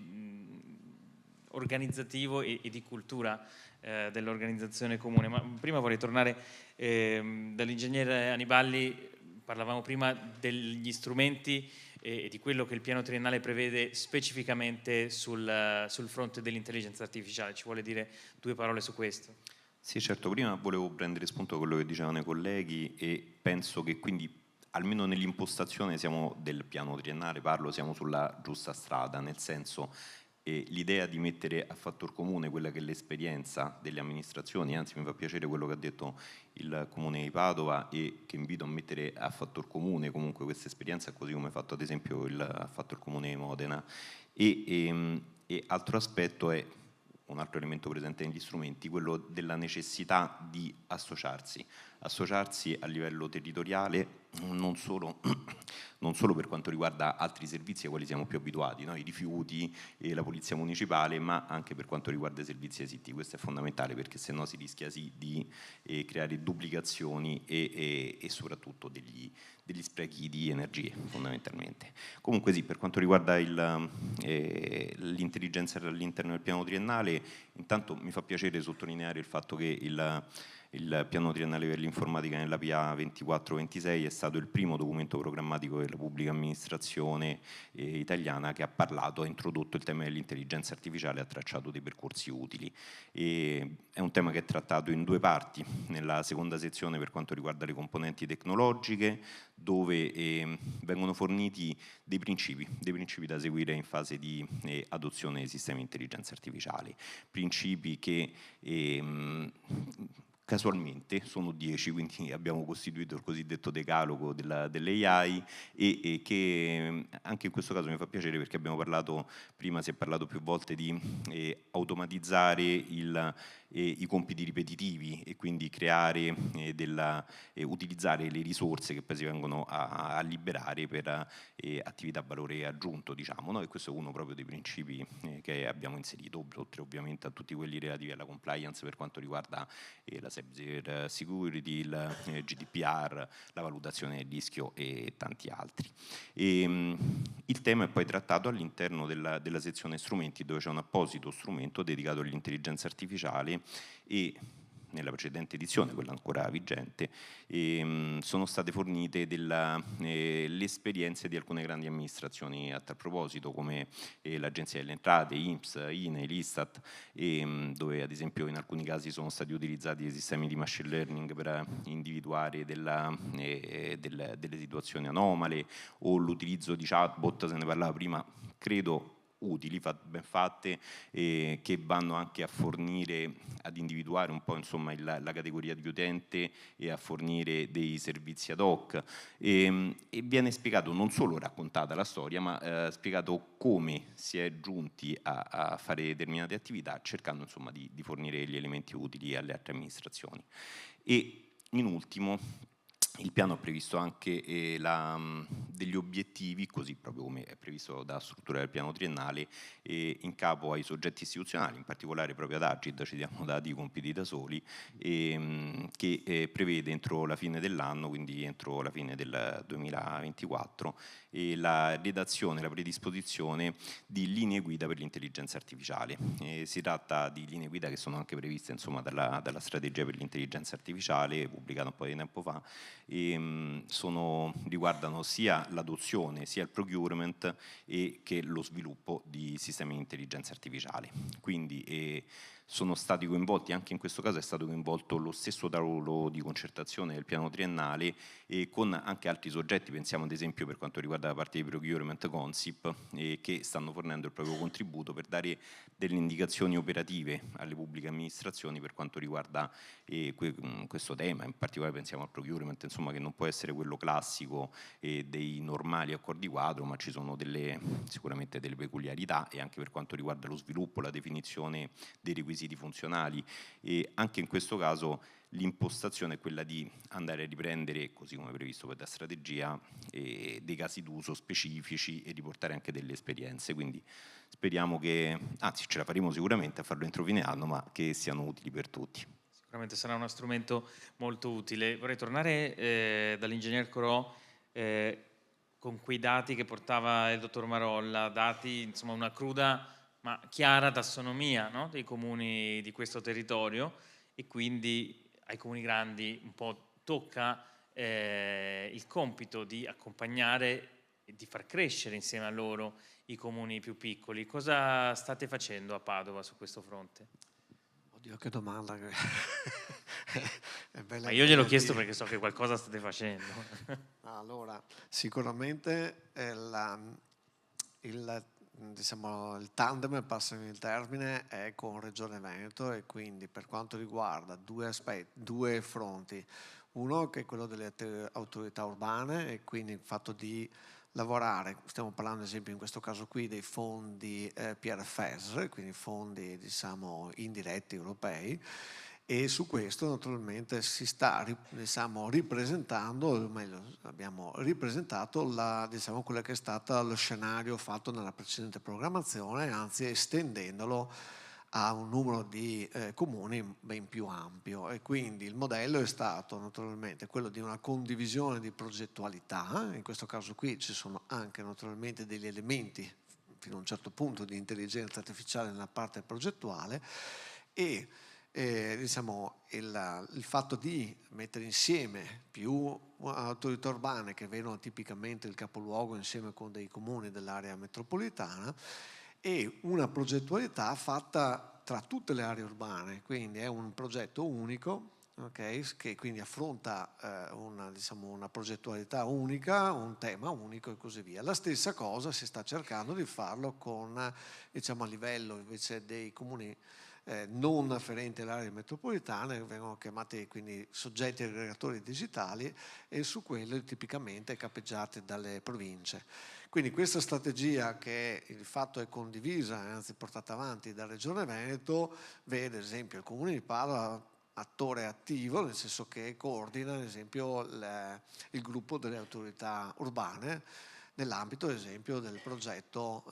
organizzativo e di cultura dell'organizzazione comune. Ma prima vorrei tornare dall'ingegnere Aniballi. Parlavamo prima degli strumenti e di quello che il piano triennale prevede specificamente sul fronte dell'intelligenza artificiale. Ci vuole dire 2 parole su questo? Sì, certo, prima volevo prendere spunto da quello che dicevano i colleghi e penso che quindi almeno nell'impostazione del piano triennale, siamo sulla giusta strada, nel senso l'idea di mettere a fattor comune quella che è l'esperienza delle amministrazioni, anzi mi fa piacere quello che ha detto il Comune di Padova e che invito a mettere a fattor comune comunque questa esperienza, così come ha fatto ad esempio a fattor comune di Modena. E altro aspetto è un altro elemento presente negli strumenti, quello della necessità di associarsi a livello territoriale, non solo per quanto riguarda altri servizi ai quali siamo più abituati, no? I rifiuti e la polizia municipale, ma anche per quanto riguarda i servizi ICT. Questo è fondamentale perché sennò si rischia di creare duplicazioni e soprattutto degli sprechi di energie, fondamentalmente. Comunque sì, per quanto riguarda l'intelligenza all'interno del piano triennale, intanto mi fa piacere sottolineare il fatto che il piano triennale per l'informatica nella PA 24-26 è stato il primo documento programmatico della pubblica amministrazione italiana che ha introdotto il tema dell'intelligenza artificiale e ha tracciato dei percorsi utili. È un tema che è trattato in 2 parti, nella seconda sezione per quanto riguarda le componenti tecnologiche, dove vengono forniti dei principi da seguire in fase di adozione dei sistemi di intelligenza artificiale, principi che casualmente sono 10, quindi abbiamo costituito il cosiddetto decalogo dell'AI e che anche in questo caso mi fa piacere perché prima si è parlato più volte di automatizzare i compiti ripetitivi e quindi creare utilizzare le risorse che poi si vengono a liberare per attività a valore aggiunto, diciamo, no? E questo è uno proprio dei principi che abbiamo inserito, oltre ovviamente a tutti quelli relativi alla compliance per quanto riguarda la cyber security, il GDPR, la valutazione del rischio e tanti altri. Il tema è poi trattato all'interno della sezione strumenti, dove c'è un apposito strumento dedicato all'intelligenza artificiale e nella precedente edizione, quella ancora vigente, sono state fornite le esperienze di alcune grandi amministrazioni a tal proposito, come l'Agenzia delle Entrate, INPS, INAIL, l'Istat, dove ad esempio in alcuni casi sono stati utilizzati dei sistemi di machine learning per individuare delle situazioni anomale, o l'utilizzo di chatbot, se ne parlava prima, credo utili, ben fatte, che vanno anche a fornire, ad individuare un po' insomma la categoria di utente e a fornire dei servizi ad hoc, e viene spiegato, non solo raccontata la storia, ma spiegato come si è giunti a fare determinate attività, cercando insomma di fornire gli elementi utili alle altre amministrazioni. E in ultimo il piano ha previsto anche degli obiettivi, così proprio come è previsto dalla struttura del piano triennale, in capo ai soggetti istituzionali, in particolare proprio ad Agid, ci diamo dati i compiti da soli, che prevede entro la fine dell'anno, quindi entro la fine del 2024, la redazione, la predisposizione di linee guida per l'intelligenza artificiale. Si tratta di linee guida che sono anche previste insomma dalla strategia per l'intelligenza artificiale pubblicata un po' di tempo fa, e riguardano sia l'adozione sia il procurement che lo sviluppo di sistemi di intelligenza artificiale. Quindi sono stati coinvolti, anche in questo caso è stato coinvolto lo stesso tavolo di concertazione del piano triennale e con anche altri soggetti, pensiamo ad esempio per quanto riguarda la parte di procurement Consip, che stanno fornendo il proprio contributo per dare delle indicazioni operative alle pubbliche amministrazioni per quanto riguarda questo tema. In particolare pensiamo al procurement, insomma, che non può essere quello classico dei normali accordi quadro, ma ci sono sicuramente delle peculiarità, e anche per quanto riguarda lo sviluppo, la definizione dei requisiti funzionali, e anche in questo caso l'impostazione è quella di andare a riprendere, così come previsto per la strategia, dei casi d'uso specifici e riportare anche delle esperienze. Quindi speriamo che, anzi ce la faremo sicuramente a farlo entro fine anno, ma che siano utili per tutti. Sicuramente sarà uno strumento molto utile. Vorrei tornare dall'ingegner Corò con quei dati che portava il dottor Marolla, dati, insomma, una cruda ma chiara tassonomia, no? Dei comuni di questo territorio, e quindi ai comuni grandi un po' tocca il compito di accompagnare e di far crescere insieme a loro i comuni più piccoli. Cosa state facendo a Padova su questo fronte? Oddio, che domanda. È bella. Ma io gliel'ho chiesto perché so che qualcosa state facendo. Allora, sicuramente il tandem, passami il termine, è con Regione Veneto, e quindi per quanto riguarda due fronti. Uno che è quello delle autorità urbane, e quindi il fatto di lavorare, stiamo parlando ad esempio in questo caso qui dei fondi PRFES, quindi fondi indiretti europei, e su questo naturalmente si sta ripresentando, o meglio abbiamo ripresentato quello che è stato lo scenario fatto nella precedente programmazione, anzi estendendolo a un numero di comuni ben più ampio, e quindi il modello è stato naturalmente quello di una condivisione di progettualità. In questo caso qui ci sono anche naturalmente degli elementi fino a un certo punto di intelligenza artificiale nella parte progettuale, e il fatto di mettere insieme più autorità urbane che vedono tipicamente il capoluogo insieme con dei comuni dell'area metropolitana, e una progettualità fatta tra tutte le aree urbane, quindi è un progetto unico, okay, che quindi affronta una progettualità unica, un tema unico e così via. La stessa cosa si sta cercando di farlo con, a livello invece dei comuni non afferenti alle aree metropolitane, vengono chiamati quindi soggetti aggregatori digitali, e su quello tipicamente capeggiati dalle province. Quindi questa strategia, che il fatto è condivisa, anzi portata avanti da Regione Veneto, vede ad esempio il Comune di Padova attore attivo, nel senso che coordina ad esempio il gruppo delle autorità urbane nell'ambito ad esempio del progetto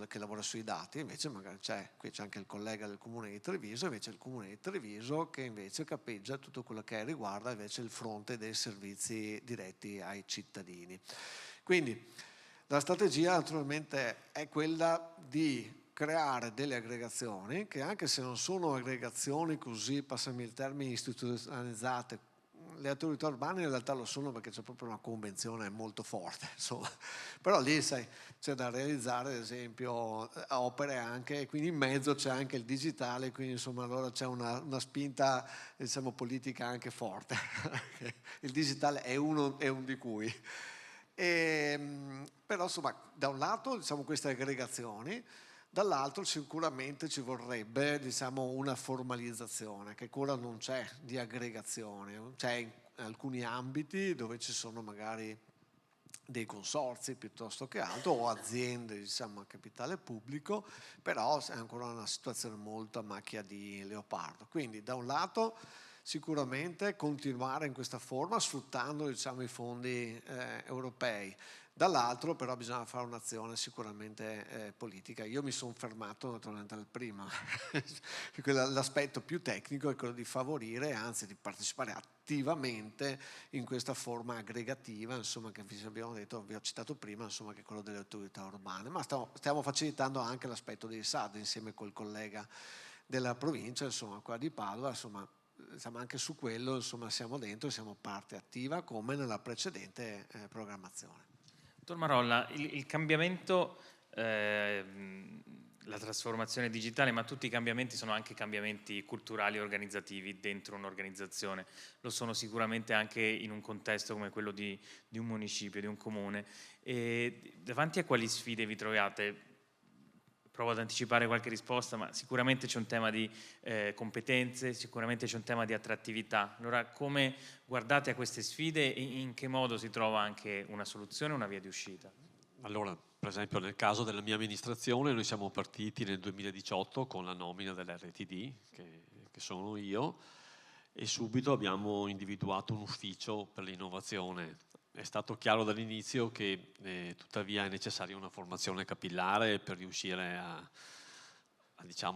che lavora sui dati. Invece magari qui c'è anche il collega del Comune di Treviso, invece il Comune di Treviso che invece capeggia tutto quello che riguarda invece il fronte dei servizi diretti ai cittadini. Quindi la strategia naturalmente è quella di creare delle aggregazioni che, anche se non sono aggregazioni così, passami il termine, istituzionalizzate, le autorità urbane in realtà lo sono perché c'è proprio una convenzione molto forte, insomma. Però lì c'è da realizzare ad esempio opere anche, e quindi in mezzo c'è anche il digitale, quindi insomma allora c'è una spinta politica anche forte. Il digitale è un di cui. Però insomma da un lato queste aggregazioni, dall'altro sicuramente ci vorrebbe una formalizzazione che ancora non c'è di aggregazione. C'è in alcuni ambiti dove ci sono magari dei consorzi piuttosto che altro, o aziende a capitale pubblico, però è ancora una situazione molto a macchia di leopardo. Quindi da un lato sicuramente continuare in questa forma sfruttando i fondi europei. Dall'altro però bisogna fare un'azione sicuramente politica. Io mi sono fermato naturalmente al primo. L'aspetto più tecnico è quello di favorire, anzi di partecipare attivamente in questa forma aggregativa, che vi ho citato prima, che è quello delle autorità urbane. Ma stiamo facilitando anche l'aspetto dei SAD insieme col collega della provincia, qua di Padova, anche su quello siamo dentro, siamo parte attiva come nella precedente programmazione. Dottor Marolla, il cambiamento, la trasformazione digitale, ma tutti i cambiamenti sono anche cambiamenti culturali e organizzativi dentro un'organizzazione. Lo sono sicuramente anche in un contesto come quello di un municipio, di un comune. E davanti a quali sfide vi trovate? Provo ad anticipare qualche risposta, ma sicuramente c'è un tema di competenze, sicuramente c'è un tema di attrattività. Allora, come guardate a queste sfide e in che modo si trova anche una soluzione, una via di uscita? Allora, per esempio nel caso della mia amministrazione, noi siamo partiti nel 2018 con la nomina dell'RTD, che sono io, e subito abbiamo individuato un ufficio per l'innovazione. È stato chiaro dall'inizio che tuttavia è necessaria una formazione capillare per riuscire a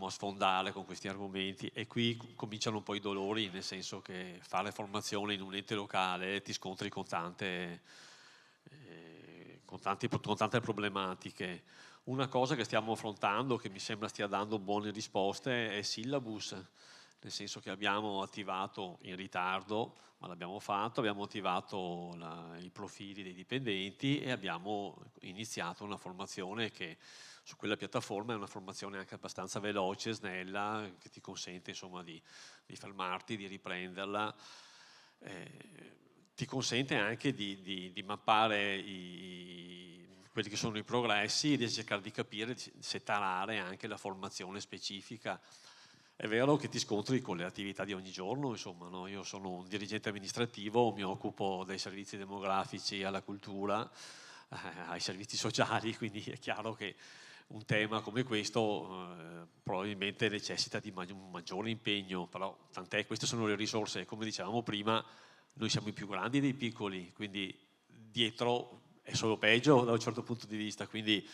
sfondare con questi argomenti, e qui cominciano un po' i dolori, nel senso che fare formazione in un ente locale ti scontri con tante problematiche. Una cosa che stiamo affrontando, che mi sembra stia dando buone risposte, è il syllabus, nel senso che abbiamo attivato in ritardo, ma l'abbiamo fatto, abbiamo attivato i profili dei dipendenti e abbiamo iniziato una formazione che su quella piattaforma è una formazione anche abbastanza veloce, snella, che ti consente insomma di fermarti, di riprenderla, ti consente anche di mappare quelli che sono i progressi e di cercare di capire, di setarare anche la formazione specifica. È vero che ti scontri con le attività di ogni giorno, insomma, no? Io sono un dirigente amministrativo, mi occupo dai servizi demografici alla cultura, ai servizi sociali, quindi è chiaro che un tema come questo probabilmente necessita di un maggiore impegno, però tant'è, queste sono le risorse, come dicevamo prima, noi siamo i più grandi dei piccoli, quindi dietro è solo peggio da un certo punto di vista, quindi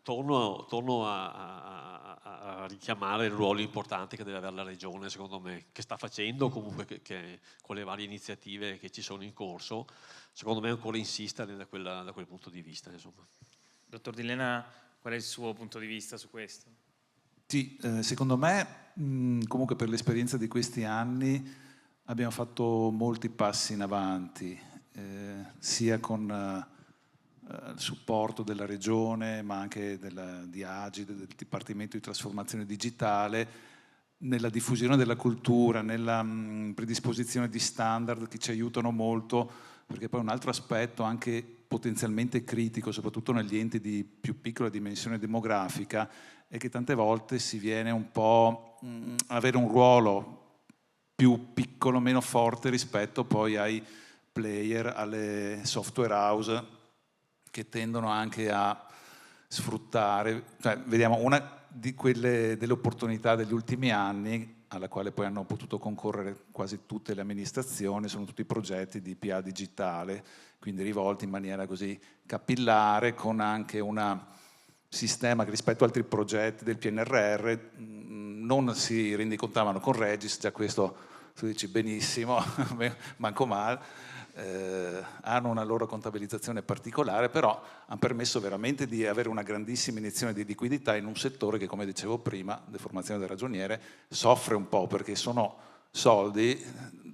torno a richiamare il ruolo importante che deve avere la Regione, secondo me, che sta facendo comunque che con le varie iniziative che ci sono in corso, secondo me ancora insistere da quel punto di vista. Insomma. Dottor Di Lena, qual è il suo punto di vista su questo? Sì, secondo me comunque per l'esperienza di questi anni abbiamo fatto molti passi in avanti, sia con il supporto della Regione, ma anche di Agid, del Dipartimento di Trasformazione Digitale, nella diffusione della cultura, nella predisposizione di standard che ci aiutano molto, perché poi un altro aspetto anche potenzialmente critico, soprattutto negli enti di più piccola dimensione demografica, è che tante volte si viene un po' avere un ruolo più piccolo, meno forte rispetto poi ai player, alle software house, che tendono anche a sfruttare, cioè, vediamo una delle opportunità degli ultimi anni, alla quale poi hanno potuto concorrere quasi tutte le amministrazioni, sono tutti progetti di PA digitale, quindi rivolti in maniera così capillare, con anche un sistema che rispetto ad altri progetti del PNRR non si rendicontavano con Regis, già questo tu dici benissimo, manco male. Hanno una loro contabilizzazione particolare, però hanno permesso veramente di avere una grandissima iniezione di liquidità in un settore che, come dicevo prima, deformazione del ragioniere, soffre un po' perché sono soldi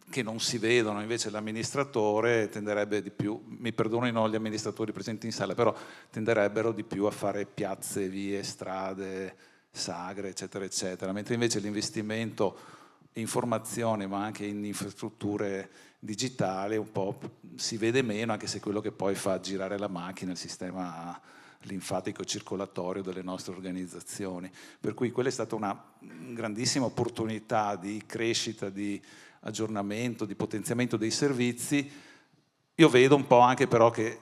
che non si vedono, invece l'amministratore tenderebbe di più, mi perdonino gli amministratori presenti in sala, però tenderebbero di più a fare piazze, vie, strade, sagre, eccetera, eccetera, mentre invece l'investimento in formazione ma anche in infrastrutture digitali un po' si vede meno, anche se è quello che poi fa girare la macchina, il sistema linfatico circolatorio delle nostre organizzazioni. Per cui quella è stata una grandissima opportunità di crescita, di aggiornamento, di potenziamento dei servizi. Io vedo un po' anche però che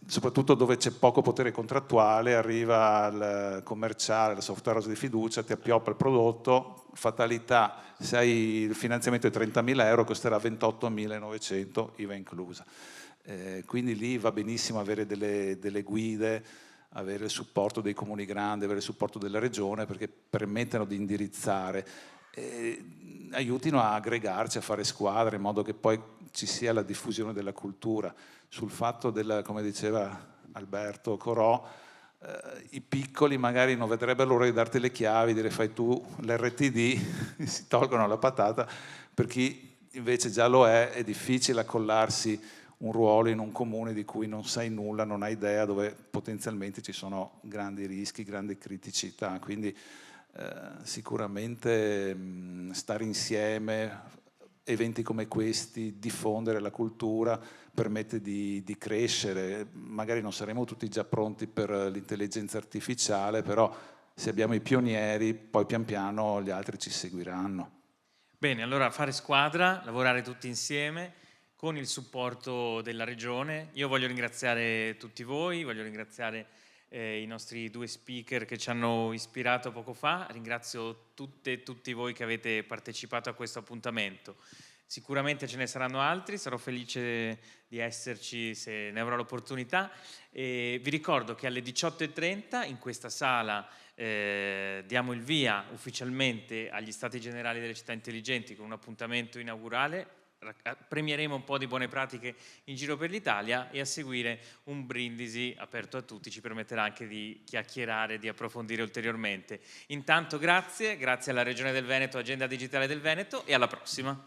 soprattutto dove c'è poco potere contrattuale, arriva il commerciale, la software house di fiducia, ti appioppa il prodotto, fatalità, se hai il finanziamento di 30.000 euro costerà 28.900, IVA inclusa. Quindi lì va benissimo avere delle guide, avere il supporto dei comuni grandi, avere il supporto della regione, perché permettono di indirizzare, aiutino a aggregarci, a fare squadre, in modo che poi ci sia la diffusione della cultura. Sul fatto come diceva Alberto Corò, i piccoli magari non vedrebbero l'ora di darti le chiavi, dire fai tu l'RTD, si tolgono la patata. Per chi invece già lo è difficile accollarsi un ruolo in un comune di cui non sai nulla, non hai idea, dove potenzialmente ci sono grandi rischi, grandi criticità. Quindi sicuramente stare insieme, eventi come questi, diffondere la cultura permette di crescere. Magari non saremo tutti già pronti per l'intelligenza artificiale, però se abbiamo i pionieri poi pian piano gli altri ci seguiranno. Bene, allora fare squadra, lavorare tutti insieme con il supporto della Regione. Io voglio ringraziare tutti voi, voglio ringraziare i nostri due speaker che ci hanno ispirato poco fa, ringrazio tutte e tutti voi che avete partecipato a questo appuntamento. Sicuramente ce ne saranno altri, sarò felice di esserci se ne avrò l'opportunità. Vi ricordo che alle 18:30 in questa sala diamo il via ufficialmente agli Stati Generali delle Città Intelligenti con un appuntamento inaugurale premieremo un po' di buone pratiche in giro per l'Italia, e a seguire un brindisi aperto a tutti ci permetterà anche di chiacchierare, di approfondire ulteriormente. Intanto grazie alla Regione del Veneto, Agenda Digitale del Veneto, e alla prossima.